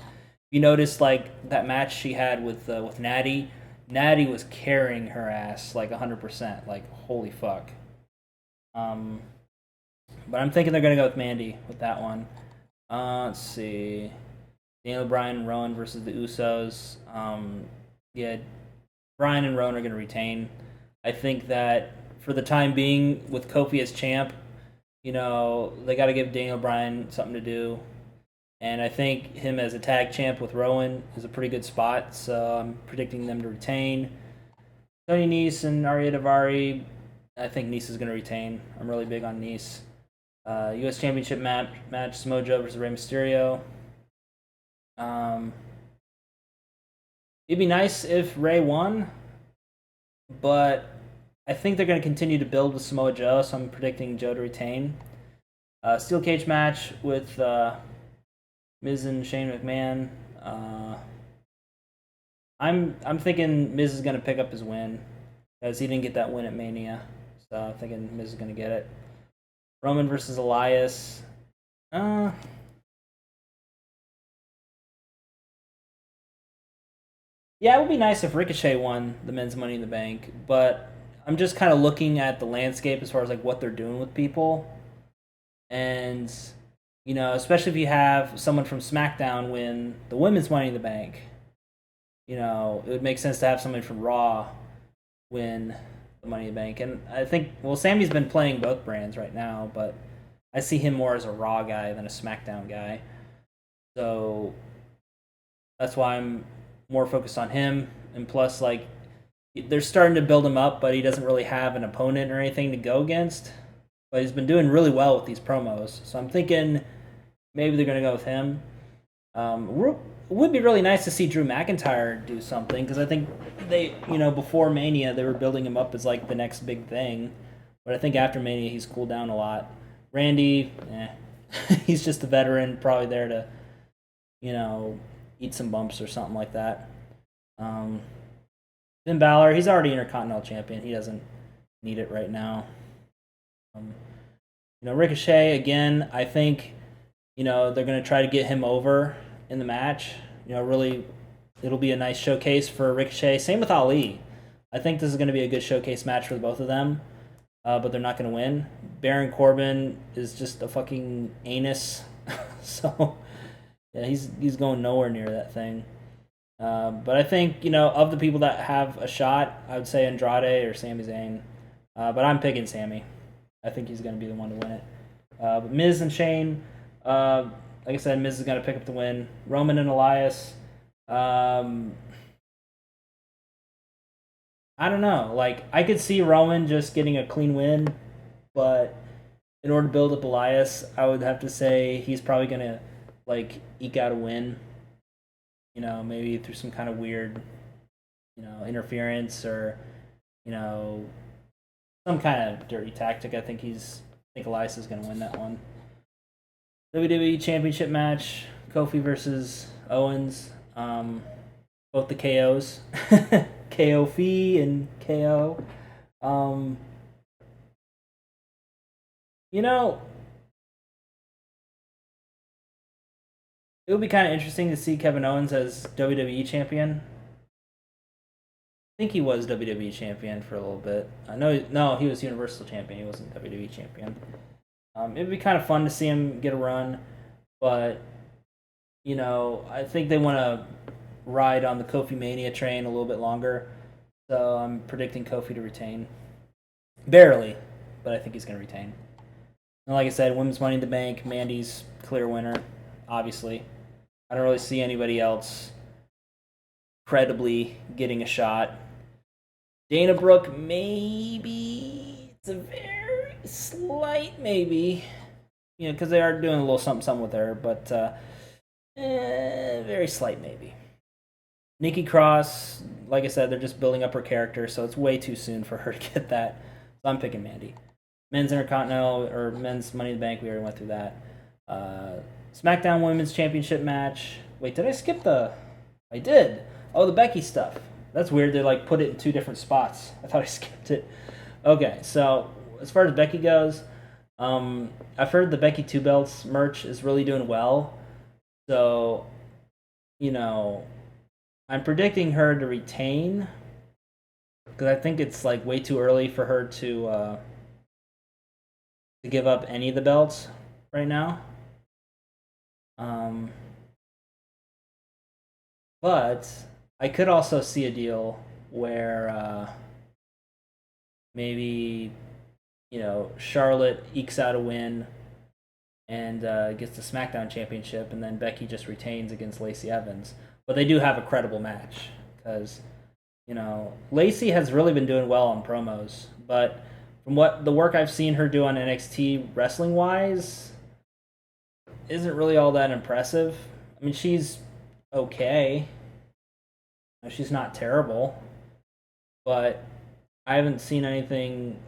You notice, like, that match she had with Natty. Natty was carrying her ass, like, 100%. Like, holy fuck. But I'm thinking they're going to go with Mandy with that one. Let's see. Daniel Bryan and Rowan versus the Usos. Yeah, Bryan and Rowan are going to retain. I think that for the time being, with Kofi as champ, they got to give Daniel Bryan something to do. And I think him as a tag champ with Rowan is a pretty good spot. So I'm predicting them to retain. Tony Nese and Arya Daivari. I think Nese is going to retain. I'm really big on Nese. U.S. Championship match: Samoa Joe versus Rey Mysterio. It'd be nice if Rey won, but I think they're going to continue to build with Samoa Joe, so I'm predicting Joe to retain. Steel cage match with Miz and Shane McMahon. I'm thinking Miz is going to pick up his win because he didn't get that win at Mania, so I'm thinking Miz is going to get it. Roman versus Elias. Yeah, it would be nice if Ricochet won the men's Money in the Bank, but I'm just kind of looking at the landscape as far as like what they're doing with people, and especially if you have someone from SmackDown win the women's Money in the Bank, it would make sense to have somebody from Raw win the Money in the Bank. And I think, well, Sammy's been playing both brands right now, but I see him more as a Raw guy than a SmackDown guy. So that's why I'm more focused on him. And plus, like, they're starting to build him up, but he doesn't really have an opponent or anything to go against. But he's been doing really well with these promos. So I'm thinking maybe they're going to go with him. It would be really nice to see Drew McIntyre do something because I think they, before Mania, they were building him up as like the next big thing. But I think after Mania, he's cooled down a lot. Randy, he's just a veteran, probably there to, eat some bumps or something like that. Finn Balor, he's already Intercontinental Champion. He doesn't need it right now. Ricochet, again, I think, they're going to try to get him over in the match. Really, it'll be a nice showcase for Ricochet. Same with Ali. I think this is going to be a good showcase match for both of them, but they're not going to win. Baron Corbin is just a fucking anus. So, yeah, he's going nowhere near that thing. But I think, of the people that have a shot, I would say Andrade or Sami Zayn. But I'm picking Sami. I think he's going to be the one to win it. But Miz and Shane, like I said, Miz is going to pick up the win. Roman and Elias, I don't know. Like, I could see Roman just getting a clean win, but in order to build up Elias, I would have to say he's probably going to, like, eke out a win. Maybe through some kind of weird, interference or, some kind of dirty tactic. I think Elias is going to win that one. WWE Championship match: Kofi versus Owens. Both the KOs, Kofi and KO. It would be kind of interesting to see Kevin Owens as WWE champion. I think he was WWE champion for a little bit. I know, no, he was Universal champion. He wasn't WWE champion. It would be kind of fun to see him get a run, but I think they want to ride on the Kofi Mania train a little bit longer. So I'm predicting Kofi to retain, barely, but I think he's going to retain. And like I said, Women's Money in the Bank, Mandy's clear winner, obviously. I don't really see anybody else credibly getting a shot. Dana Brooke, maybe. It's a very slight maybe. Because they are doing a little something with her, but very slight maybe. Nikki Cross, like I said, they're just building up her character, so it's way too soon for her to get that. So I'm picking Mandy. Men's Intercontinental or Men's Money in the Bank, we already went through that. SmackDown Women's Championship match. Wait, did I skip the... I did. Oh, the Becky stuff. That's weird. They put it in two different spots. I thought I skipped it. Okay, so as far as Becky goes, I've heard the Becky Two Belts merch is really doing well. So, I'm predicting her to retain because I think it's way too early for her to give up any of the belts right now. But I could also see a deal where maybe Charlotte ekes out a win and gets the SmackDown Championship, and then Becky just retains against Lacey Evans. But they do have a credible match because Lacey has really been doing well on promos, but from what the work I've seen her do on NXT wrestling wise, isn't really all that impressive. I mean, she's okay. She's not terrible, but I haven't seen anything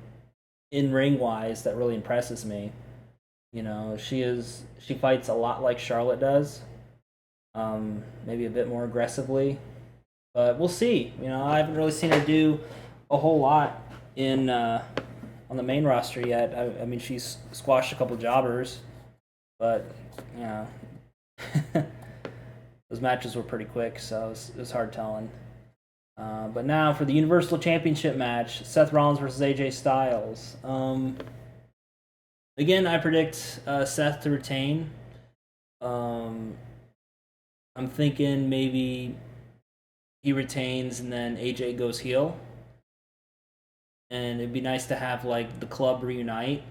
in ring wise that really impresses me. She fights a lot like Charlotte does, maybe a bit more aggressively, but we'll see. I haven't really seen her do a whole lot in on the main roster yet. I mean, she's squashed a couple jobbers, but those matches were pretty quick, so it was hard telling. But now for the Universal Championship match, Seth Rollins versus AJ Styles. Again, I predict Seth to retain. I'm thinking maybe he retains and then AJ goes heel. And it'd be nice to have like the club reunite.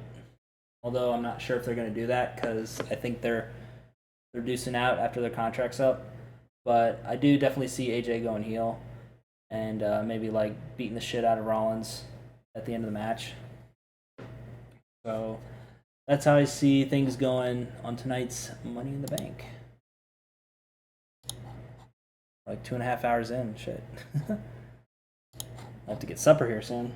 Although I'm not sure if they're going to do that because I think they're deucing out after their contract's up. But I do definitely see AJ going heel and maybe like beating the shit out of Rollins at the end of the match. So that's how I see things going on tonight's Money in the Bank. Like 2.5 hours in, shit. I'll have to get supper here soon.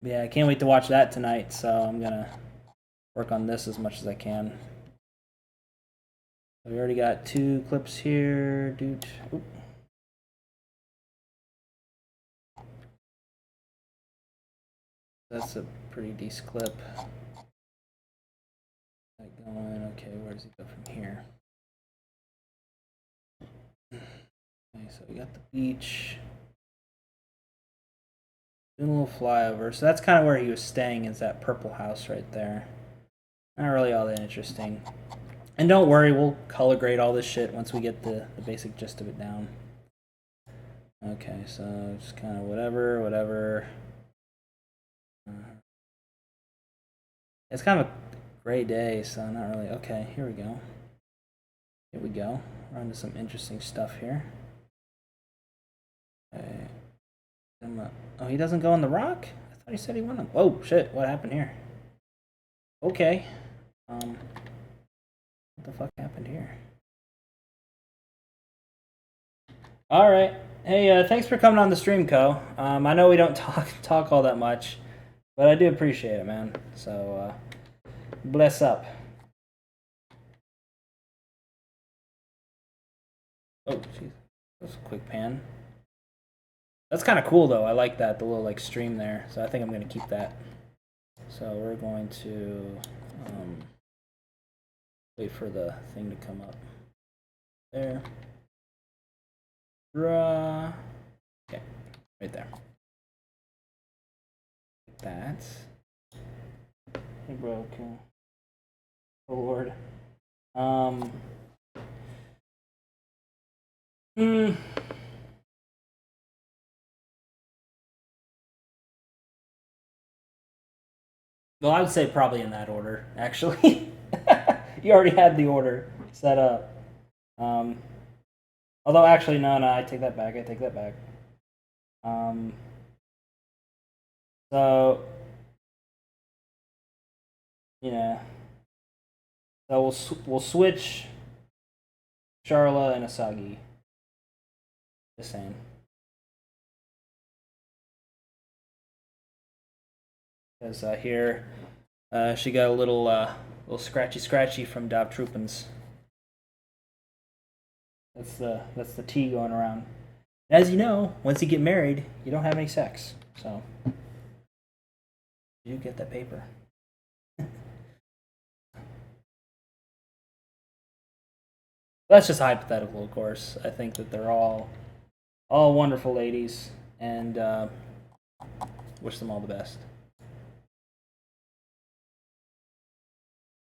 Yeah, I can't wait to watch that tonight, so I'm gonna work on this as much as I can. We already got 2 clips here, dude. Oop. That's a pretty decent clip. Going, okay, where does he go from here? Okay, so we got the beach. Doing a little flyover. So that's kind of where he was staying, is that purple house right there. Not really all that interesting. And don't worry, we'll color grade all this shit once we get the basic gist of it down. Okay, so just kind of whatever. It's kind of a gray day, so not really. Okay, here we go. Here we go. We're on to some interesting stuff here. Okay. Oh, he doesn't go on the rock? I thought he said he won him. Oh, shit, what happened here? Okay. What the fuck happened here? All right. Hey, thanks for coming on the stream, Co. I know we don't talk all that much, but I do appreciate it, man. So, bless up. Oh, jeez. That was a quick pan. That's kind of cool, though. I like that, the little, like, stream there. So I think I'm going to keep that. So we're going to wait for the thing to come up. There. Okay, right there. Like that. Hey, bro, okay. Oh, Lord. Well, I would say probably in that order, actually. You already had the order set up. Although, actually, no, I take that back. So, yeah. So we'll switch Charla and Asagi. Just saying. Because here, she got a little scratchy from Dov Troopens. That's the tea going around. As you know, once you get married, you don't have any sex. So you get that paper. That's just hypothetical, of course. I think that they're all wonderful ladies, and wish them all the best.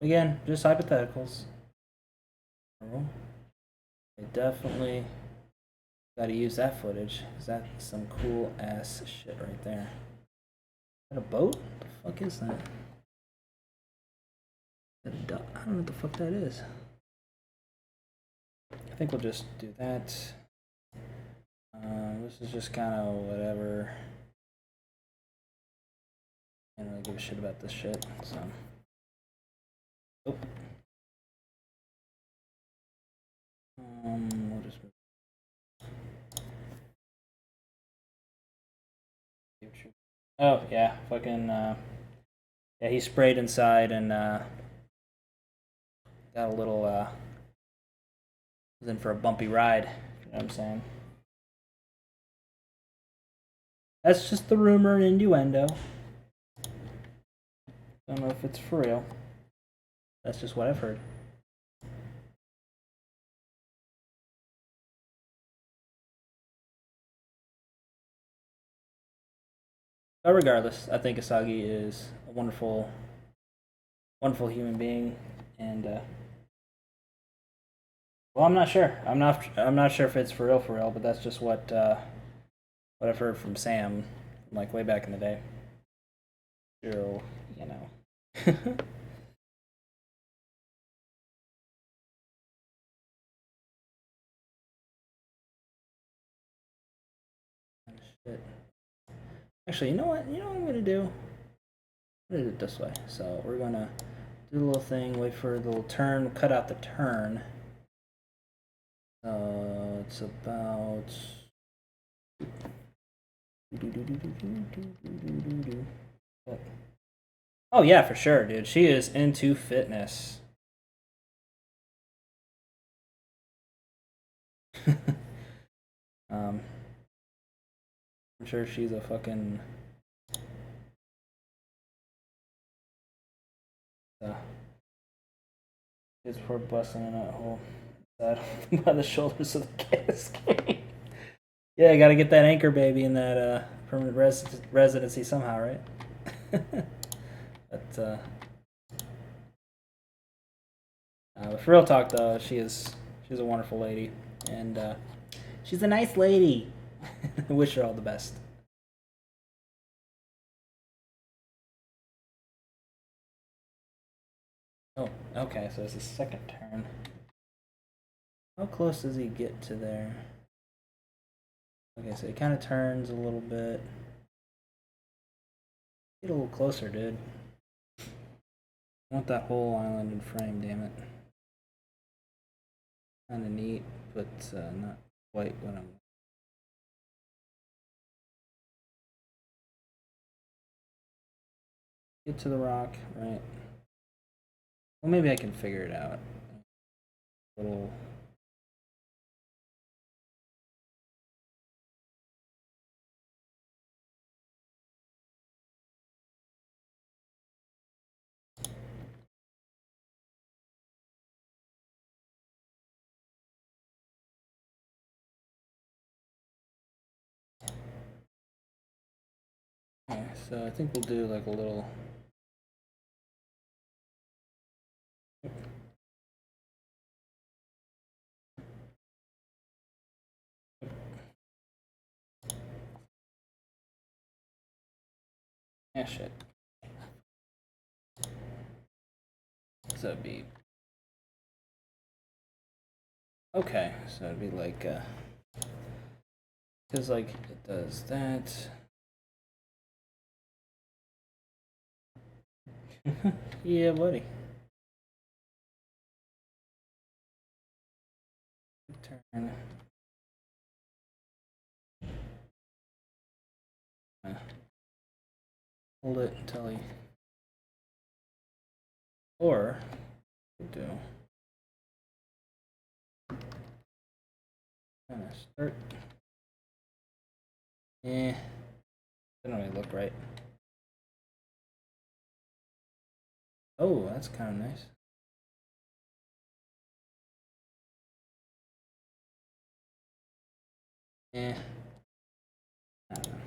Again, just hypotheticals. I definitely got to use that footage, because that's some cool ass shit right there. Is that a boat? What the fuck is that? I don't know what the fuck that is. I think we'll just do that. This is just kind of whatever. I don't really give a shit about this shit, so. Oh. We'll just. Oh yeah, fucking. Yeah, he sprayed inside and got a little. Was in for a bumpy ride. You know what I'm saying? That's just the rumor and innuendo. Don't know if it's for real. That's just what I've heard. But regardless, I think Asagi is a wonderful, wonderful human being, and well, I'm not sure. I'm not sure if it's for real, but that's just what I've heard from Sam, like way back in the day. So, you know. Shit. Actually, you know what? You know what I'm gonna do? I'm gonna do it this way. So we're gonna do the little thing, wait for the little turn, cut out the turn. It's about. Oh yeah, for sure, dude. She is into fitness. I'm sure she's a fucking. Is for busting in that hole by the shoulders of the cascade. Yeah, I gotta get that anchor baby in that permanent residency somehow, right? but for real talk though, she's a wonderful lady, and she's a nice lady. I wish her all the best. Oh, okay, so it's the second turn. How close does he get to there? Okay, so he kind of turns a little bit. Get a little closer, dude. I want that whole island in frame, damn it. Kind of neat, but not quite what I'm. Get to the rock, right? Well, maybe I can figure it out. Little. Okay, so I think we'll do like a little. Yeah, shit. So it'd be. Okay, so it'd be like. Because, like, it does that. Yeah, buddy. Turn. Hold it until he. Or. Do. Kind of start. Eh. Doesn't really look right. Oh, that's kind of nice. Eh. I don't know.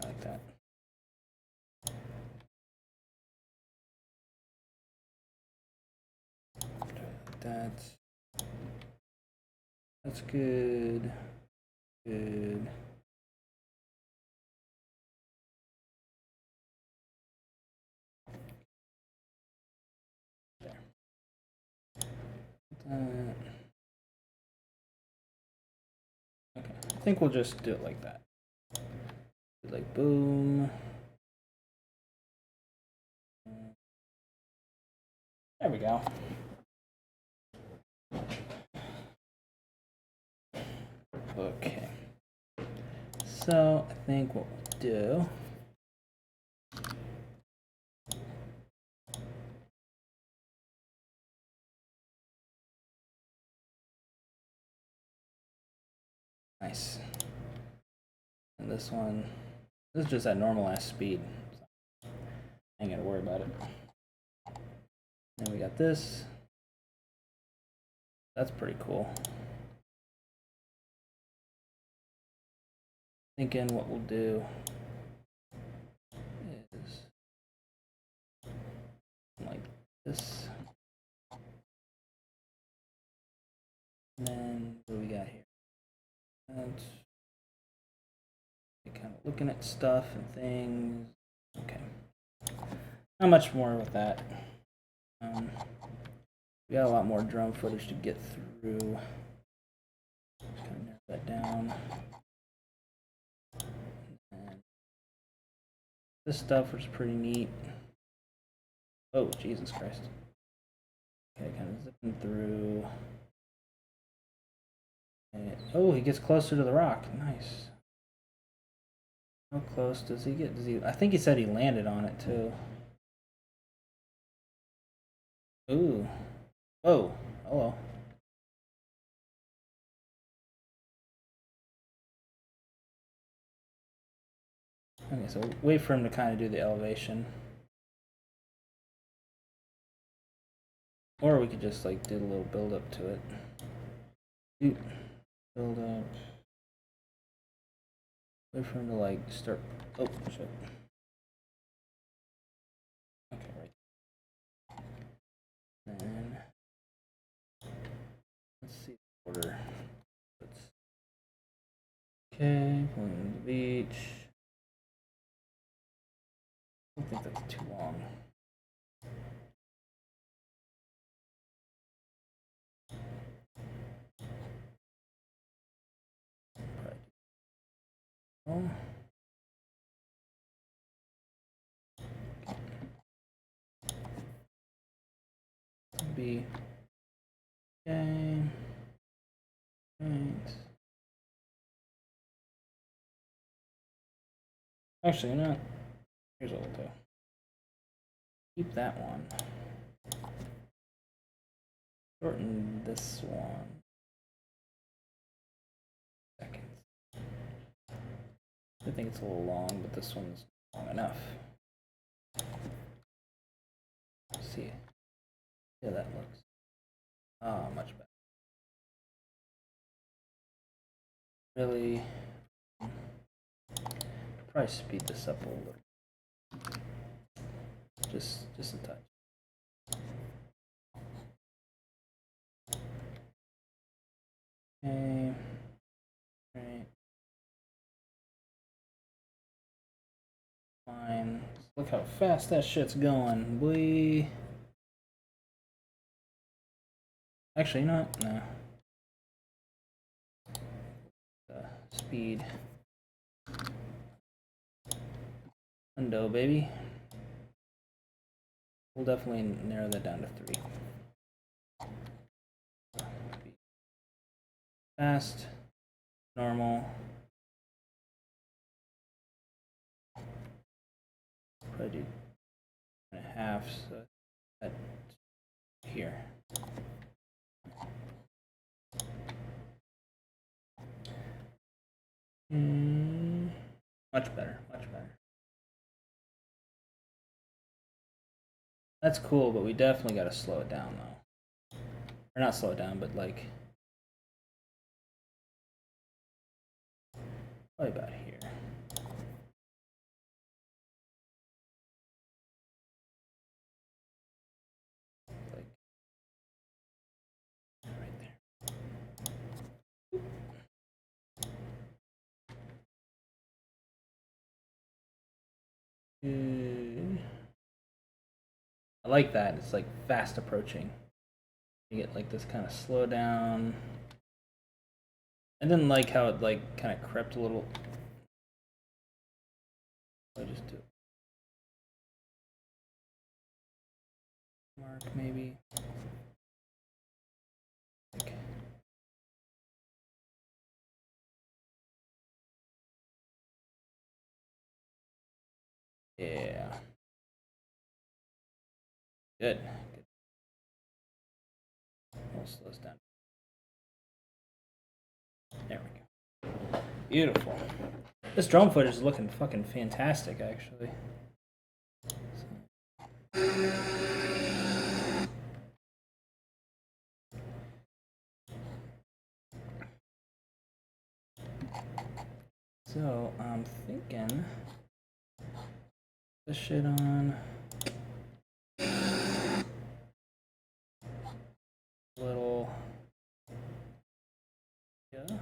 I like that. That's. That's good. Good. There. That. Okay. I think we'll just do it like that. Like boom. There we go. Okay. So I think what we'll do. Nice. And this one, this is just at normal ass speed. So I ain't gotta worry about it. And we got this. That's pretty cool. Thinking what we'll do is like this. And then what do we got here? And kind of looking at stuff and things. Okay. Not much more with that. We got a lot more drone footage to get through. Just kind of narrow that down. And this stuff was pretty neat. Oh, Jesus Christ. Okay, kind of zipping through. And, oh, he gets closer to the rock. Nice. How close does he get? Does he? I think he said he landed on it too. Ooh. Whoa. Hello. Okay, so wait for him to kind of do the elevation. Or we could just like do a little build up to it. Build up. Wait for him to like start. Oh, shit. Okay, right. And let's see the order. Okay, going to the beach. I don't think that's too long. Oh. Be okay. Right. Actually, you know what? Here's what we'll do. Keep that one. Shorten this one. Seconds. I think it's a little long, but this one's long enough. Let's see. Yeah, that looks. Ah, much better. Really. Probably speed this up a little. Just a touch. Okay. Right. Fine. Look how fast that shit's going, boy. Actually, you know what? No. Speed. Window, baby. We'll definitely narrow that down to 3. Fast. Normal. Probably do 1.5, so that here. Much better, much better. That's cool, but we definitely got to slow it down, though. Or not slow it down, but like probably about here. Like right there. I like that. It's like fast approaching. You get like this kind of slow down. I didn't like how it like kind of crept a little. I just do it. Mark maybe. Okay. Yeah. Good. Good. We'll slow this down. There we go. Beautiful. This drone footage is looking fucking fantastic, actually. So I'm thinking this shit on little, yeah.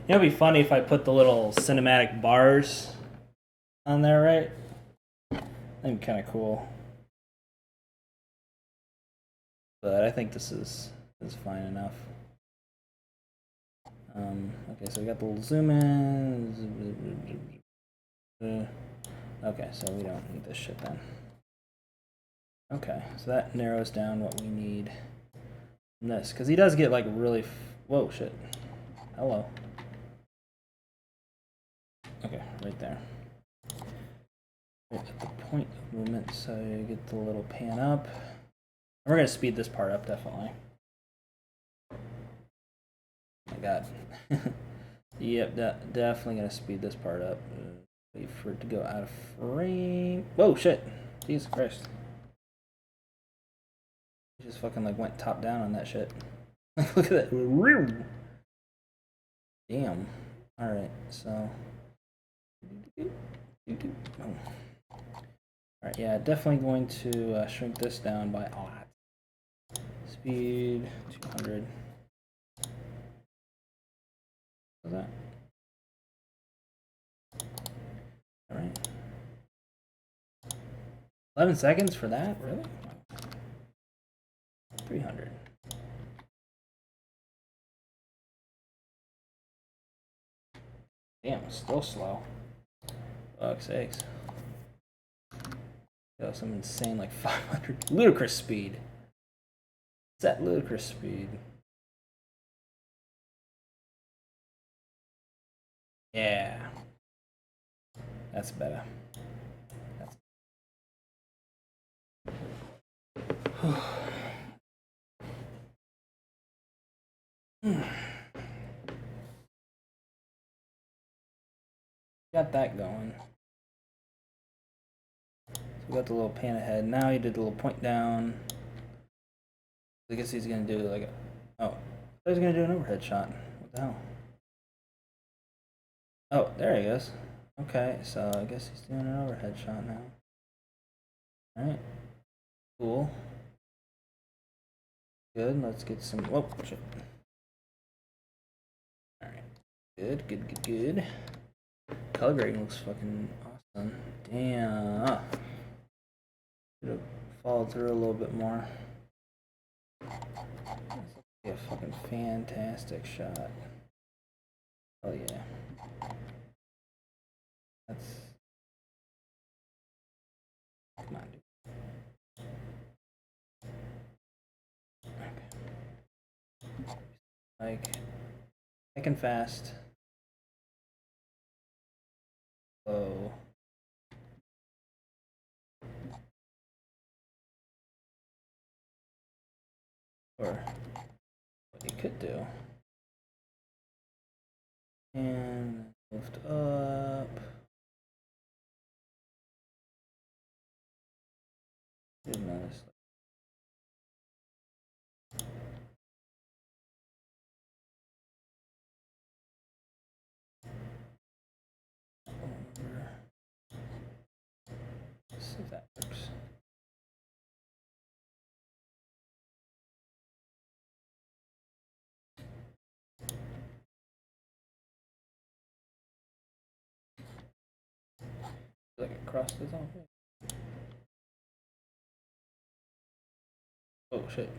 It'd be funny if I put the little cinematic bars on there, right? That'd be kind of cool. But I think this is fine enough. Okay, so we got the little zoom in. Okay, so we don't need this shit then. Okay, so that narrows down what we need from this. Because he does get like really... Whoa, shit. Hello. Okay, right there. Right at the point of movement, so you get the little pan up. We're going to speed this part up, definitely. Oh my god. Yep, definitely going to speed this part up. Wait for it to go out of frame. Whoa, shit. Jesus Christ. He just fucking like went top down on that shit. Look at that. Damn. Alright, so. Oh. Alright, yeah, definitely going to shrink this down by a lot. Speed 200. What's that? Alright. 11 seconds for that? Really? 300. Damn, it's still slow. Fuck's sakes. Got some insane, like 500. Ludicrous speed. It's that ludicrous speed. Yeah. That's better. Got that going. So we got the little pan ahead. Now he did the little point down. I guess he's gonna do like a... Oh. I was gonna do an overhead shot. What the hell? Oh, there he goes. Okay, so I guess he's doing an overhead shot now. Alright. Cool. Good, let's get some... Whoa, shit. Alright. Good, good, good, good. Color grading looks fucking awesome. Damn. Should have followed through a little bit more. Be a fucking fantastic shot. Oh yeah. That's... Come on, dude. Okay. Like, thick and fast. Slow. Or what you could do. And lift up. Didn't notice. Let's see if that works. Like it crossed this off. Oh shit.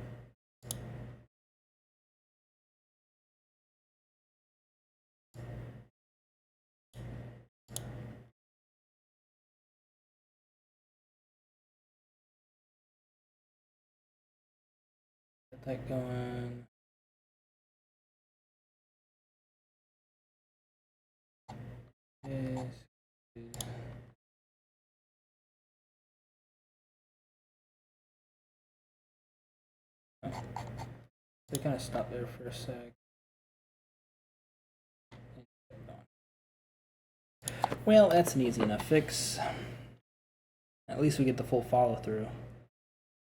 Get that going. Yes. Oh. They kind of stopped there for a sec. Well, that's an easy enough fix. At least we get the full follow through.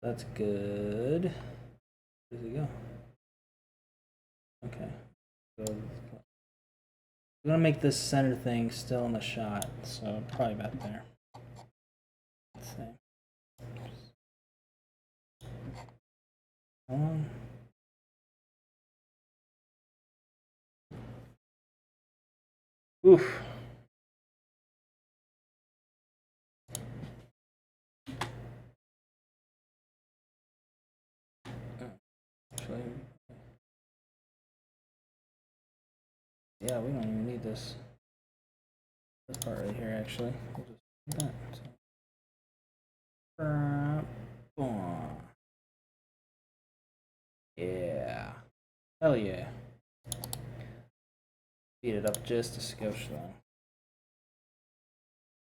That's good. Where does it go? Okay. So we're gonna make this center thing still in the shot, so probably about there. Let's see. Come on. Oof. Actually, yeah, we don't even need this part right here. Actually, we'll just do that. So. Yeah. Hell yeah. Speed it up just a skosh though.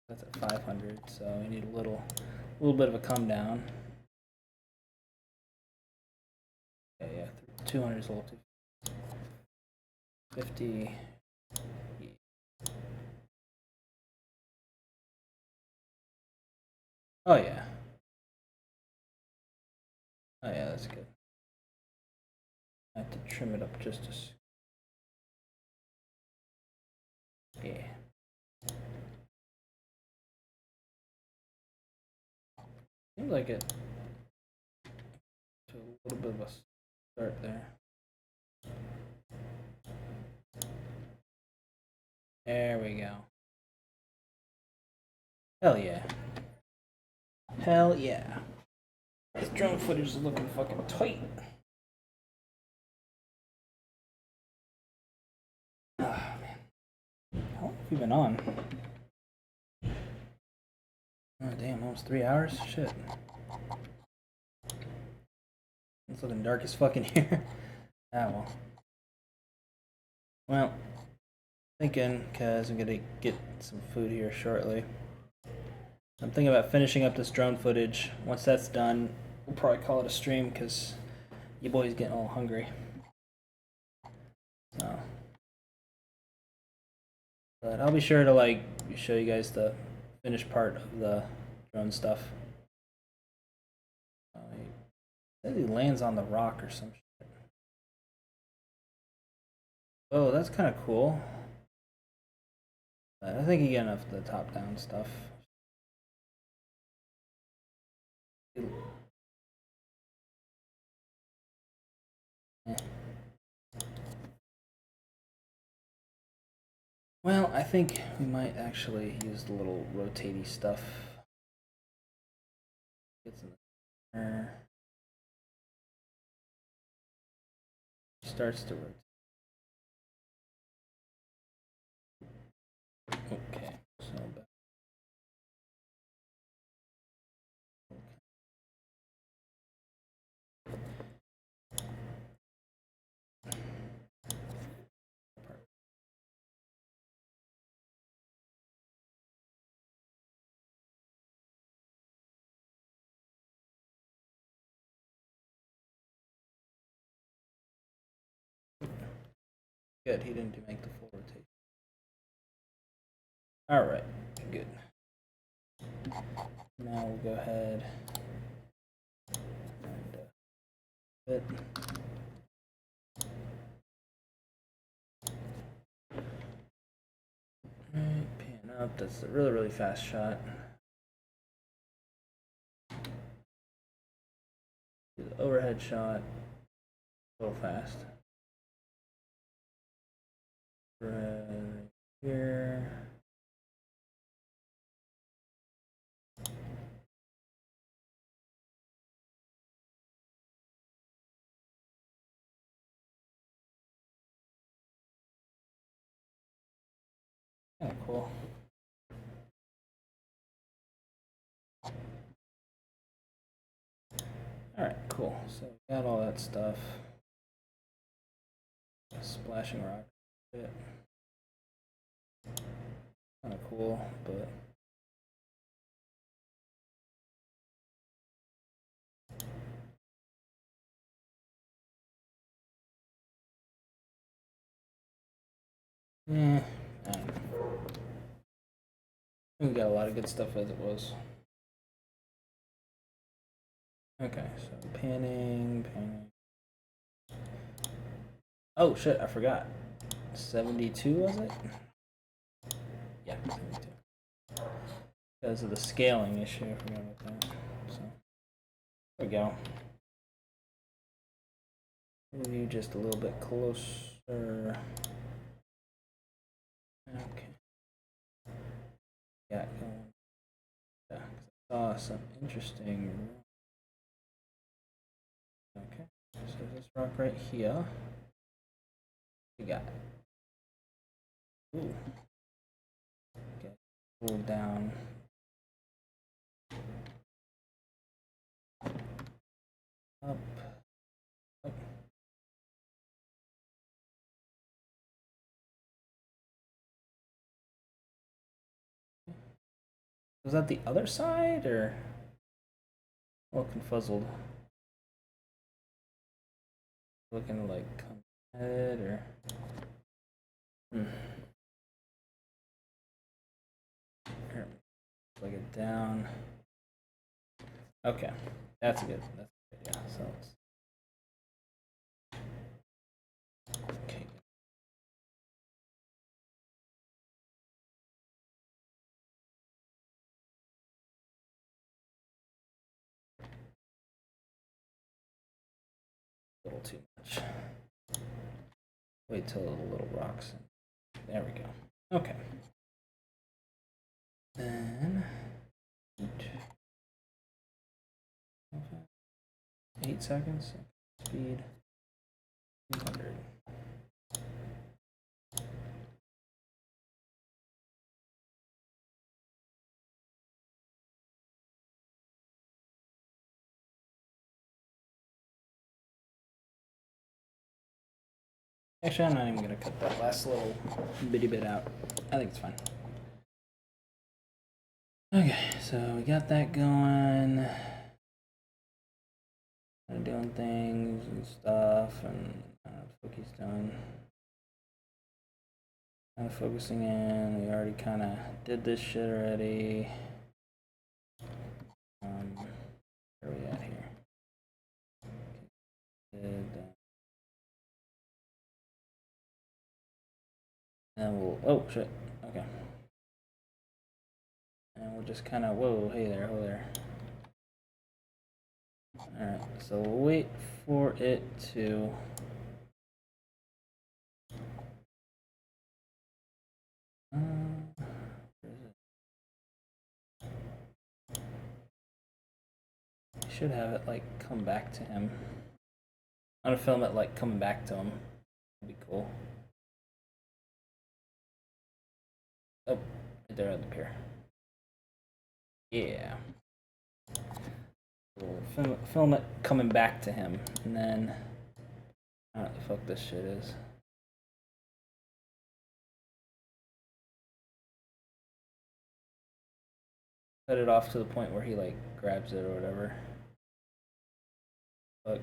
That's at 500, so we need a little bit of a come down. Okay, yeah, 200 is a little too. 50. Oh yeah. Oh yeah, that's good. I have to trim it up just a. Yeah. Seems like it. To a little bit of a start there. There we go. Hell yeah. Hell yeah. This drone footage is looking fucking tight. Oh, man. How long have we been on? Oh, damn, almost 3 hours? Shit. It's looking dark as fucking here. Ah, well. Well, thinking, because I'm gonna get some food here shortly. I'm thinking about finishing up this drone footage. Once that's done, we'll probably call it a stream because your boy's getting all hungry. So, but I'll be sure to like show you guys the finished part of the drone stuff. He says he lands on the rock or some shit. Oh, that's kind of cool. But I think you get enough of the top-down stuff. Eh. Well, I think we might actually use the little rotatey stuff. Gets in the center. Starts to rotate. Okay, so back. Good, he didn't make the full rotation. Alright, good. Now we'll go ahead and fit. Right, pan up. That's a really, really fast shot. Do the overhead shot. A little fast. Right here. Kind of cool. Alright, cool. So we got all that stuff. Splashing rock. Yeah. Kind of cool, but I don't know. We got a lot of good stuff as it was. Okay, so panning. Oh shit, I forgot. 72 was it? Yeah, 72. Because of the scaling issue, I forgot about that. So there we go. Move you just a little bit closer. Okay. Yeah, I saw some interesting. Okay, so this rock right here. We got. Ooh. Okay, pull down. Up. Up. Was that the other side or? A little confuzzled. Looking like come ahead or. Here, plug it down. Okay, that's good. That's good. Yeah. So. Okay. A little too much. Wait till the little rocks. There we go. Okay. Then 8 seconds. Speed 200. Actually, I'm not even gonna cut that last little bitty bit out. I think it's fine. Okay, so we got that going. Doing things and stuff, and I don't know what he's doing. Kind of focusing in. We already kind of did this shit already. Where are we at here? And we'll. Oh shit. Okay. And we'll just kind of. Whoa, hey there, hold there. Alright, so we'll wait for it to. Should have it like come back to him. I'm gonna film it like coming back to him. That'd be cool. Oh, right there at the pier. Yeah. We'll film it coming back to him, and then I don't know what the fuck this shit is. Cut it off to the point where he like grabs it or whatever. But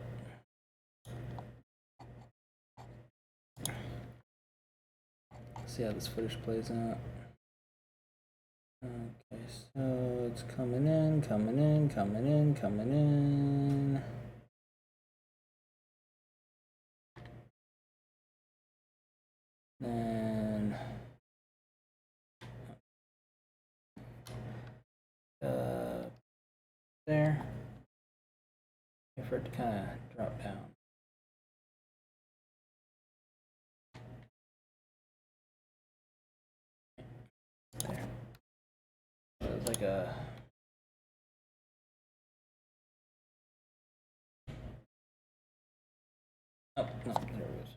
see how this footage plays out. Okay, so it's coming in. And there. Wait for it to kind of drop down. There. So it's like a. Oh, no, there it goes.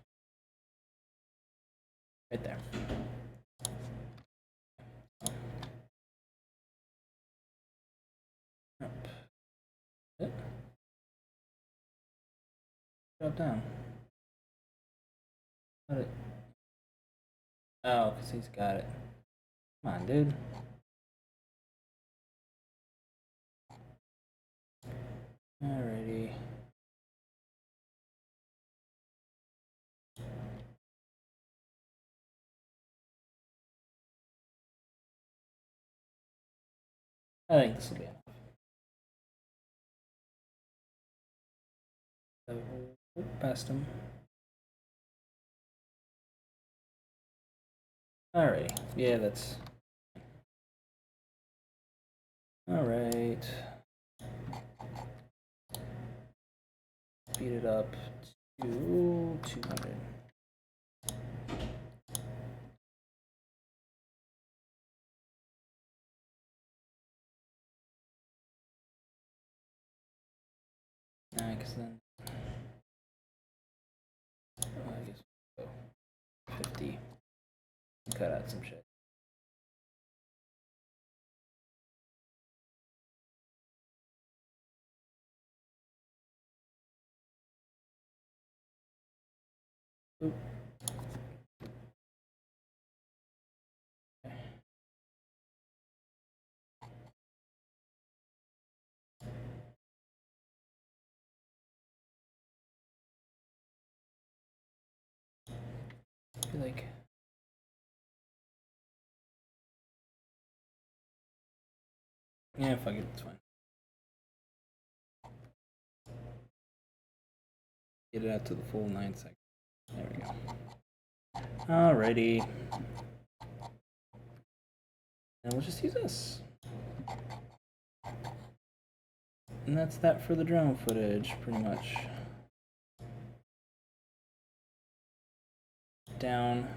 Right there. Up. It. Drop down. Let it. Oh, because he's got it. Come on, dude. Alrighty. I think this will be enough. Oh, past him. Alrighty. Yeah, that's... Alright. Speed it up to 200. Because then... I guess we'll go 50. Cut out some shit. Oop. I feel like... Yeah, fuck it, it's fine. Get it out to the full 9 seconds. There we go. Alrighty. And we'll just use this. And that's that for the drone footage, pretty much. Down.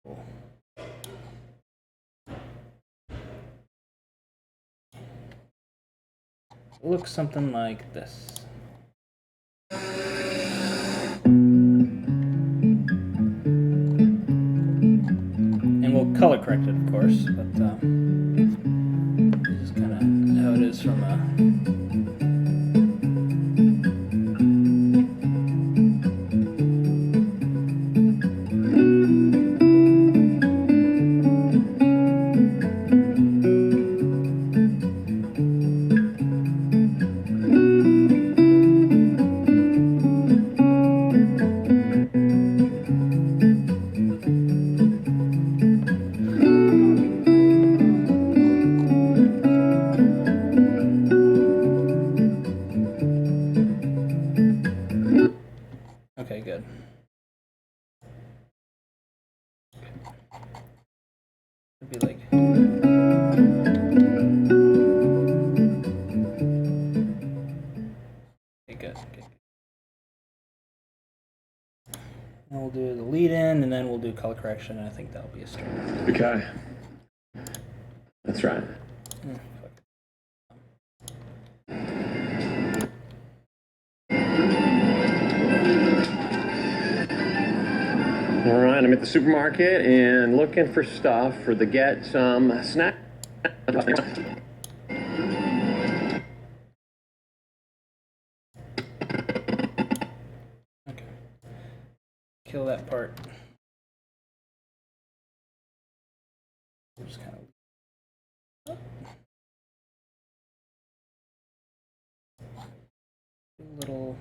Cool. Looks something like this. And we'll color correct it, of course, but this is kind of how it is from Okay, good. It'd be like... Okay, good. Okay. And we'll do the lead in, and then we'll do color correction, and I think that'll be a start. Okay. That's right. All right, I'm at the supermarket and looking for stuff for the get some snack. Okay. Kill that part. We'll just kind of... A little...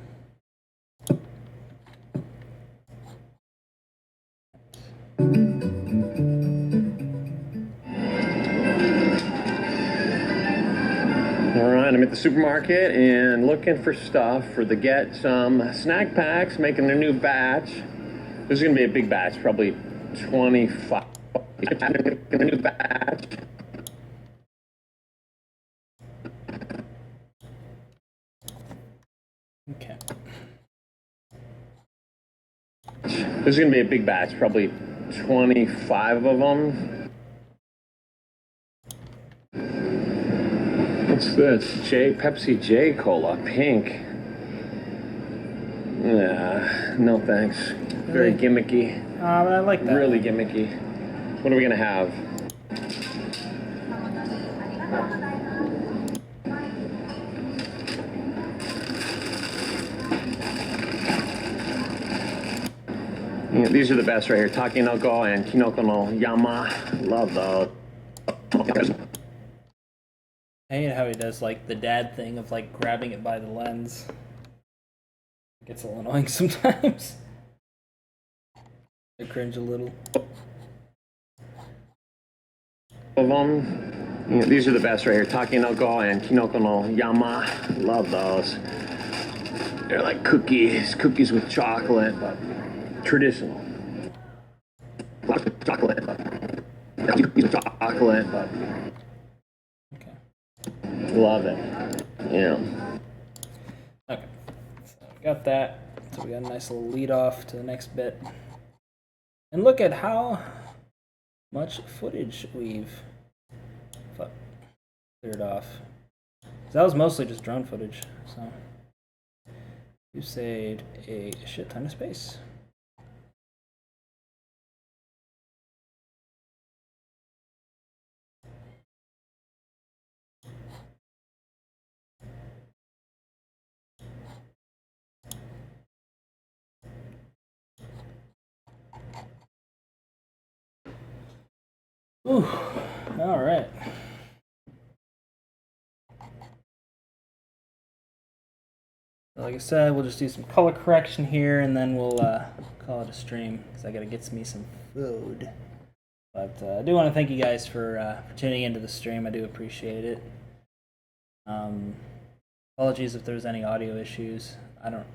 All right, I'm at the supermarket and looking for stuff for the get some snack packs, making a new batch. This is going to be a big batch, probably 25. A new batch. Okay. This is going to be a big batch, probably 25 of them. What's this? Pepsi J Cola, pink. Yeah, no thanks. Very gimmicky. But I like that. Really gimmicky. What are we gonna have? Yeah, these are the best right here. Takenoko and Kinoko no Yama. Love those. I hate how he does like the dad thing of like grabbing it by the lens. It gets a little annoying sometimes. I cringe a little. of them. You know, these are the best right here. Takenoko and Kinoko no Yama. Love those. They're like cookies with chocolate, but traditional. Chocolate, cookies with chocolate, but Okay. love it. Yeah. Okay. So we got that. So we got a nice little lead off to the next bit. And look at how much footage we've cleared off. That was mostly just drone footage, so you saved a shit ton of space. Ooh, all right. Like I said, we'll just do some color correction here, and then we'll call it a stream because I gotta get me some food. But I do want to thank you guys for tuning into the stream. I do appreciate it. Apologies if there's any audio issues. I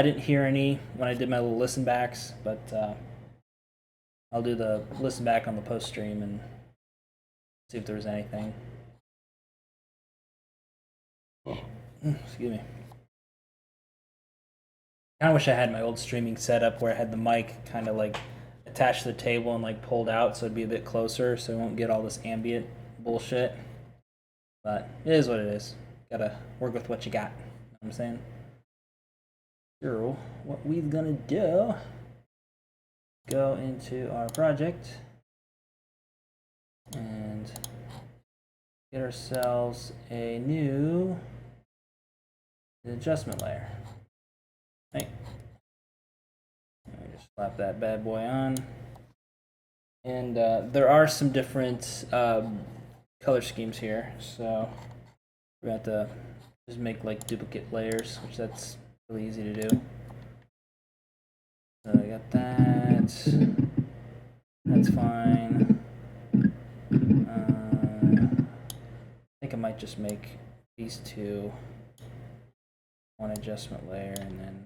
didn't hear any when I did my little listen backs, but I'll do the listen back on the post stream and see if there was anything. Excuse me. I kind of wish I had my old streaming setup where I had the mic kind of like attached to the table and like pulled out so it'd be a bit closer so I won't get all this ambient bullshit. But it is what it is. Gotta work with what you got. You know what I'm saying? So, what we're gonna do, go into our project and get ourselves a new adjustment layer. Hey. Just slap that bad boy on. And there are some different color schemes here, so we're going to have to just make like duplicate layers, which that's really easy to do. So I got that. That's fine. I think I might just make these two one adjustment layer, and then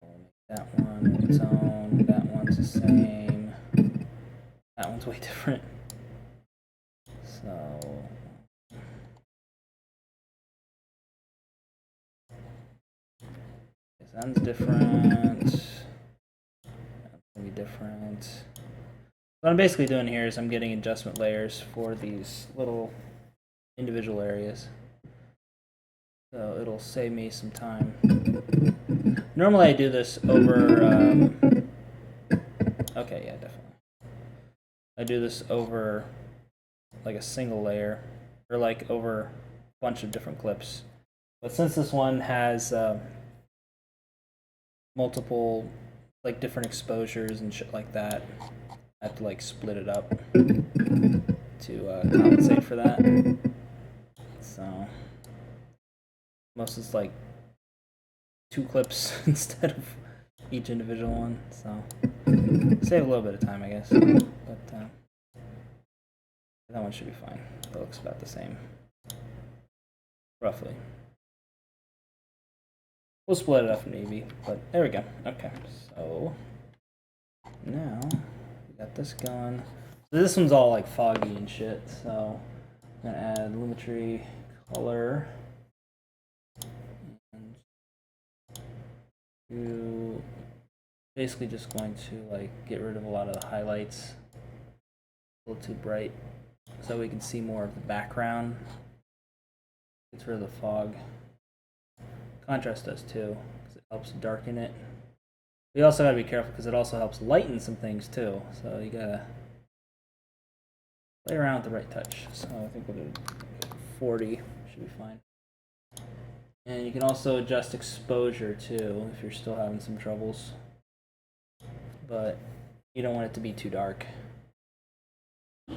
we'll make that one its own. That one's the same. That one's way different. So this one's different. That's gonna be different. What I'm basically doing here is I'm getting adjustment layers for these little individual areas. So it'll save me some time. Normally I do this over, okay, yeah, definitely. I do this over like a single layer, or like over a bunch of different clips. But since this one has multiple, like different exposures and shit like that, I have to like split it up to compensate for that. So most is like 2 clips instead of each individual one. So save a little bit of time, I guess. But that one should be fine. It looks about the same, roughly. We'll split it up maybe, but there we go. Okay, so now we got this going. So this one's all like foggy and shit, so I'm gonna add lumetri color and to basically just going to like get rid of a lot of the highlights. A little too bright, so we can see more of the background. Gets rid of the fog. Contrast does too, because it helps darken it. We also gotta be careful because it also helps lighten some things too. So you gotta play around with the right touch. So I think we'll do 40 should be fine. And you can also adjust exposure too if you're still having some troubles. But you don't want it to be too dark. So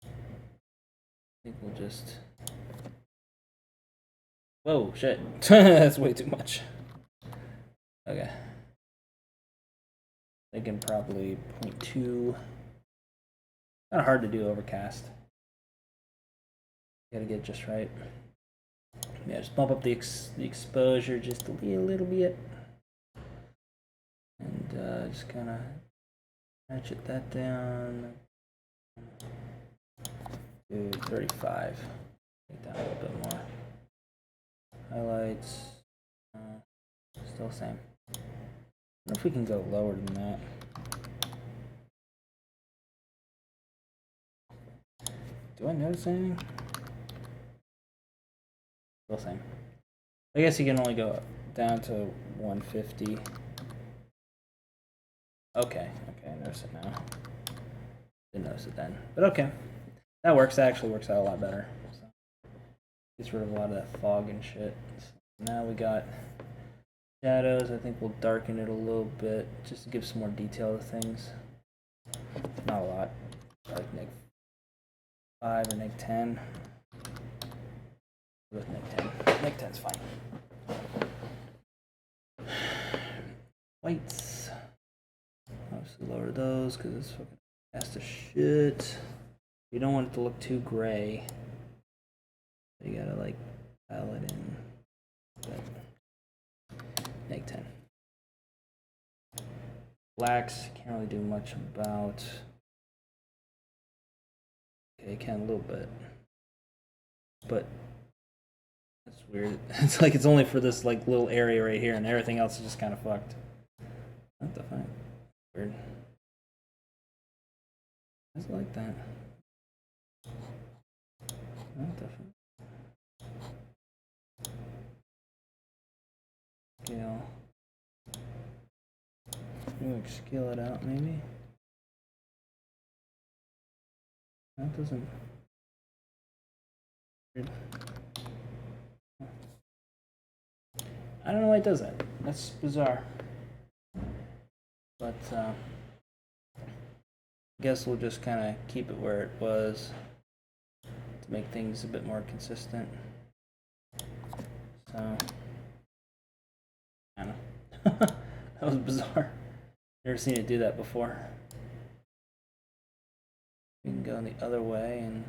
I think we'll just. Whoa, shit. That's way too much. Okay. Thinking probably 0.2. Kind of hard to do overcast. Gotta get it just right. Yeah, just bump up the exposure just a little bit. And just kind of ratchet that down to 35. Take down a little bit more. Highlights, still the same. I wonder if we can go lower than that. Do I notice anything? Still the same. I guess you can only go down to 150. Okay, I notice it now. Didn't notice it then. But okay. That works. That actually works out a lot better. So, gets rid of a lot of that fog and shit. So now we got shadows. I think we'll darken it a little bit just to give some more detail to things. Not a lot. Like -5 or -10. With -10. -10's fine. Whites. Obviously lower those because it's fucking fast as shit. You don't want it to look too gray. You gotta like dial it in. But -10. Blacks can't really do much about. Okay, can a little bit. But that's weird. It's like it's only for this like little area right here, and everything else is just kind of fucked. What the fuck? Weird. It's like that. What the fuck? Scale. Like scale it out, maybe. That doesn't. Weird. I don't know why it does that. That's bizarre. But I guess we'll just kind of keep it where it was to make things a bit more consistent. So, I don't know. That was bizarre. Never seen it do that before. We can go the other way and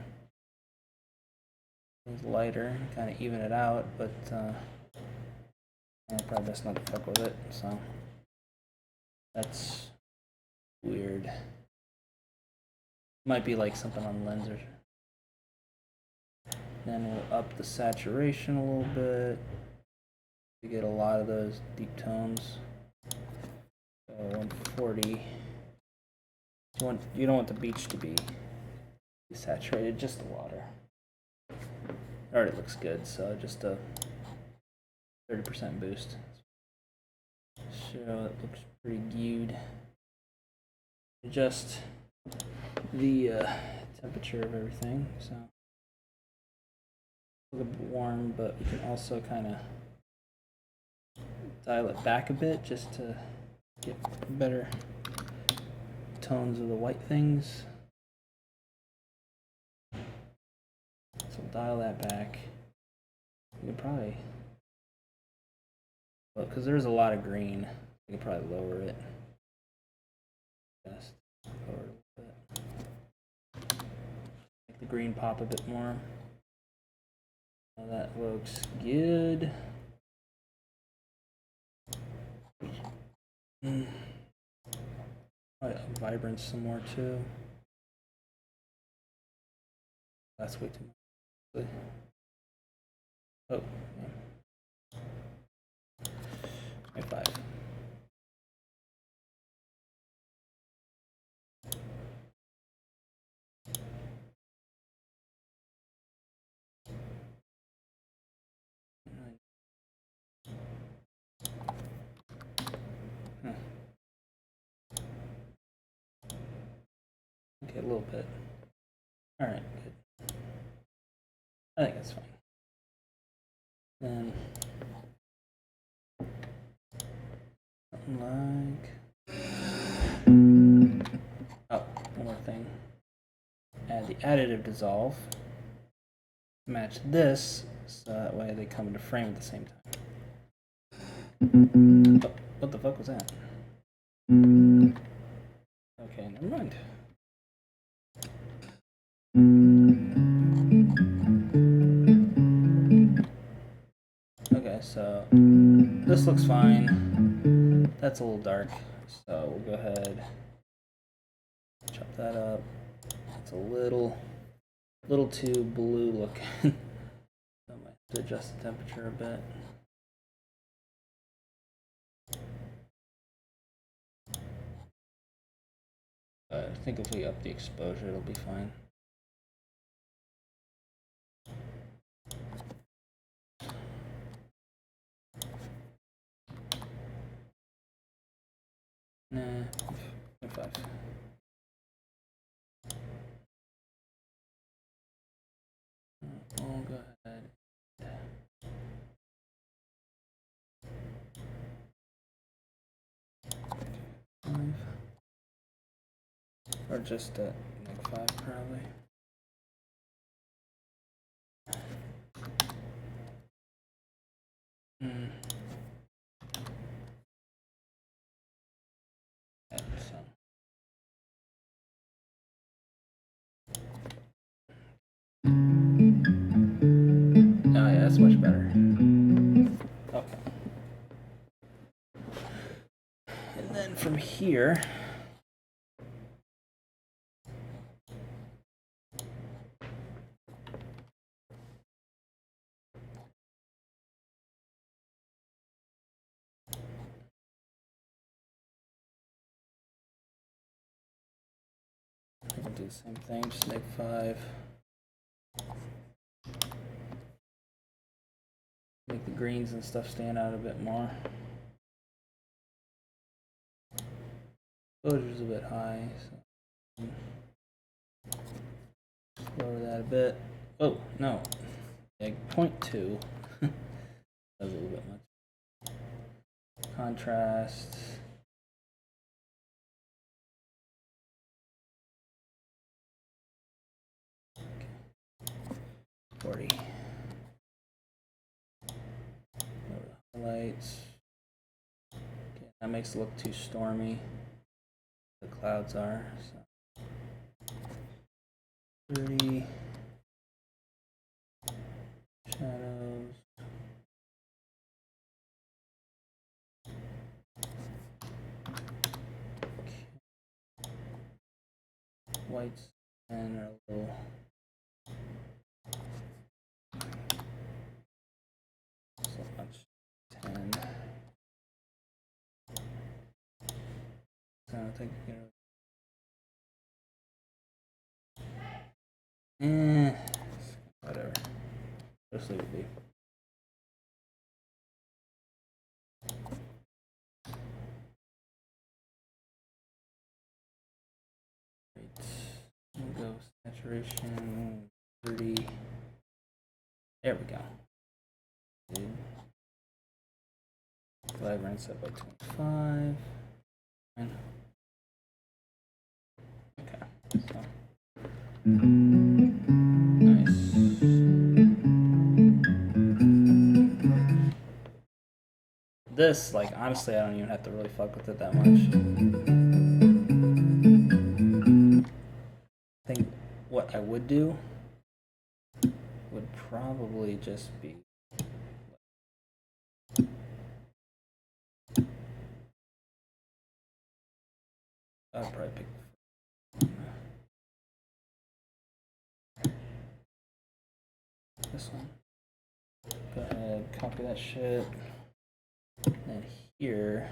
it's lighter and kind of even it out, but probably best not to fuck with it. So that's weird. Might be like something on the lens or. Then we'll up the saturation a little bit to get a lot of those deep tones. So 140. You don't want the beach to be saturated, just the water. It already looks good, so just a 30% boost. So it looks pretty good. Adjust the temperature of everything. So a little bit warm, but we can also kind of dial it back a bit just to get better tones of the white things. So dial that back. You can probably, well, because there's a lot of green, you can probably lower it. Just lower it a little bit. Make the green pop a bit more. Now that looks good. Vibrance some more too. That's way too much. Oh, yeah. 25. Okay, a little bit. All right, good. I think that's fine. Then something like, oh, one more thing. Add the additive dissolve. Match this, so that way they come into frame at the same time. Oh, what the fuck was that? never mind. Okay, so this looks fine. That's a little dark, so we'll go ahead, chop that up. It's a little too blue looking. I might have to adjust the temperature a bit. I think if we up the exposure, it'll be fine. Nah, 5. We'll go ahead. Or just at like 5 probably. Okay, so. Oh yeah, that's much better. Okay. And then from here, we'll do the same thing, just make 5. Make the greens and stuff stand out a bit more. Exposure's a bit high, so lower that a bit. Oh, no. Like 0.2. That's a little bit much. Contrast. Okay. 40. Highlights. Okay, that makes it look too stormy. The clouds are. So. 30. Shadows. Okay. Whites and are a little. So much. 10. So I think whatever. Just leave it be. Right. We'll go saturation 30. There we go. Good. Vibrance up by 25. And okay. So nice. This, like, honestly, I don't even have to really fuck with it that much. I think what I would do would probably just be I'll probably pick this one. Go ahead, copy that shit. And here,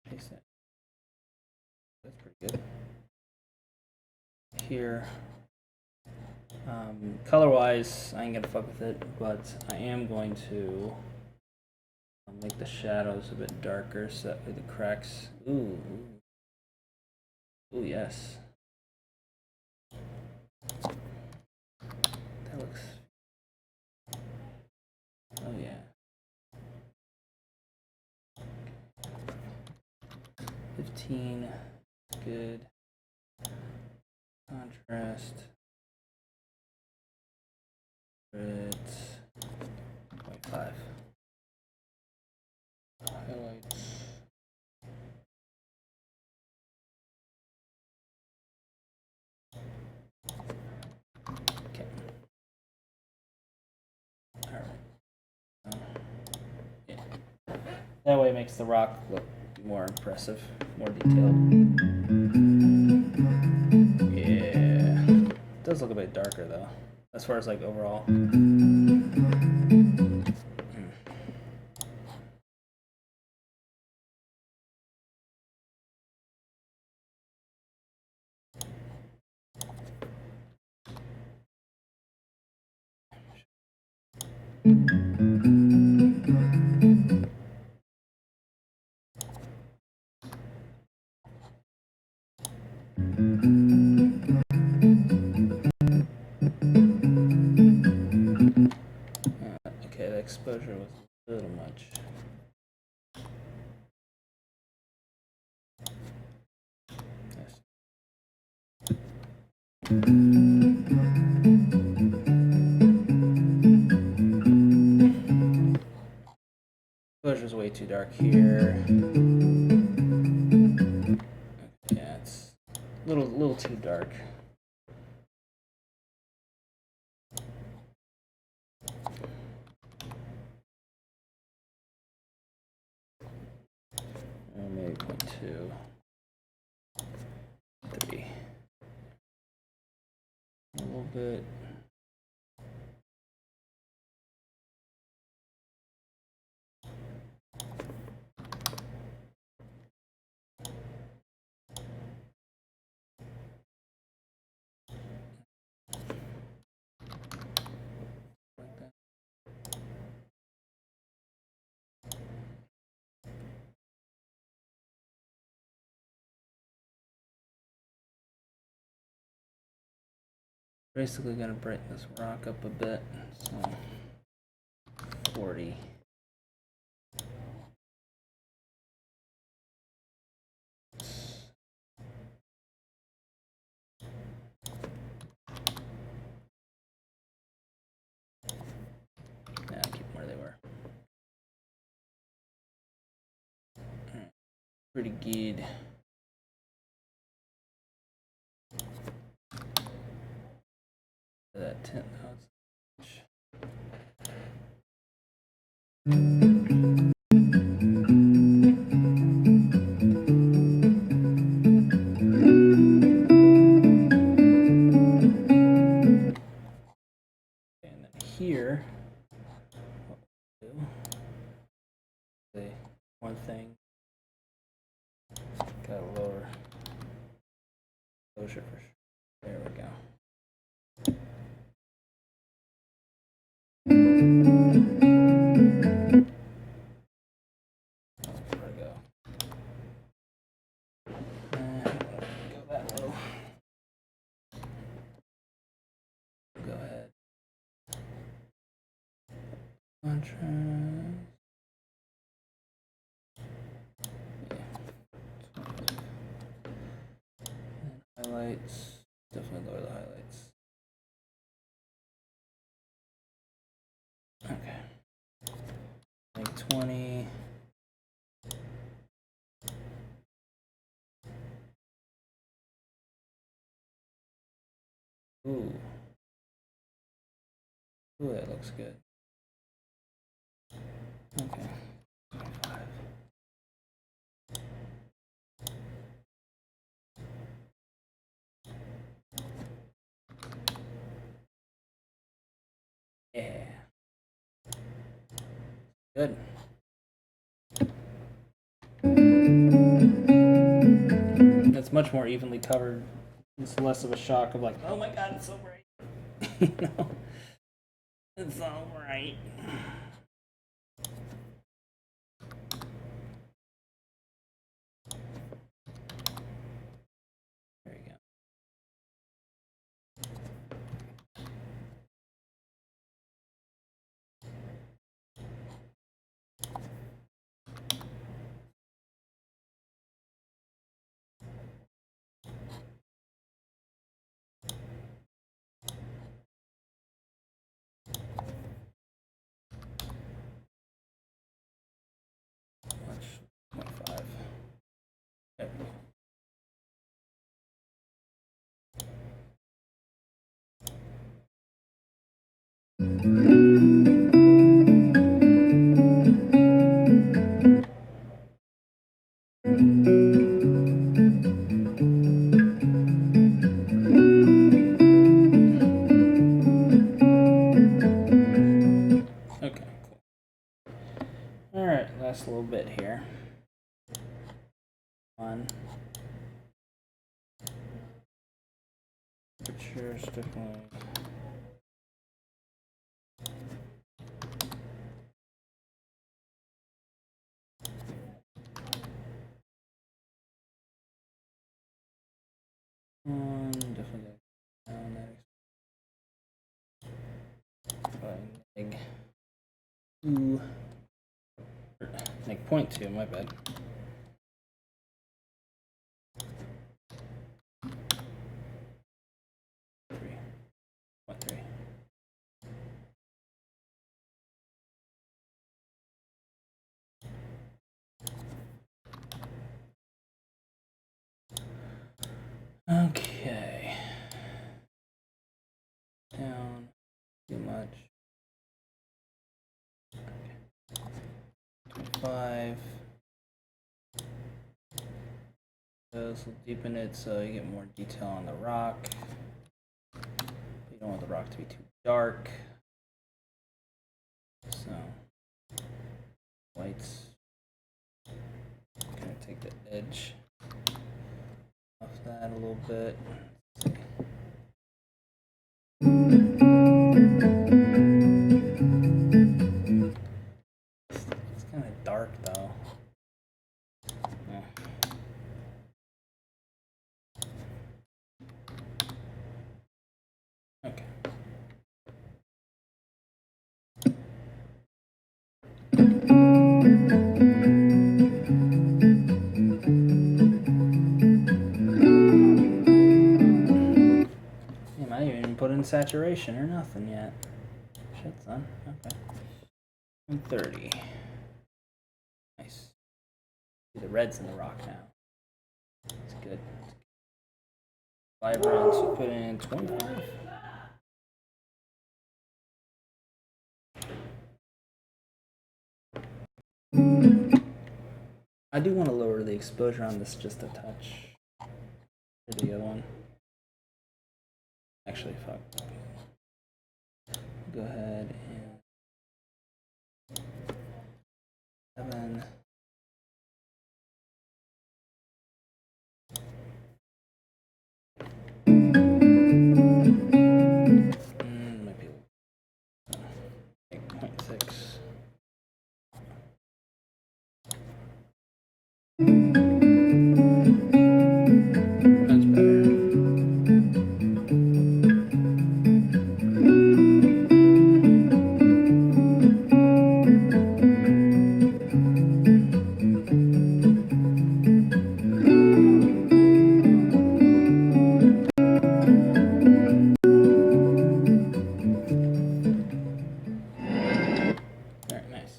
paste that. That's pretty good. Here, color-wise, I ain't gonna fuck with it, but I am going to make the shadows a bit darker so that way the cracks. Ooh, ooh, yes. That looks. Oh yeah. 15, good. Contrast. 0.5. Highlights. That way it makes the rock look more impressive, more detailed. Yeah. It does look a bit darker though, as far as like overall. Okay, the exposure was a little much. Exposure's way too dark here. Yeah, it's a little too dark. Maybe 0.2, 3. A little bit. Like that. Basically gonna brighten this rock up a bit, so 40. Yeah, keep them where they were. Pretty good. That 10. And then here, what we'll do, say one thing, gotta lower exposure for sure. There we go. There we go. Go that low. Go ahead. Contrast. Yeah. Highlights. Definitely lower the highlights. Okay. Make 20. Ooh. Ooh, that looks good. Okay. 25. Yeah. Good. It's much more evenly covered. It's less of a shock of like, oh my god, it's so bright. You know? It's all right. There you go. Much 25. There we go. Okay, cool. Alright, last little bit here. One. Temperature's definitely. Definitely down that. Egg. Ooh. Like 0.2, my bad. Three. 0.3. Okay. Down too much. 5. This will deepen it so you get more detail on the rock. You don't want the rock to be too dark. So, whites. Gonna take the edge off that a little bit. It's kind of dark though. Yeah. Okay. I didn't even put in saturation or nothing yet. Shit, son. Okay. 130. Nice. See the red's in the rock now. That's good. Vibrant, so put in 25. I do want to lower the exposure on this just a touch. For the other one. Actually, fuck. Go ahead and 7. Might be 8.6. That's better. Very nice.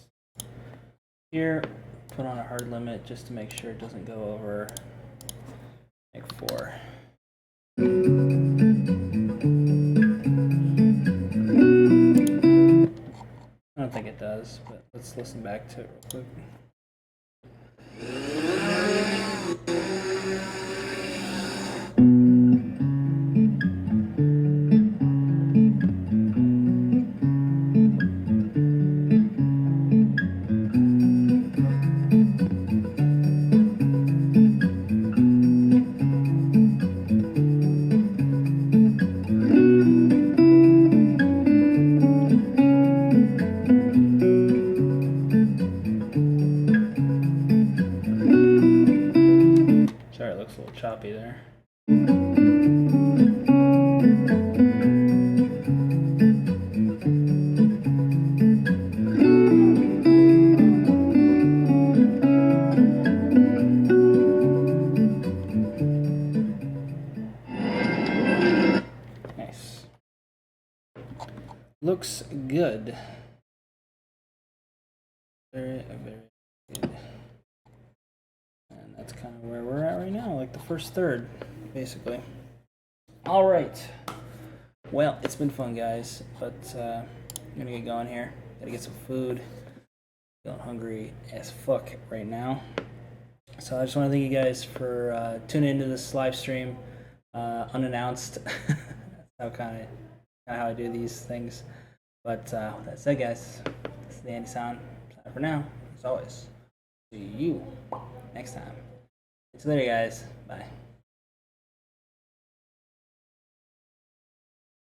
Here, put on a hard limit just to make sure it doesn't go over like 4. I don't think it does, but let's listen back to it real quick. Sorry, it looks a little choppy there. Nice. Looks good. Very, very good. And that's kind of where we're at right now, like the first third, basically. All right. Well, it's been fun, guys, but I'm gonna get going here. Gotta get some food. Feeling hungry as fuck right now. So I just want to thank you guys for tuning into this live stream unannounced. That's how I do these things. But with that said, guys, this is the Andy Sound. For now, as always, see you next time. See you later, guys. Bye.